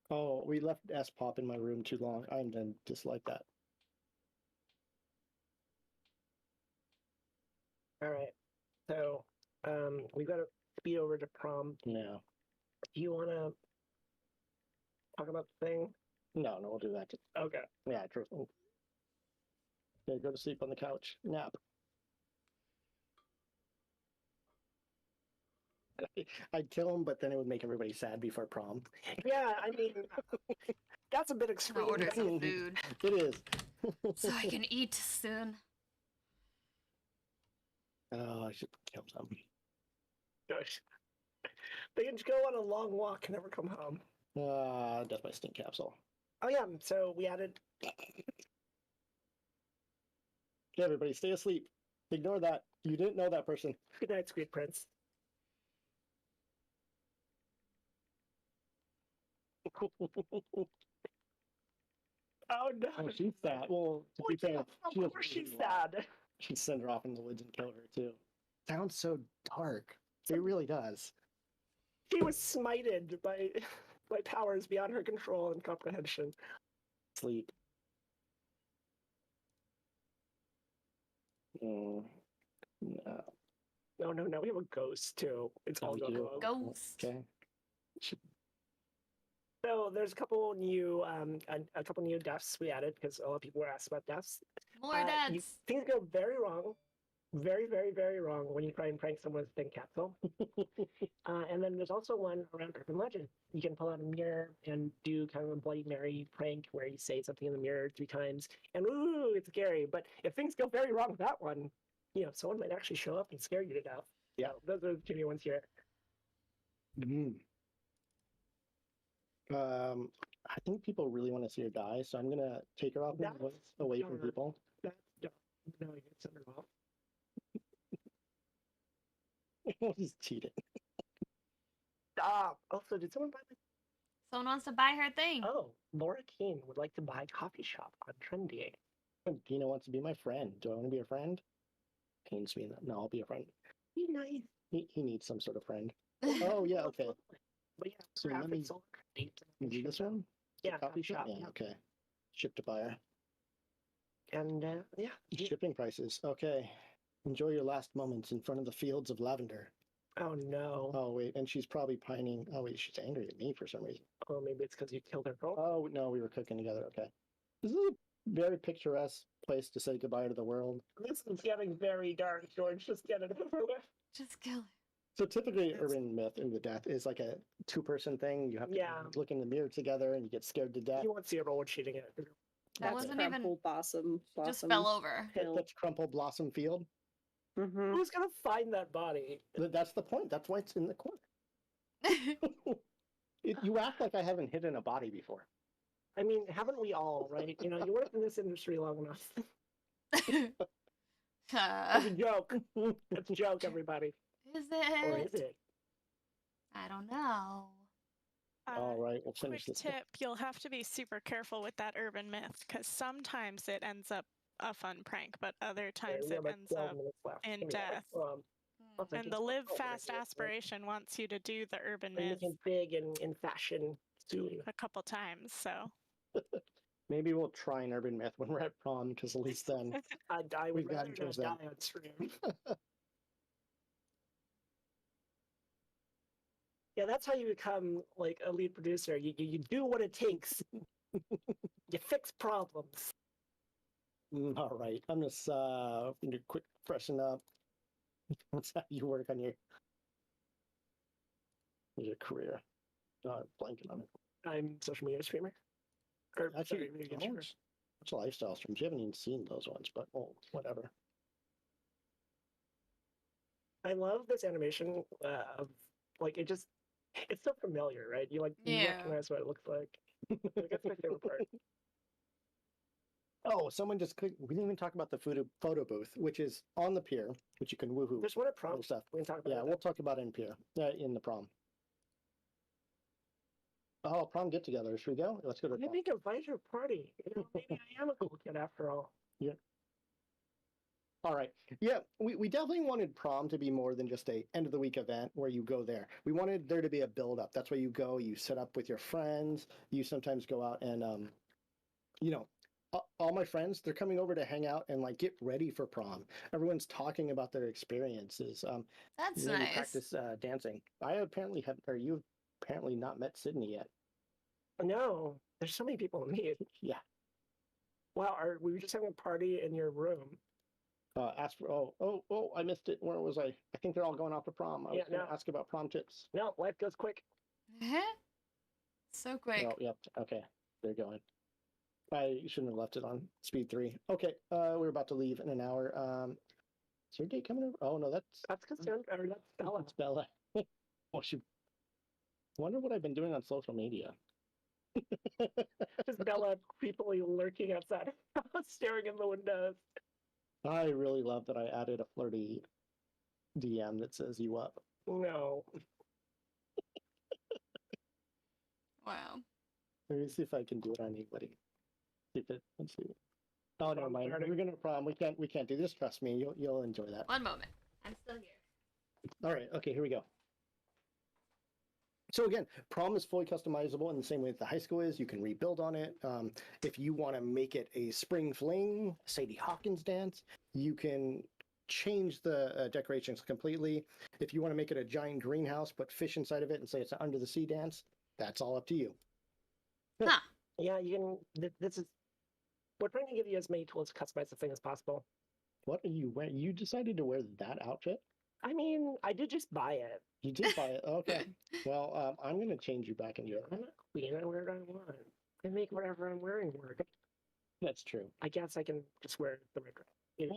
Oh, we left S Pop in my room too long. I'm then dislike that. All right. So, we got to speed over to prom. No. Do you want to talk about the thing? No, we'll do that. Okay. Yeah, true. Okay, go to sleep on the couch. Nap. I'd kill him, but then it would make everybody sad before prom. Yeah, I mean, that's a bit I'm extreme. gonna order some food It is. so I can eat soon. Oh, I should kill some. Gosh. They can just go on a long walk and never come home. That's my stink capsule. Oh yeah, so we added. Okay, everybody, stay asleep. Ignore that. You didn't know that person. Good night, Sweet Prince. Oh no. Oh, she's sad. Well, to be fair, Of she was course she's really loud. sad. She'd send her off in the woods and kill her too. Sounds so dark. It really does. She was smited by powers beyond her control and comprehension. Sleep. No. No. We have a ghost too. It's Oh, all we go do? go. Ghost. Okay. So there's a couple new a couple new deaths we added because a lot of people were asked about deaths. More You- dads. Things go very wrong. Very, very, very wrong when you try and prank someone's thing capsule. And then there's also one around urban legend. You can pull out a mirror and do kind of a Bloody Mary prank where you say something in the mirror 3 times, and ooh, it's scary. But if things go very wrong with that one, someone might actually show up and scare you to death. Yeah, those are the 2 new ones here. I think people really want to see her die, so I'm gonna take her off in the That's woods, away from dark. people. That's dumb. No, you can send her off. He's cheating. Stop. Also, did someone buy my... Someone wants to buy her thing. Oh, Laura Keane would like to buy a coffee shop on Trendy. Tina wants to be my friend. Do I want to be a friend? He needs to be. No, I'll be a friend. Be nice. He needs some sort of friend. Oh yeah, okay. But yeah, So let me do this one. Yeah, Coffee shop. Yeah, okay. Ship to buyer. And yeah, Shipping prices. Okay. Enjoy your last moments in front of the fields of lavender. oh no. Oh wait, and she's probably pining. Oh wait, she's angry at me for some reason. Oh, maybe it's because you killed her girl. Oh no, we were cooking together. Okay. This is a very picturesque place to say goodbye to the world. This is getting very dark, George. Just get it over with. Just kill her. So typically, It's- urban myth in the death is like a two-person thing. You have to Yeah. look in the mirror together, and you get scared to death. You won't see everyone cheating it. That That's wasn't even. Crumple Blossom. Just fell over. Hill. That's Crumple Blossom Field. Mm-hmm. Who's gonna find that body? That's the point. That's why it's in the corner. You act like I haven't hidden a body before. I mean, haven't we all, right? You know, you work in this industry long enough. It's a joke. It's a joke, everybody. Is it? Or is it? I don't know. All right, we'll Quick finish this. tip, you'll have to be super careful with that urban myth, because sometimes it ends up a fun prank, but other times we it have like ends 12 up minutes left. in Give me that. death. I'll take And it. the Live Oh, Fast right, right. Aspiration wants you to do the urban We're myth making big in fashion soon. a couple times, so. Maybe we'll try an urban myth when we're at prom, because at least then I would We've rather gotten not towards die that. on stream. Yeah, that's how you become like a lead producer. You do what it takes. You fix problems. all right. I'm just gonna quick freshen up. That's how you work on your career. Blanking on it. I'm social media streamer. Or Actually, sorry, video game streamer. it's a lifestyle streams. You haven't even seen those ones, but whatever. I love this animation of like it's so familiar, right? You Yeah. recognize what it looks like. Like, that's my favorite part. Oh, someone just clicked. We didn't even talk about the photo booth, which is on the pier, which you can woohoo There's one at prom. and stuff. We can talk about Yeah, it. we'll talk about it in pier, in the prom. Oh, prom get together. Should we go? Let's go to Maybe prom. you can invite your party. You know, maybe I am a cool kid after all. All right. Yeah, we definitely wanted prom to be more than just a end of the week event where you go there. We wanted there to be a build up. That's where you go, you set up with your friends. You sometimes go out and all my friends, they're coming over to hang out and like get ready for prom. Everyone's talking about their experiences. That's You nice. practice dancing. You've apparently not met Sydney yet. No, there's so many people to meet. Yeah. Wow, we were just having a party in your room. I missed it. Where was I? I think they're all going off to prom. I was Yeah, going to no. ask about prom tips. No, life goes quick. So quick. Oh, yep. Okay, they're going. I shouldn't have left it on speed 3. Okay, we're about to leave in an hour. Is your date coming over? Oh no, that's Cassandra, or that's Bella. It's Bella. Oh, she. Wonder what I've been doing on social media. Just Bella creepily lurking outside, staring in the windows. I really love that I added a flirty DM that says "you up." No. Wow. Let me see if I can do it on anybody. Let's see. Oh, never Prom mind. starting. We're gonna prom. We can't do this. Trust me. You'll enjoy that. One moment. I'm still here. All right. Okay. Here we go. So again, prom is fully customizable in the same way that the high school is. You can rebuild on it. If you want to make it a spring fling, Sadie Hawkins dance, you can change the decorations completely. If you want to make it a giant greenhouse, put fish inside of it and say it's an under the sea dance, that's all up to you. Huh. Yeah, you can. This is. We're trying to give you as many tools to customize the thing as possible. What are you wearing? You decided to wear that outfit? I mean, I did just buy it. You did buy it. Okay. Well, I'm going to change you back into your. I'm not queen. I wear what I want. I make whatever I'm wearing work. That's true. I guess I can just wear the red dress.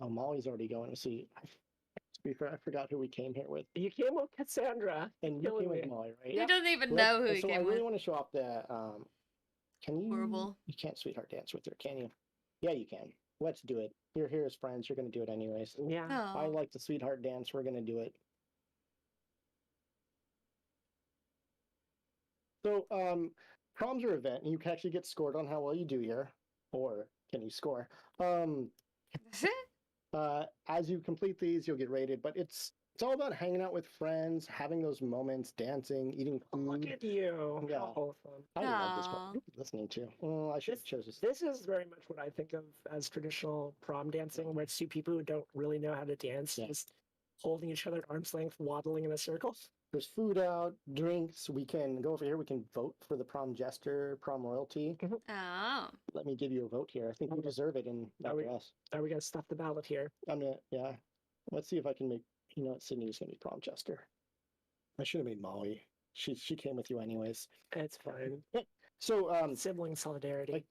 Oh, Molly's already going to see. To be fair, I forgot who we came here with. You came with Cassandra. And you Killing came with me. Molly, right? He doesn't even Let's- know who he so I came really with. want to show off the. Can you? Horrible. You can't sweetheart dance with her, can you? Yeah, you can. Let's do it. You're here as friends. You're going to do it anyways. Yeah. Oh. I like the sweetheart dance. We're going to do it. So, proms are event, and you can actually get scored on how well you do here, or can you score? As you complete these, you'll get rated. But it's all about hanging out with friends, having those moments, dancing, eating Oh, look food. at you. Yeah. How wholesome. I love this Aw. one. What are you listening to? Oh, I should have chosen. This is very much what I think of as traditional prom dancing, where it's two people who don't really know how to dance, Yeah. just holding each other at arm's length, waddling in a circle. There's food out, drinks. We can go over here. We can vote for the prom jester, prom royalty. Oh. Let me give you a vote here. I think you deserve it in that we- dress. Are we gonna stuff the ballot here? Yeah. Let's see if I can make You know what? Sydney was going to be prom jester. I should have made Molly. She came with you anyways. It's fine. So Sibling solidarity. like,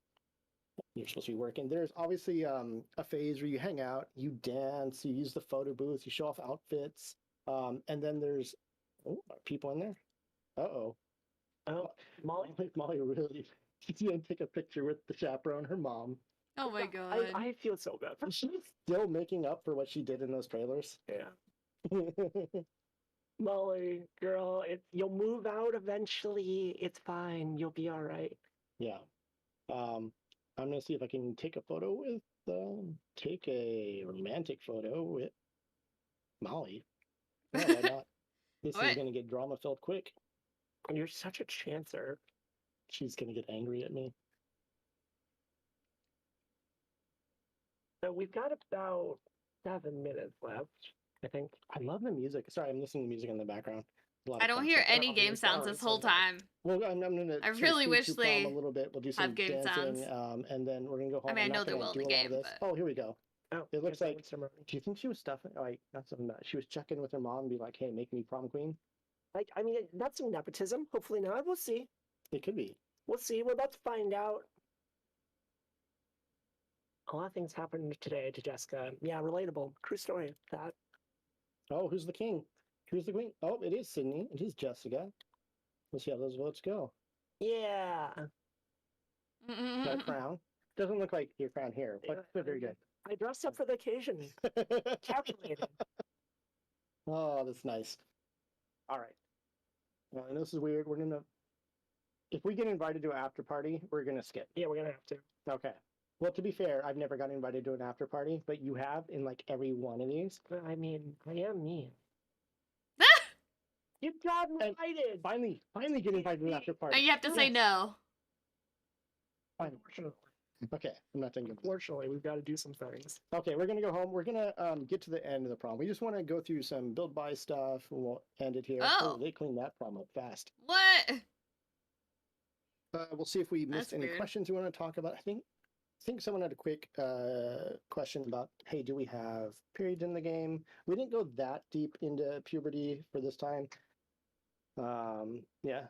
you're supposed to be working. There's obviously a phase where you hang out, you dance, you use the photo booth, you show off outfits, and then there's are people in there. Uh-oh. Oh, Molly. Molly really she's gonna take a picture with the chaperone, her mom. Oh my god. I feel so bad for She's still making up for what she did in those trailers. Yeah. Molly, girl, you'll move out eventually. It's fine. You'll be all right. Yeah. I'm gonna see if I can take a photo with take a romantic photo with Molly. No, why not? This is What? gonna get drama filled quick. You're such a chancer. She's gonna get angry at me. So we've got about 7 minutes left, I think. I love the music. Sorry, I'm listening to music in the background. A lot I of don't fun hear stuff. any Oh, game it's sounds alright, this whole so bad. time. Well, I'm gonna. I sort of really speed wish through prom they a little bit. We'll do some have game dancing, sounds. and then we're gonna go home. mean, I I'm know not there gonna will in do the a lot of game, this. but- Oh, here we go. Oh, It looks here's like- the ceremony. Do you think she was stuffing? Like, not something that she was checking with her mom and be like, "Hey, make me prom queen." Like, I mean, that's some nepotism. Hopefully not. We'll see. It could be. We'll see. Well, let's find out. A lot of things happened today to Jessica. Yeah, relatable. True story. That. Oh, who's the king? Who's the queen? Oh, it is Sydney. It is Jessica. We'll see how those votes go. Yeah. Got a crown. Doesn't look like your crown here, but very good. I dressed up for the occasion. Calculated. Oh, that's nice. All right. Well, I know this is weird. We're gonna. If we get invited to an after party, we're gonna skip. Yeah, we're gonna have to. Okay. Well, to be fair, I've never gotten invited to an after party, but you have in like every one of these. I mean, I am mean. You got invited. Finally get invited to an after party. And you have to say no. Finally. Unfortunately, Okay, I'm not thinking. unfortunately, we've got to do some things. Okay, we're gonna go home. We're gonna get to the end of the prom. We just want to go through some build buy stuff. And we'll end it here. Oh. They cleaned that prom up fast. What? We'll see if we missed That's any weird. questions you want to talk about. I think someone had a quick question about, hey, do we have periods in the game? We didn't go that deep into puberty for this time. Yeah.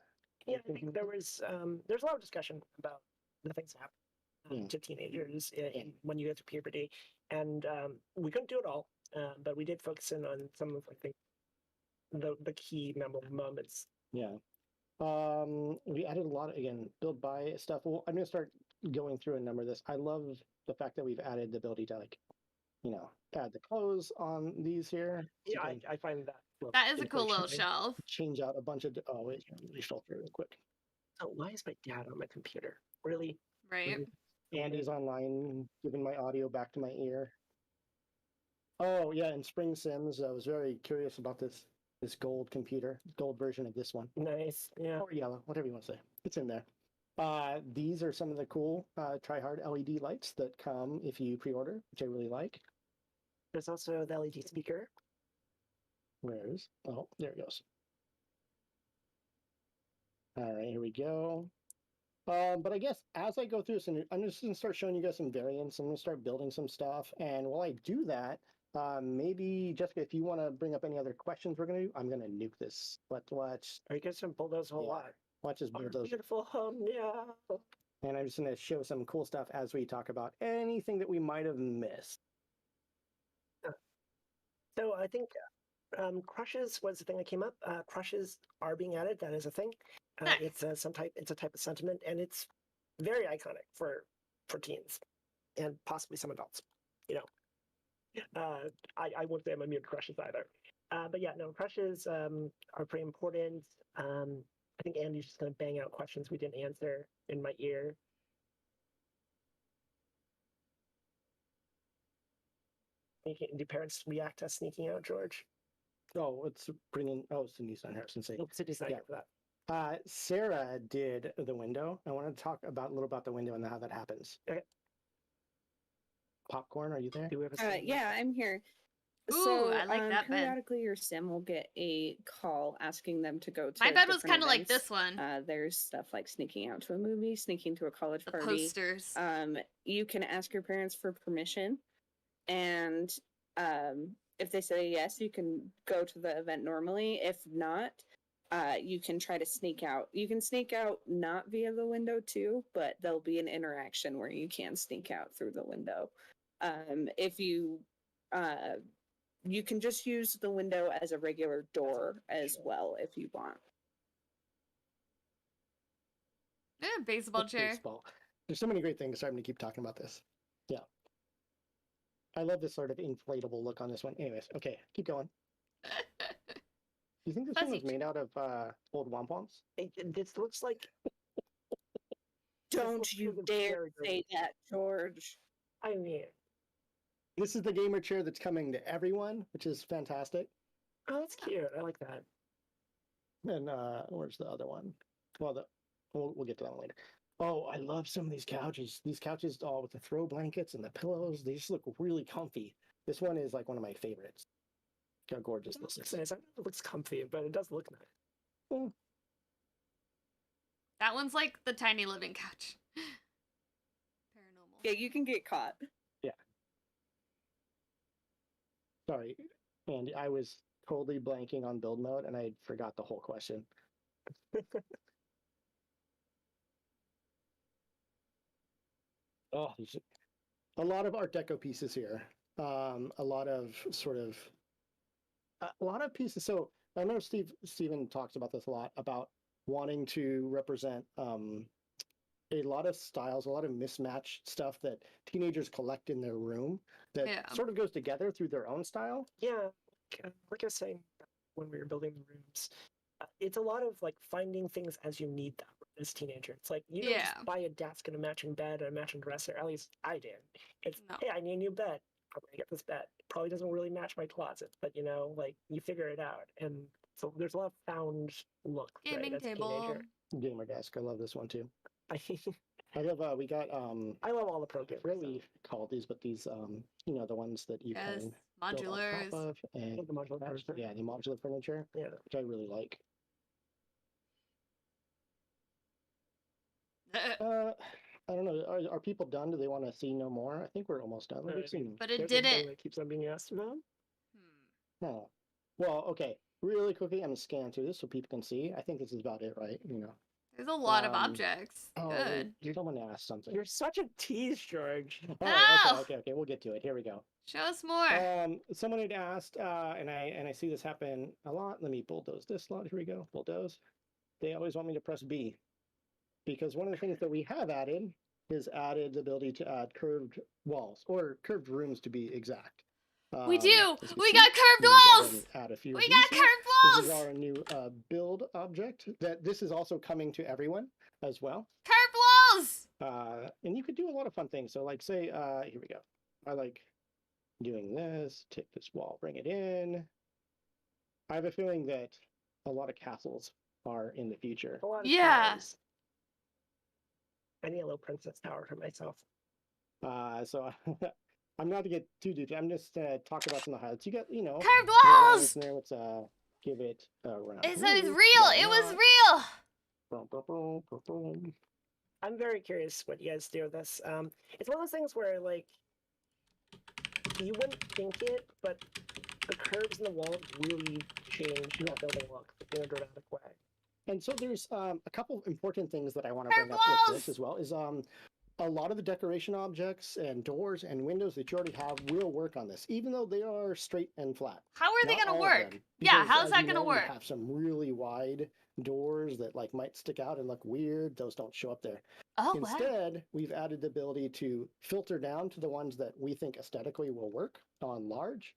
Yeah, I think there's a lot of discussion about the things that happen to teenagers when you get to puberty, and we couldn't do it all, but we did focus in on some of, I think, the key memorable moments. Yeah. We added a lot of, again, build buy stuff. Well, I'm gonna start going through a number of this. I love the fact that we've added the ability to, like, add the clothes on these here. Yeah, I find that. That is a cool little Unfortunately. shelf. Change out a bunch of. Oh wait, let me shuffle through real quick. Oh, why is my dad on my computer? Really? Right. Andy's online, giving my audio back to my ear. Oh yeah, in Spring Sims, I was very curious about this gold computer, gold version of this one, Nice. Yeah. or yellow, whatever you want to say. It's in there. These are some of the cool Try Hard LED lights that come if you pre-order, which I really like. There's also the LED speaker. Where's? Oh, there it goes. All right, here we go. But I guess as I go through this, and I'm just going to start showing you guys some variants. I'm going to start building some stuff. And while I do that, maybe, Jessica, if you want to bring up any other questions we're going to do, I'm going to nuke this. Let's watch. Are you guys gonna bulldoze a whole Yeah. lot? Watch us Our build those. beautiful home, yeah. And I'm just going to show some cool stuff as we talk about anything that we might have missed. So I think crushes was the thing that came up. Crushes are being added. That is a thing. Nice. It's a type of sentiment, and it's very iconic for teens and possibly some adults. I won't say I'm immune to crushes either. But yeah, no, crushes are pretty important. I think Andy's just going to bang out questions we didn't answer in my ear. Do parents react to sneaking out, George? Oh, it's bringing. Oh, Cindy's on here. Since Nope, Sydney's not Yeah. here for that. Sarah did the window. I want to talk a little about the window and how that happens. Okay. Popcorn, are you there? Do we have a Yeah, I'm here. Ooh, So, I like that bed. periodically your sim will get a call asking them to go to My bed was different kind of like events. this one. There's stuff like sneaking out to a movie, sneaking to a college The party. posters. You can ask your parents for permission, and If they say yes, you can go to the event normally. If not, you can try to sneak out. You can sneak out not via the window too, but there'll be an interaction where you can sneak out through the window. If you you can just use the window as a regular door as well if you want. Baseball chair. Baseball. There's so many great things. Sorry, I'm going to keep talking about this. Yeah. I love this sort of inflatable look on this one. Anyways, okay, keep going. Do you think this one was made out of old wampums? This looks like. Don't you dare say that, George. I mean, this is the gamer chair that's coming to everyone, which is fantastic. oh, that's cute. I like that. And where's the other one? Well, we'll get to that one later. Oh, I love some of these couches. These couches, all with the throw blankets and the pillows, they just look really comfy. This one is like one of my favorites. Look how gorgeous It this looks is. nice. I don't know if it looks comfy, but it does look nice. That one's like the tiny living couch. Paranormal. Yeah, you can get caught. Yeah. Sorry, Andy, I was totally blanking on build mode and I forgot the whole question. Oh, a lot of Art Deco pieces here. A lot of pieces. So I know Steven talks about this a lot, about wanting to represent a lot of styles, a lot of mismatched stuff that teenagers collect in their room that sort of goes together through their own style. Yeah, like I was saying when we were building the rooms, it's a lot of like finding things as you need them as a teenager. It's like you don't just buy a desk and a matching bed and a matching dresser. At least I did. It's hey, I need a new bed. I'm gonna get this bed. Probably doesn't really match my closet, but you know, like you figure it out. And so there's a lot of found look. Gaming right, table. Gamer desk. I love this one too. I love we got I love all the pro games. I forget what we called these, but these you know, the ones that you can modulars. build on top of, and the modular furniture. Yeah, the modular furniture. Yeah, which I really like. I don't know. Are people done? Do they want to see no more? I think we're almost done. We've seen. But it didn't. That keeps on being asked about. Oh, well, okay. Really quickly, I'm gonna scan through this so people can see. I think this is about it, right? You know. There's a lot of objects. Good. Someone asked something. You're such a tease, George. Oh, okay. We'll get to it. Here we go. Show us more. Someone had asked, and I see this happen a lot. Let me bulldoze this slot. Here we go. Bulldoze. They always want me to press B, because one of the things that we have added is added the ability to add curved walls, or curved rooms to be exact. We do! We got curved walls! Add a few. We got curved walls! This is our new build object. This is also coming to everyone as well. Curved walls! And you could do a lot of fun things. So like say, here we go. I like doing this, take this wall, bring it in. I have a feeling that a lot of castles are in the future. A lot of towers. I need a little princess tower for myself. So I'm not to get too deep. I'm just talk about some of the highlights. You got, you know, curved walls. There, let's give it a round. It's real. It was real. I'm very curious what you guys do with this. It's one of those things where like you wouldn't think it, but the curves in the walls really change how building looks in a dramatic way. And so there's a couple of important things that I want to bring up with this as well. Is a lot of the decoration objects and doors and windows that you already have will work on this, even though they are straight and flat. How are they going to work? Them, yeah, because, how's that going to work? You have some really wide doors that like might stick out and look weird. Those don't show up there. Oh, Instead, we've added the ability to filter down to the ones that we think aesthetically will work on large,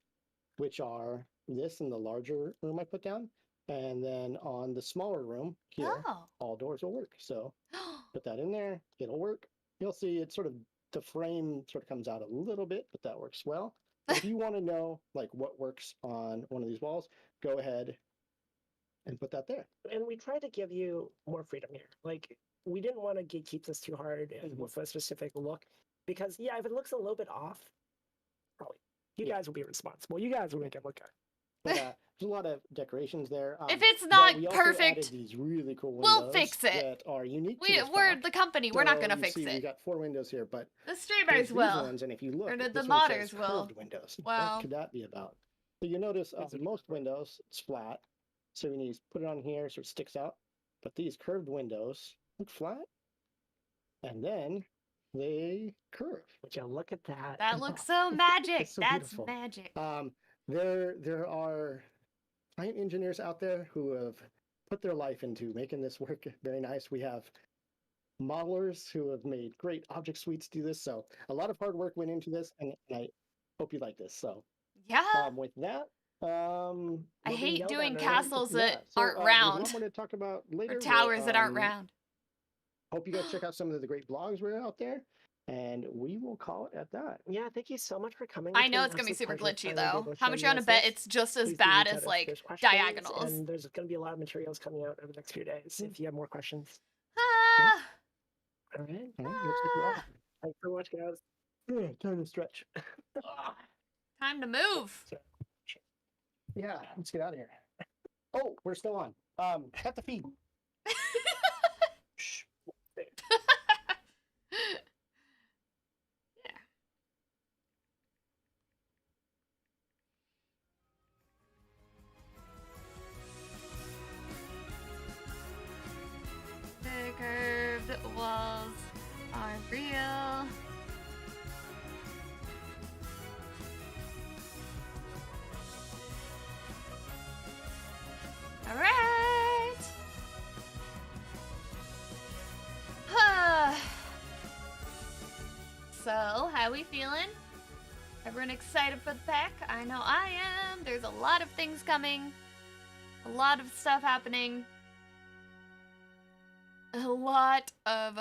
which are this in the larger room I put down. And then on the smaller room here, all doors will work. So put that in there, it'll work. You'll see it sort of, the frame sort of comes out a little bit, but that works well. If you want to know like what works on one of these walls, go ahead and put that there. And we tried to give you more freedom here. Like we didn't want to keep this too hard with a specific look, because yeah, if it looks a little bit off, probably you guys will be responsible. You guys will make it look good. But there's a lot of decorations there. If it's not we also perfect, added these really cool we'll fix it. That are unique. We're the company. We're not going to fix it. We got 4 windows here, but the streamers will. Ones, and if you look, or the this modders one says will. curved windows. Well, what could that be about? So you notice These are most different. windows, it's flat. So when you put it on here, so it sticks out. But these curved windows look flat. And then they curve. Would you look at that? That looks so magic. It's so That's beautiful. magic. There are client engineers out there who have put their life into making this work very nice. We have modelers who have made great object suites do this. So a lot of hard work went into this, and I hope you like this. So Yeah. with that, I We'll be hate yelled doing at, right? castles that aren't there's a lot round more to talk about later. or towers that aren't round. Hope you guys check out some of the great blogs we're out there, and we will call it at that. Yeah, thank you so much for coming. I It's know been it's gonna be an super absolute glitchy pleasure finally being though. able to How show much you you want to guys bet this. it's just as Please do bad reach as out if like there's questions, diagonals? And there's going to be a lot of materials coming out over the next few days if you have more questions. Ah, All right. All right, looks like we're off. Thanks so much, guys. Yeah, time to stretch. time to move. Yeah, let's get out of here. Oh, we're still on. Cut the feed. Shh. The curved walls are real. All right. So, how we feeling? Everyone excited for the pack? I know I am. There's a lot of things coming. A lot of stuff happening. A lot of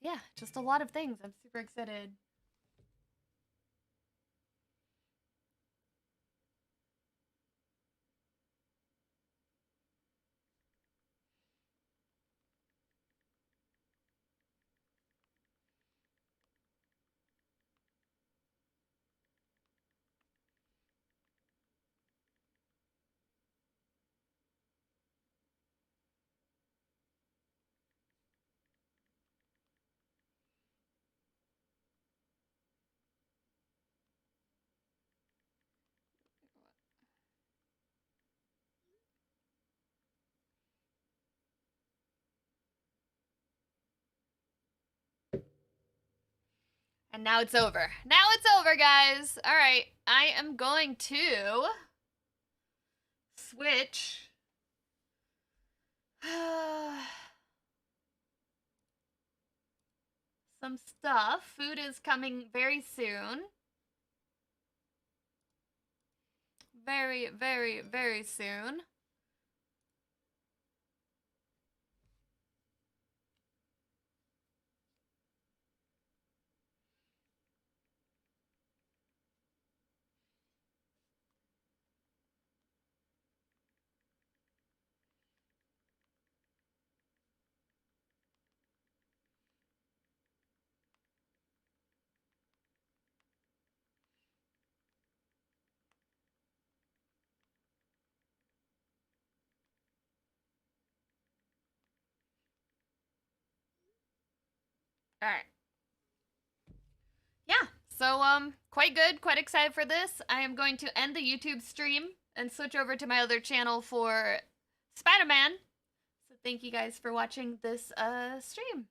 yeah, just a lot of things. I'm super excited. And now it's over. Now it's over, guys. All right, I am going to switch. Some stuff. Food is coming very soon. Very, very, very soon. All right. Yeah, so quite good, quite excited for this. I am going to end the YouTube stream and switch over to my other channel for Spider-Man. So thank you guys for watching this stream.